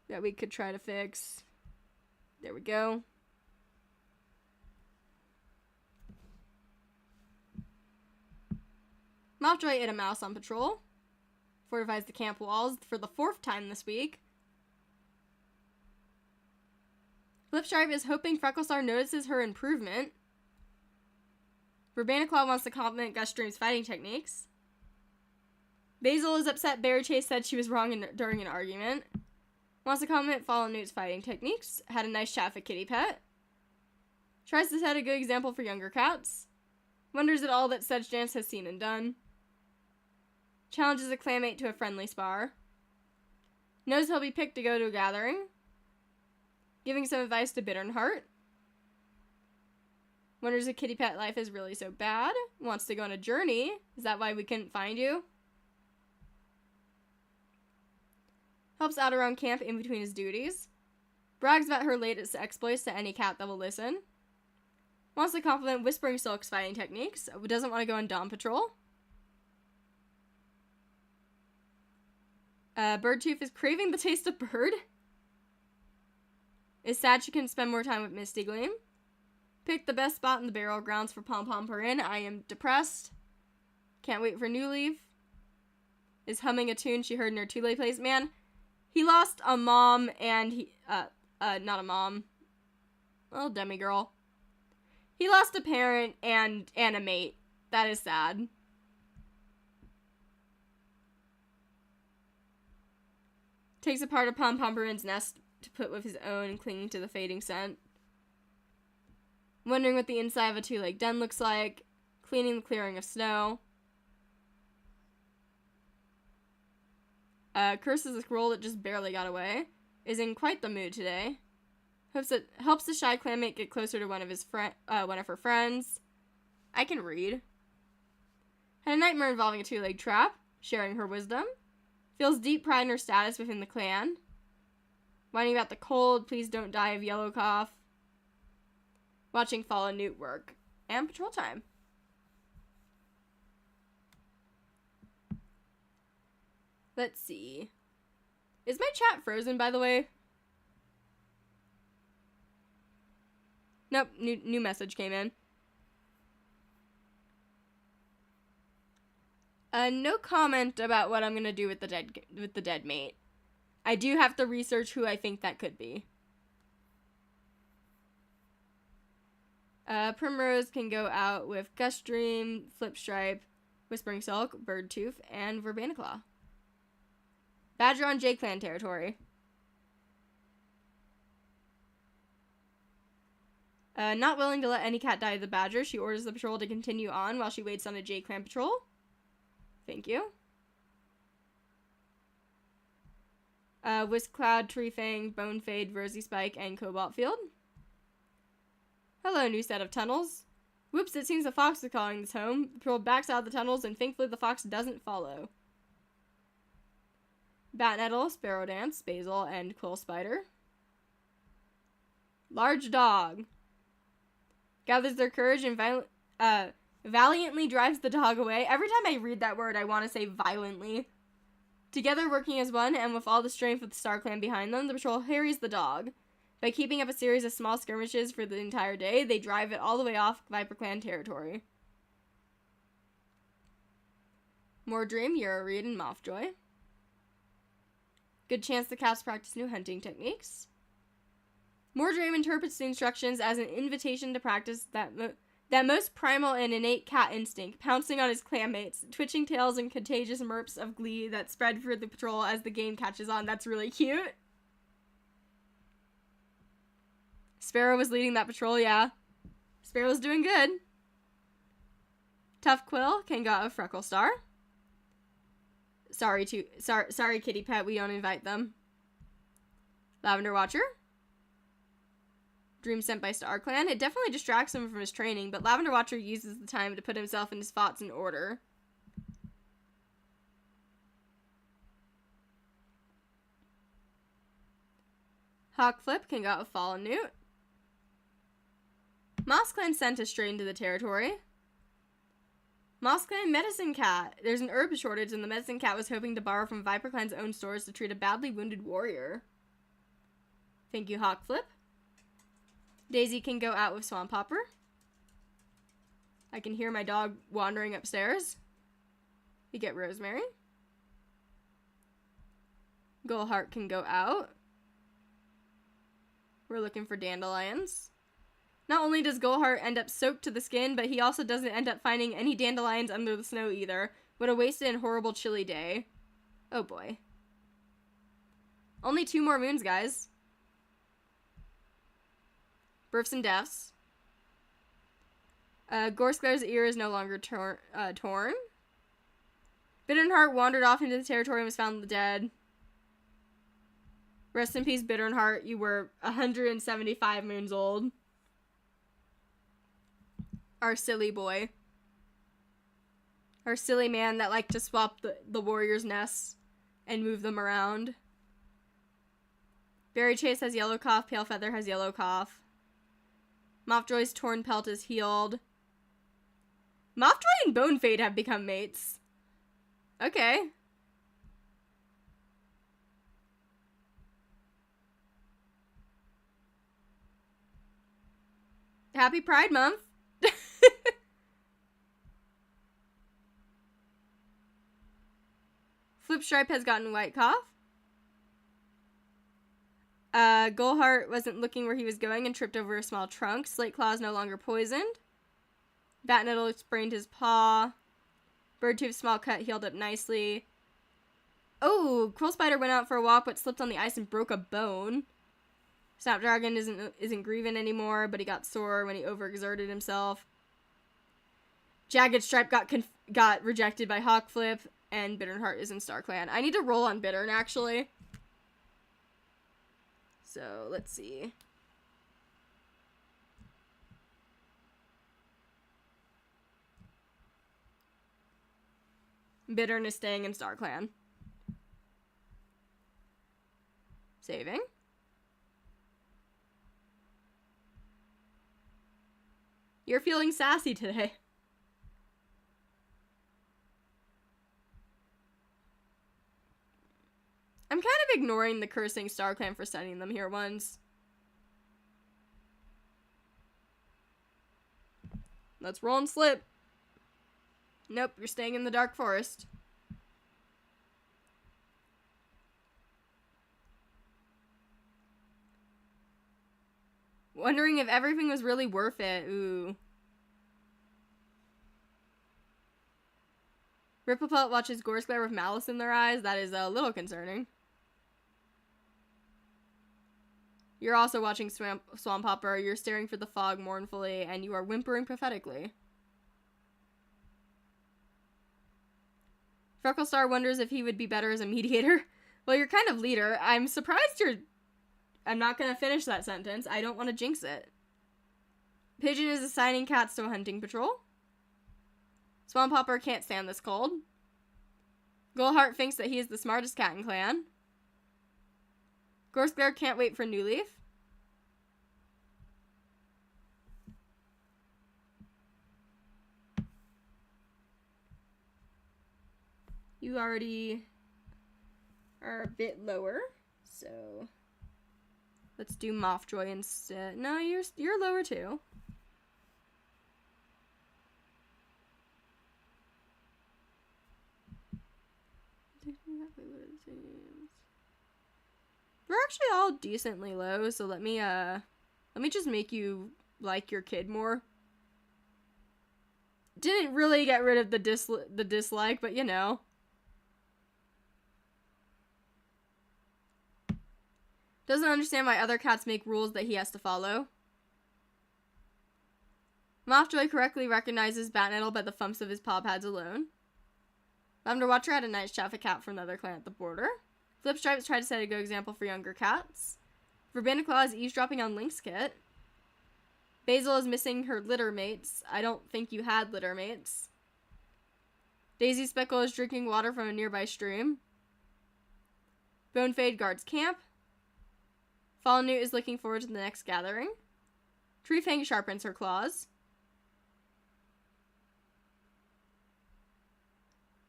Speaker 1: that we could try to fix. There we go. Mountjoy ate a mouse on patrol. Fortifies the camp walls for the 4th time this week. Flipstripe is hoping Frecklestar notices her improvement. Verbanaclaw wants to compliment Gustream's fighting techniques. Basil is upset Bear Chase said she was wrong during an argument. Wants to comment Fallen Newt's fighting techniques. Had a nice chat with Kitty Pet. Tries to set a good example for younger cats. Wonders at all that Sedge Dance has seen and done. Challenges a clanmate to a friendly spar. Knows he'll be picked to go to a gathering. Giving some advice to Bitternheart. Wonders if Kitty Pet life is really so bad. Wants to go on a journey. Is that why we couldn't find you? Helps out around camp in between his duties. Brags about her latest exploits to any cat that will listen. Wants to compliment Whispering Silk's fighting techniques. Doesn't want to go on Dawn Patrol. Birdtooth is craving the taste of bird. Is sad she can spend more time with Misty Gleam. Picked the best spot in the burial grounds for Pom Pom Perrin. I am depressed. Can't wait for New Leaf. Is humming a tune she heard in her Tule plays. Man, he lost a mom and he, not a mom. Oh, demigirl. He lost a parent and a mate. That is sad. Takes apart a Pom Pom Perrin's nest to put with his own, clinging to the fading scent. Wondering what the inside of a two-leg den looks like. Cleaning the clearing of snow. Curses a squirrel that just barely got away. Is in quite the mood today. Helps the shy clanmate get closer to one of her friends. I can read. Had a nightmare involving a two-leg trap. Sharing her wisdom. Feels deep pride in her status within the clan. Whining about the cold. Please don't die of yellow cough. Watching Fallen Newt work. And patrol time. Let's see. Is my chat frozen, by the way? Nope, new message came in. No comment about what I'm gonna do with the dead mate. I do have to research who I think that could be. Primrose can go out with Gustream, Flipstripe, Whispering Silk, Birdtooth, and Verbanaclaw. Badger on J-Clan territory. Not willing to let any cat die of the badger, she orders the patrol to continue on while she waits on a J-Clan patrol. Thank you. Whisk Cloud, Tree Fang, Bone Fade, Rosy Spike, and Cobalt Field. Hello, new set of tunnels. Whoops, it seems the fox is calling this home. The patrol backs out of the tunnels, and thankfully the fox doesn't follow. Bat Nettle, Sparrow Dance, Basil, and Quill Spider. Large Dog. Gathers their courage and valiantly drives the dog away. Every time I read that word, I want to say violently. Together, working as one, and with all the strength of the Star Clan behind them, the patrol harries the dog. By keeping up a series of small skirmishes for the entire day, they drive it all the way off ViperClan territory. More Dream, Euro Reed, and Mothjoy. Good chance the cats practice new hunting techniques. More Dream interprets the instructions as an invitation to practice that most primal and innate cat instinct, pouncing on his clanmates, twitching tails and contagious merps of glee that spread through the patrol as the game catches on. That's really cute. Sparrow was leading that patrol, yeah. Sparrow's doing good. Tough Quill can go a Freckle Star. Sorry, kitty pet, we don't invite them. Lavender Watcher. Dream sent by Star Clan. It definitely distracts him from his training, but Lavender Watcher uses the time to put himself and his thoughts in order. Hawk Flip can go out with Fallen Newt. Moss Clan sent a stray into the territory. Moss Clan Medicine Cat. There's an herb shortage, and the Medicine Cat was hoping to borrow from ViperClan's own stores to treat a badly wounded warrior. Thank you, Hawk Flip. Daisy can go out with Swamp Hopper. I can hear my dog wandering upstairs. We get Rosemary. Gullheart can go out. We're looking for dandelions. Not only does Gullheart end up soaked to the skin, but he also doesn't end up finding any dandelions under the snow either. What a wasted and horrible chilly day. Oh boy. Only 2 more moons, guys. Births and deaths. Gorsclair's ear is no longer torn. Bitternheart wandered off into the territory and was found dead. Rest in peace, Bitternheart. You were 175 moons old. Our silly boy. Our silly man that liked to swap the warriors' nests and move them around. Berry Chase has yellow cough. Pale Feather has yellow cough. Mothjoy's torn pelt is healed. Mothjoy and Bone Fade have become mates. Okay. Happy Pride Month. Flipstripe has gotten white cough. Gullheart wasn't looking where he was going and tripped over a small trunk. Slate Claw is no longer poisoned. Batnettle sprained his paw. Birdtooth's small cut healed up nicely. Oh, Quill Spider went out for a walk but slipped on the ice and broke a bone. Snapdragon isn't grieving anymore, but he got sore when he overexerted himself. Jagged Stripe got rejected by Hawkflip, and Bitternheart is in Star Clan. I need to roll on Bittern, actually. So, let's see. Bittern is staying in Star Clan. Saving. You're feeling sassy today. I'm kind of ignoring the cursing Star Clan for sending them here once. Let's roll and slip. Nope, you're staying in the Dark Forest. Wondering if everything was really worth it. Ooh. Ripplepelt watches Gorsclair with malice in their eyes. That is a little concerning. You're also watching Swamp Hopper. You're staring for the fog mournfully, and you are whimpering pathetically. Frecklestar wonders if he would be better as a mediator. Well, you're kind of leader. I'm surprised you're... I'm not going to finish that sentence. I don't want to jinx it. Pigeon is assigning cats to a hunting patrol. Swamp Hopper can't stand this cold. Goldheart thinks that he is the smartest cat in clan. Gorsglare can't wait for New Leaf. You already are a bit lower, so let's do Mothjoy instead. No, you're lower too. We're actually all decently low, so let me just make you like your kid more. Didn't really get rid of the dislike, but you know. Doesn't understand why other cats make rules that he has to follow. Mothjoy correctly recognizes Batnettle by the thumps of his paw pads alone. Lavender Watcher had a nice chat with a cat from another clan at the border. Flipstripes tried to set a good example for younger cats. Verbandiclaw is eavesdropping on Link's kit. Basil is missing her litter mates. I don't think you had litter mates. Daisy Speckle is drinking water from a nearby stream. Bonefade guards camp. Fallen Newt is looking forward to the next gathering. Treefang sharpens her claws.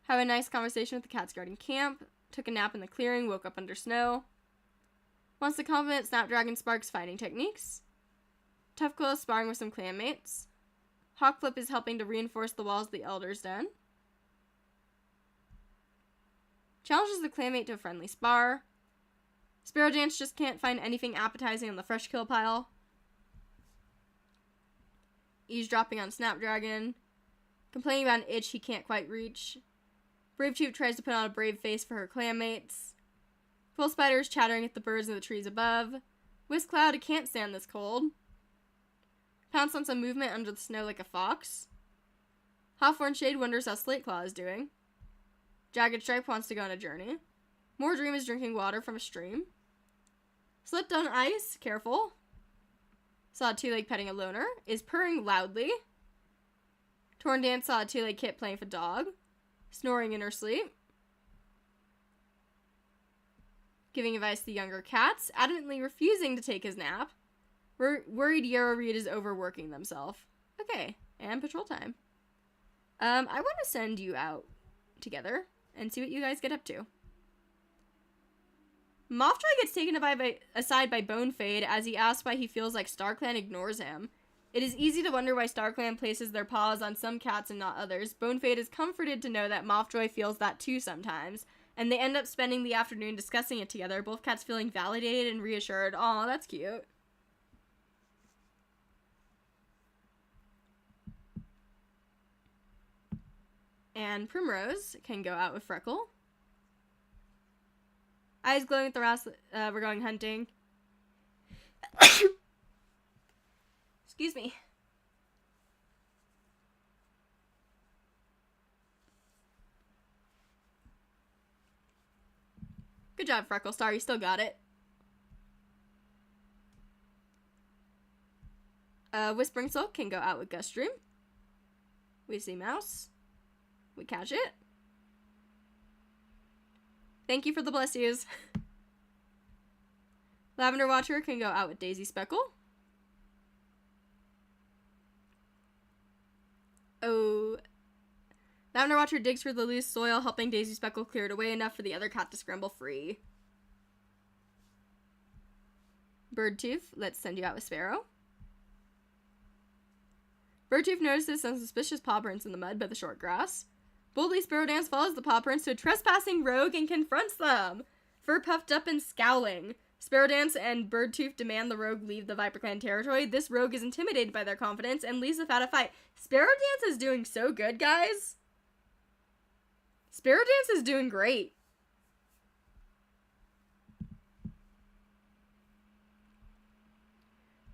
Speaker 1: Have a nice conversation with the cats guarding camp. Took a nap in the clearing, woke up under snow. Wants to compliment Snapdragon Spark's fighting techniques. Toughquill is sparring with some clanmates. Hawkflip is helping to reinforce the walls of the Elder's Den. Challenges the clanmate to a friendly spar. Sparrow Dance just can't find anything appetizing on the fresh kill pile. Eavesdropping on Snapdragon. Complaining about an itch he can't quite reach. Brave Troop tries to put on a brave face for her clanmates. Quill Spider is chattering at the birds in the trees above. Whisk Cloud can't stand this cold. Pounce on some movement under the snow like a fox. Hawthorn Shade wonders how Slateclaw is doing. Jagged Stripe wants to go on a journey. More Dream is drinking water from a stream. Slipped on ice, careful. Saw a two-leg petting a loner, is purring loudly. Torn Dance saw a two-leg kit playing with a dog, snoring in her sleep. Giving advice to younger cats, adamantly refusing to take his nap. Worried Yarrow Reed is overworking themselves. Okay, and patrol time. I want to send you out together and see what you guys get up to. Mothjoy gets taken aside by Bonefade as he asks why he feels like StarClan ignores him. It is easy to wonder why StarClan places their paws on some cats and not others. Bonefade is comforted to know that Mothjoy feels that too sometimes, and they end up spending the afternoon discussing it together, both cats feeling validated and reassured. Aw, that's cute. And Primrose can go out with Freckle. Eyes glowing at the rest, we're going hunting. Excuse me. Good job, Frecklestar. You still got it. Whispering Silk can go out with Gustream. We see Mouse. We catch it. Thank you for the bless yous. Lavender Watcher can go out with Daisy Speckle. Oh. Lavender Watcher digs for the loose soil, helping Daisy Speckle clear it away enough for the other cat to scramble free. Birdtooth, let's send you out with Sparrow. Birdtooth notices some suspicious paw prints in the mud by the short grass. Boldly, Sparrow Dance follows the paw prints to a trespassing rogue and confronts them. Fur puffed up and scowling. Sparrow Dance and Birdtooth demand the rogue leave the ViperClan territory. This rogue is intimidated by their confidence and leaves without a fight. Sparrow Dance is doing so good, guys. Sparrow Dance is doing great.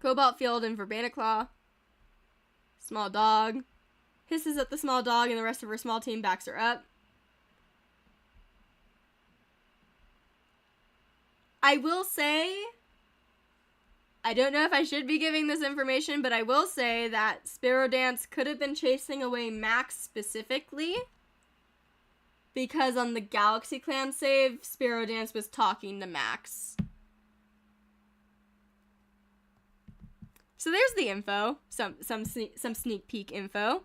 Speaker 1: Cobalt Field and Verbena Claw. Small dog. Hisses at the small dog and the rest of her small team backs her up. I will say, I don't know if I should be giving this information, but I will say that Sparrow Dance could have been chasing away Max specifically, because on the Galaxy Clan save, Sparrow Dance was talking to Max. So there's the info, some sneak peek info.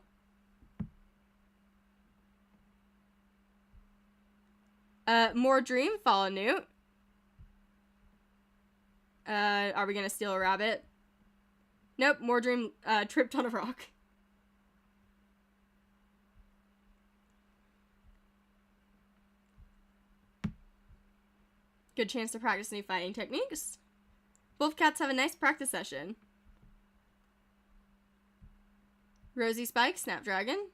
Speaker 1: More Dream, Follow Newt. Are we gonna steal a rabbit? Nope, More Dream, tripped on a rock. Good chance to practice new fighting techniques. Both cats have a nice practice session. Rosy Spike, Snapdragon.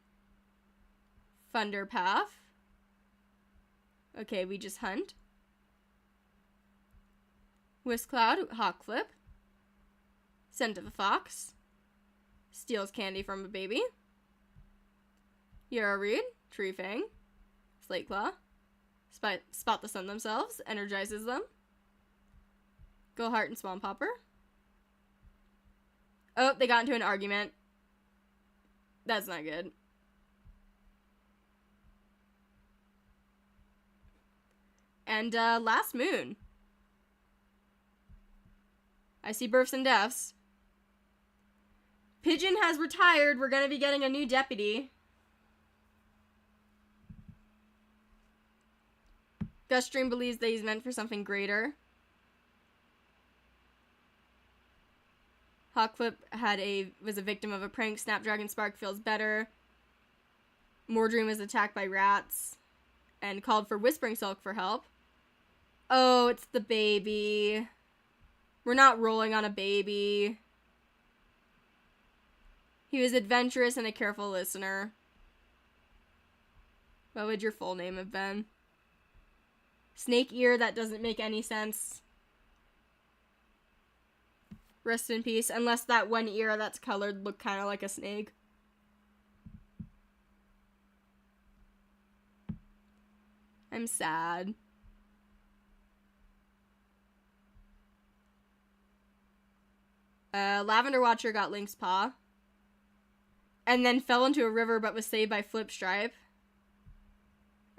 Speaker 1: Thunder Path. Okay, we just hunt. Whisk Cloud, Hawk Flip. Scent of a Fox. Steals candy from a baby. Yarrow Reed, Tree Fang. Slate Claw. Spot the sun themselves, energizes them. Go Heart and Swamp Hopper. Oh, they got into an argument. That's not good. And Last Moon. I see births and deaths. Pigeon has retired. We're gonna be getting a new deputy. Guststream believes that he's meant for something greater. Hawkflip was a victim of a prank. Snapdragon Spark feels better. Mordream was attacked by rats and called for Whispering Silk for help. Oh, it's the baby. We're not rolling on a baby. He was adventurous and a careful listener. What would your full name have been? Snake Ear, that doesn't make any sense. Rest in peace, unless that one ear that's colored looked kind of like a snake. I'm sad. Lavender Watcher got Link's paw. And then fell into a river but was saved by Flip Stripe.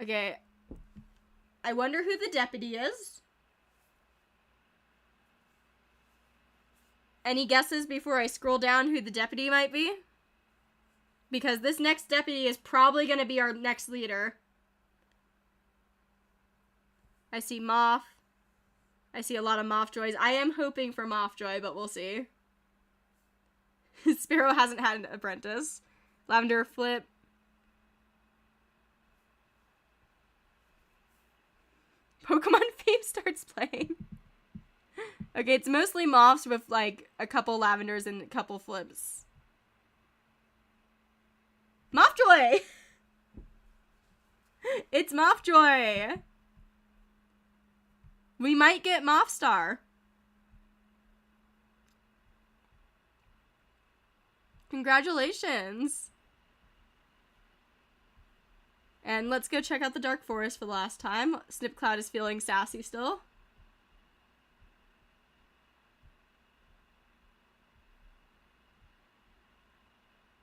Speaker 1: Okay. I wonder who the deputy is. Any guesses before I scroll down who the deputy might be? Because this next deputy is probably going to be our next leader. I see Moth. I see a lot of Mothjoys. I am hoping for Mothjoy, but we'll see. Sparrow hasn't had an apprentice. Lavender Flip. Pokemon Theme starts playing. Okay, it's mostly Moths with, like, a couple Lavenders and a couple Flips. Mothjoy! It's Mothjoy! We might get Mothstar. Congratulations. And let's go check out the Dark Forest for the last time. Snipcloud is feeling sassy still.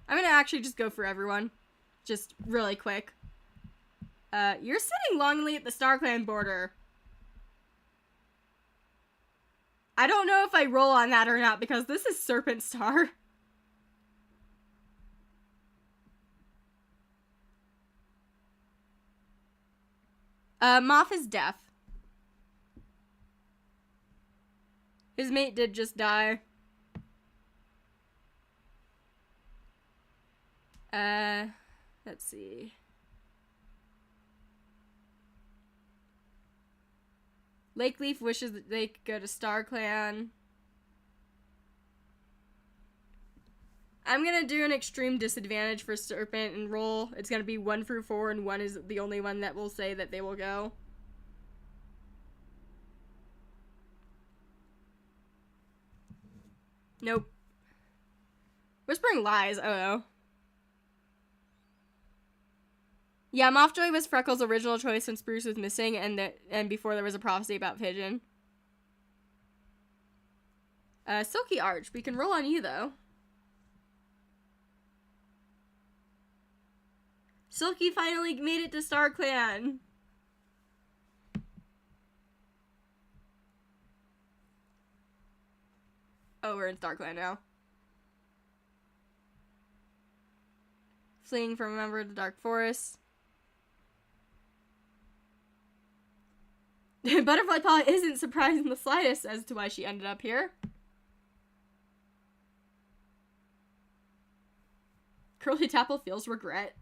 Speaker 1: I'm gonna actually just go for everyone. Just really quick. You're sitting longingly at the StarClan border. I don't know if I roll on that or not because this is Serpent Star. Moth is deaf. His mate did just die. Let's see. Lakeleaf wishes that they could go to StarClan. I'm gonna do an extreme disadvantage for Serpent and roll. It's gonna be 1 through 4, and 1 is the only one that will say that they will go. Nope. Whispering lies. Oh no. Yeah, Mothjoy was Freckles' original choice when Spruce was missing, and before there was a prophecy about Pigeon. Silky Arch. We can roll on you, though. Silky finally made it to StarClan. Oh, we're in StarClan now. Fleeing from a member of the Dark Forest. Butterfly Paw isn't surprised in the slightest as to why she ended up here. Curly Tapple feels regret.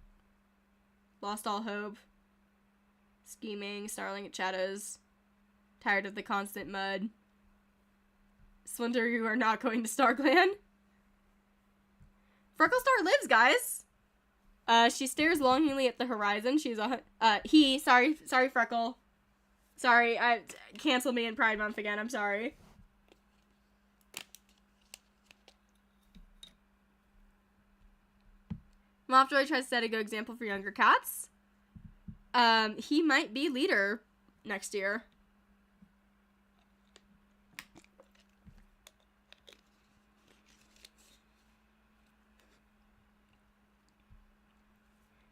Speaker 1: Lost all hope. Scheming, snarling at shadows. Tired of the constant mud. Splinter, you are not going to StarClan. Frecklestar lives, guys. She stares longingly at the horizon. Sorry, Freckle. Sorry, cancel me in Pride Month again, I'm sorry. Mothjoy tries to set a good example for younger cats. He might be leader next year.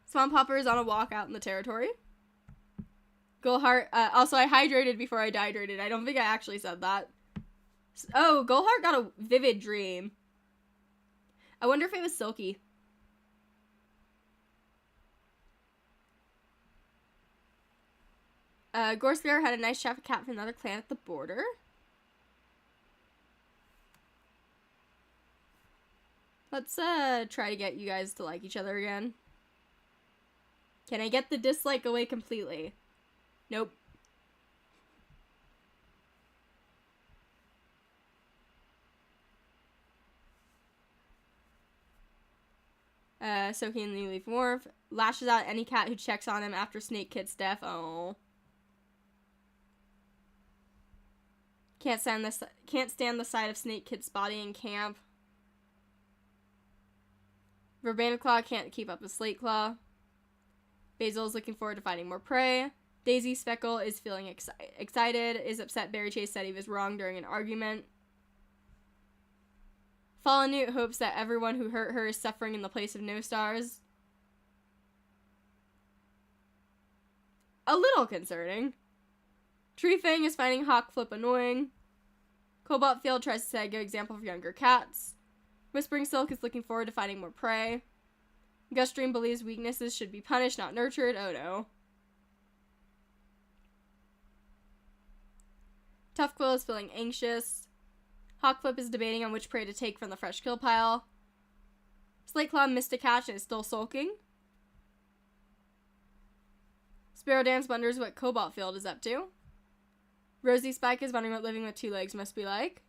Speaker 1: Swamp Hopper is on a walk out in the territory. Gullheart, also I hydrated before I dehydrated. I don't think I actually said that. Oh, Gullheart got a vivid dream. I wonder if it was Silky. Gorespear had a nice traffic cat from another clan at the border. Let's, try to get you guys to like each other again. Can I get the dislike away completely? Nope. Soaking in the New Leaf Wharf. Lashes out any cat who checks on him after Snake Kit's death. Oh. Can't stand the sight of Snake Kit's body in camp. Verbanaclaw can't keep up with Slate Claw. Basil is looking forward to finding more prey. Daisy Speckle is feeling excited, is upset Berry Chase said he was wrong during an argument. Fallen Newt hopes that everyone who hurt her is suffering in the place of no stars. A little concerning. Tree Fang is finding Hawk Flip annoying. Cobalt Field tries to set a good example for younger cats. Whispering Silk is looking forward to finding more prey. Gustream believes weaknesses should be punished, not nurtured. Oh no. Tuffquill is feeling anxious. Hawkflip is debating on which prey to take from the fresh kill pile. Slateclaw missed a catch and is still sulking. Sparrow Dance wonders what Cobalt Field is up to. Rosie Spike is wondering what living with two legs must be like.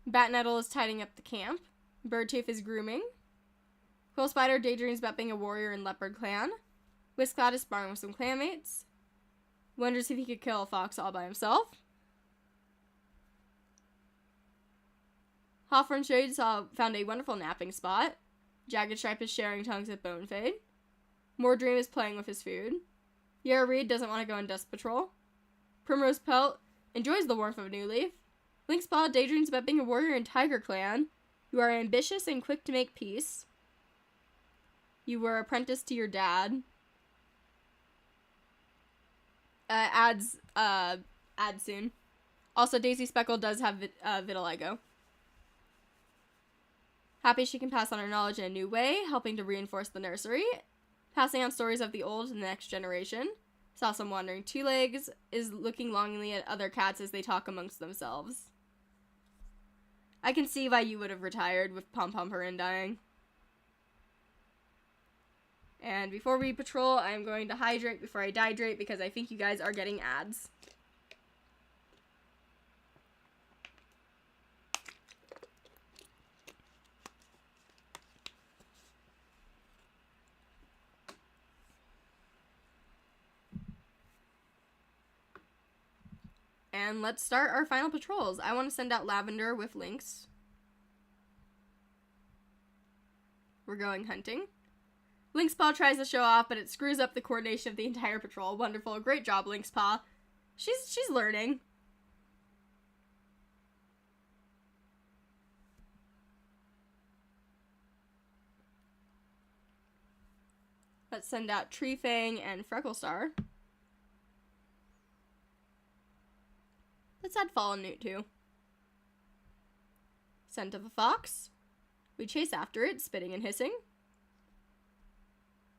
Speaker 1: Batnettle is tidying up the camp. Birdtooth is grooming. Quill Spider daydreams about being a warrior in Leopard Clan. Whiskcloud is sparring with some clanmates. Wonders if he could kill a fox all by himself. Hawthorne Shade found a wonderful napping spot. Jagged Stripe is sharing tongues with Bonefade. Mordream is playing with his food. Yara Reed doesn't want to go on dust patrol. Primrose Pelt enjoys the warmth of a new leaf. Lynxpaw daydreams about being a warrior in Tiger Clan. You are ambitious and quick to make peace. You were apprenticed to your dad. Ads soon. Also, Daisy Speckle does have vitiligo. Happy she can pass on her knowledge in a new way, helping to reinforce the nursery. Passing on stories of the old to the next generation. Saw some wandering two legs. Is looking longingly at other cats as they talk amongst themselves. I can see why you would have retired with Pom Pom Purin dying. And before we patrol, I'm going to hydrate before I dehydrate because I think you guys are getting ads. And let's start our final patrols. I want to send out Lavender with Lynx. We're going hunting. Lynx Paw tries to show off, but it screws up the coordination of the entire patrol. Wonderful. Great job, Lynx Paw. She's learning. Let's send out Tree Fang and Frecklestar. Let's add Fallen Newt too. Scent of a fox. We chase after it, spitting and hissing.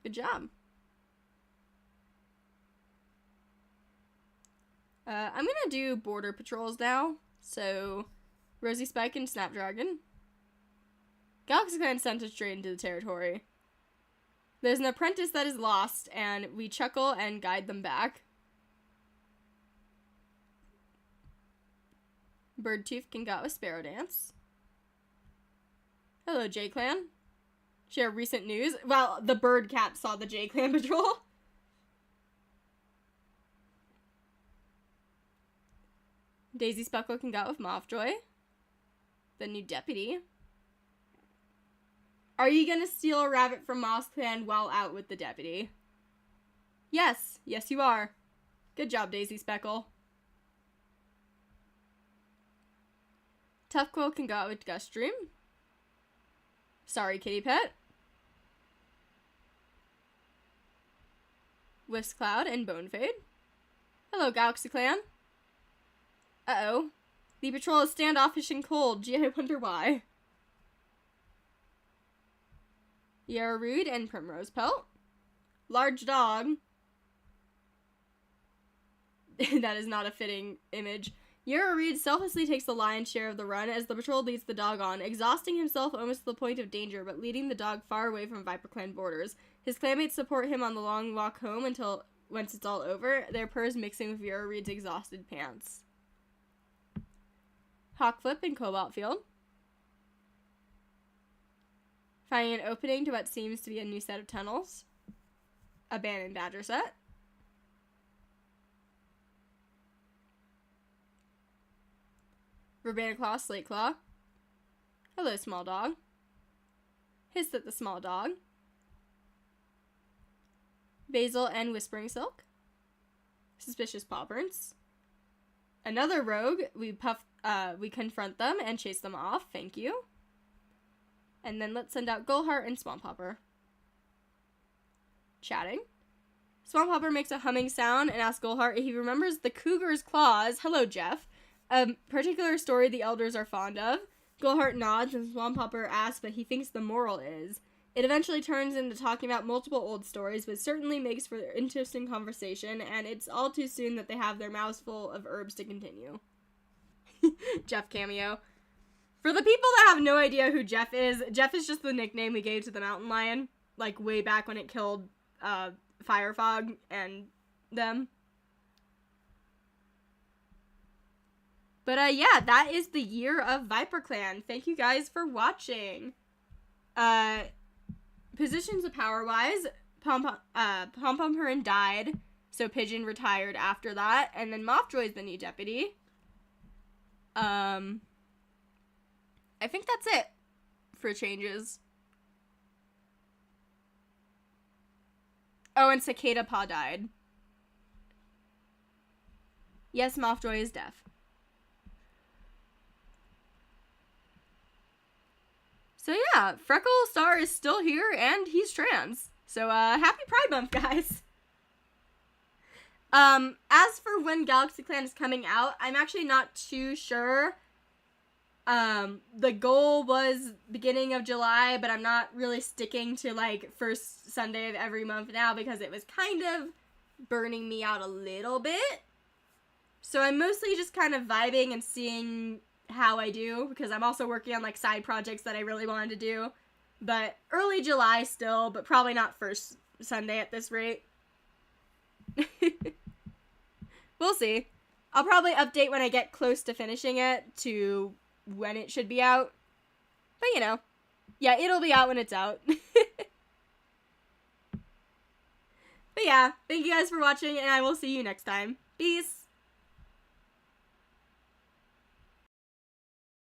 Speaker 1: Good job. I'm gonna do border patrols now. So, Rosy Spike and Snapdragon. Galaxy Clan sent us straight into the territory. There's an apprentice that is lost, and we chuckle and guide them back. Birdtooth can go with Sparrow Dance. Hello, J-Clan. Share recent news. Well, the bird cat saw the J-Clan patrol. Daisy Speckle can go with Mothjoy. The new deputy. Are you gonna steal a rabbit from Moss Clan while out with the deputy? Yes. Yes, you are. Good job, Daisy Speckle. Tough Quill can go out with Gust Dream. Sorry, Kitty Pet. Wisp Cloud and Bonefade. Hello, Galaxy Clan. Uh-oh. The patrol is standoffish and cold. Gee, I wonder why. Yarrow Rude and Primrose Pelt. Large Dog. That is not a fitting image. Yarrow Reed selflessly takes the lion's share of the run as the patrol leads the dog on, exhausting himself almost to the point of danger, but leading the dog far away from ViperClan borders. His clanmates support him on the long walk home until once it's all over, their purrs mixing with Yarrow Reed's exhausted pants. Hawkflip and Cobalt Field. Finding an opening to what seems to be a new set of tunnels. Abandoned Badger set. Verbena Claw, Slate Claw. Hello, small dog. Hiss at the small dog. Basil and Whispering Silk. Suspicious Paw Prints. Another rogue. We confront them and chase them off. Thank you. And then let's send out Gullheart and Swamp Hopper. Chatting. Swamp Hopper makes a humming sound and asks Gullheart if he remembers the cougar's claws. Hello, Jeff. A particular story the elders are fond of. Gullheart nods and Swamp Hopper asks what he thinks the moral is. It eventually turns into talking about multiple old stories, but certainly makes for interesting conversation, and it's all too soon that they have their mouths full of herbs to continue. Jeff cameo. For the people that have no idea who Jeff is just the nickname we gave to the mountain lion, like way back when it killed Firefog and them. But yeah, that is the year of ViperClan. Thank you guys for watching. Positions of power-wise, Pom-Pom Hurin died, so Pigeon retired after that, and then Mothjoy is the new deputy. I think that's it for changes. Oh, and Cicada Paw died. Yes, Mothjoy is deaf. So yeah, Frecklestar is still here, and he's trans. So, happy Pride Month, guys! As for when Galaxy Clan is coming out, I'm actually not too sure. The goal was beginning of July, but I'm not really sticking to, like, first Sunday of every month now, because it was kind of burning me out a little bit. So I'm mostly just kind of vibing and seeing how I do, because I'm also working on, like, side projects that I really wanted to do. But early July still, but probably not first Sunday at this rate. We'll see. I'll probably update when I get close to finishing it to when it should be out. But, you know. Yeah, it'll be out when it's out. But yeah, thank you guys for watching, and I will see you next time. Peace!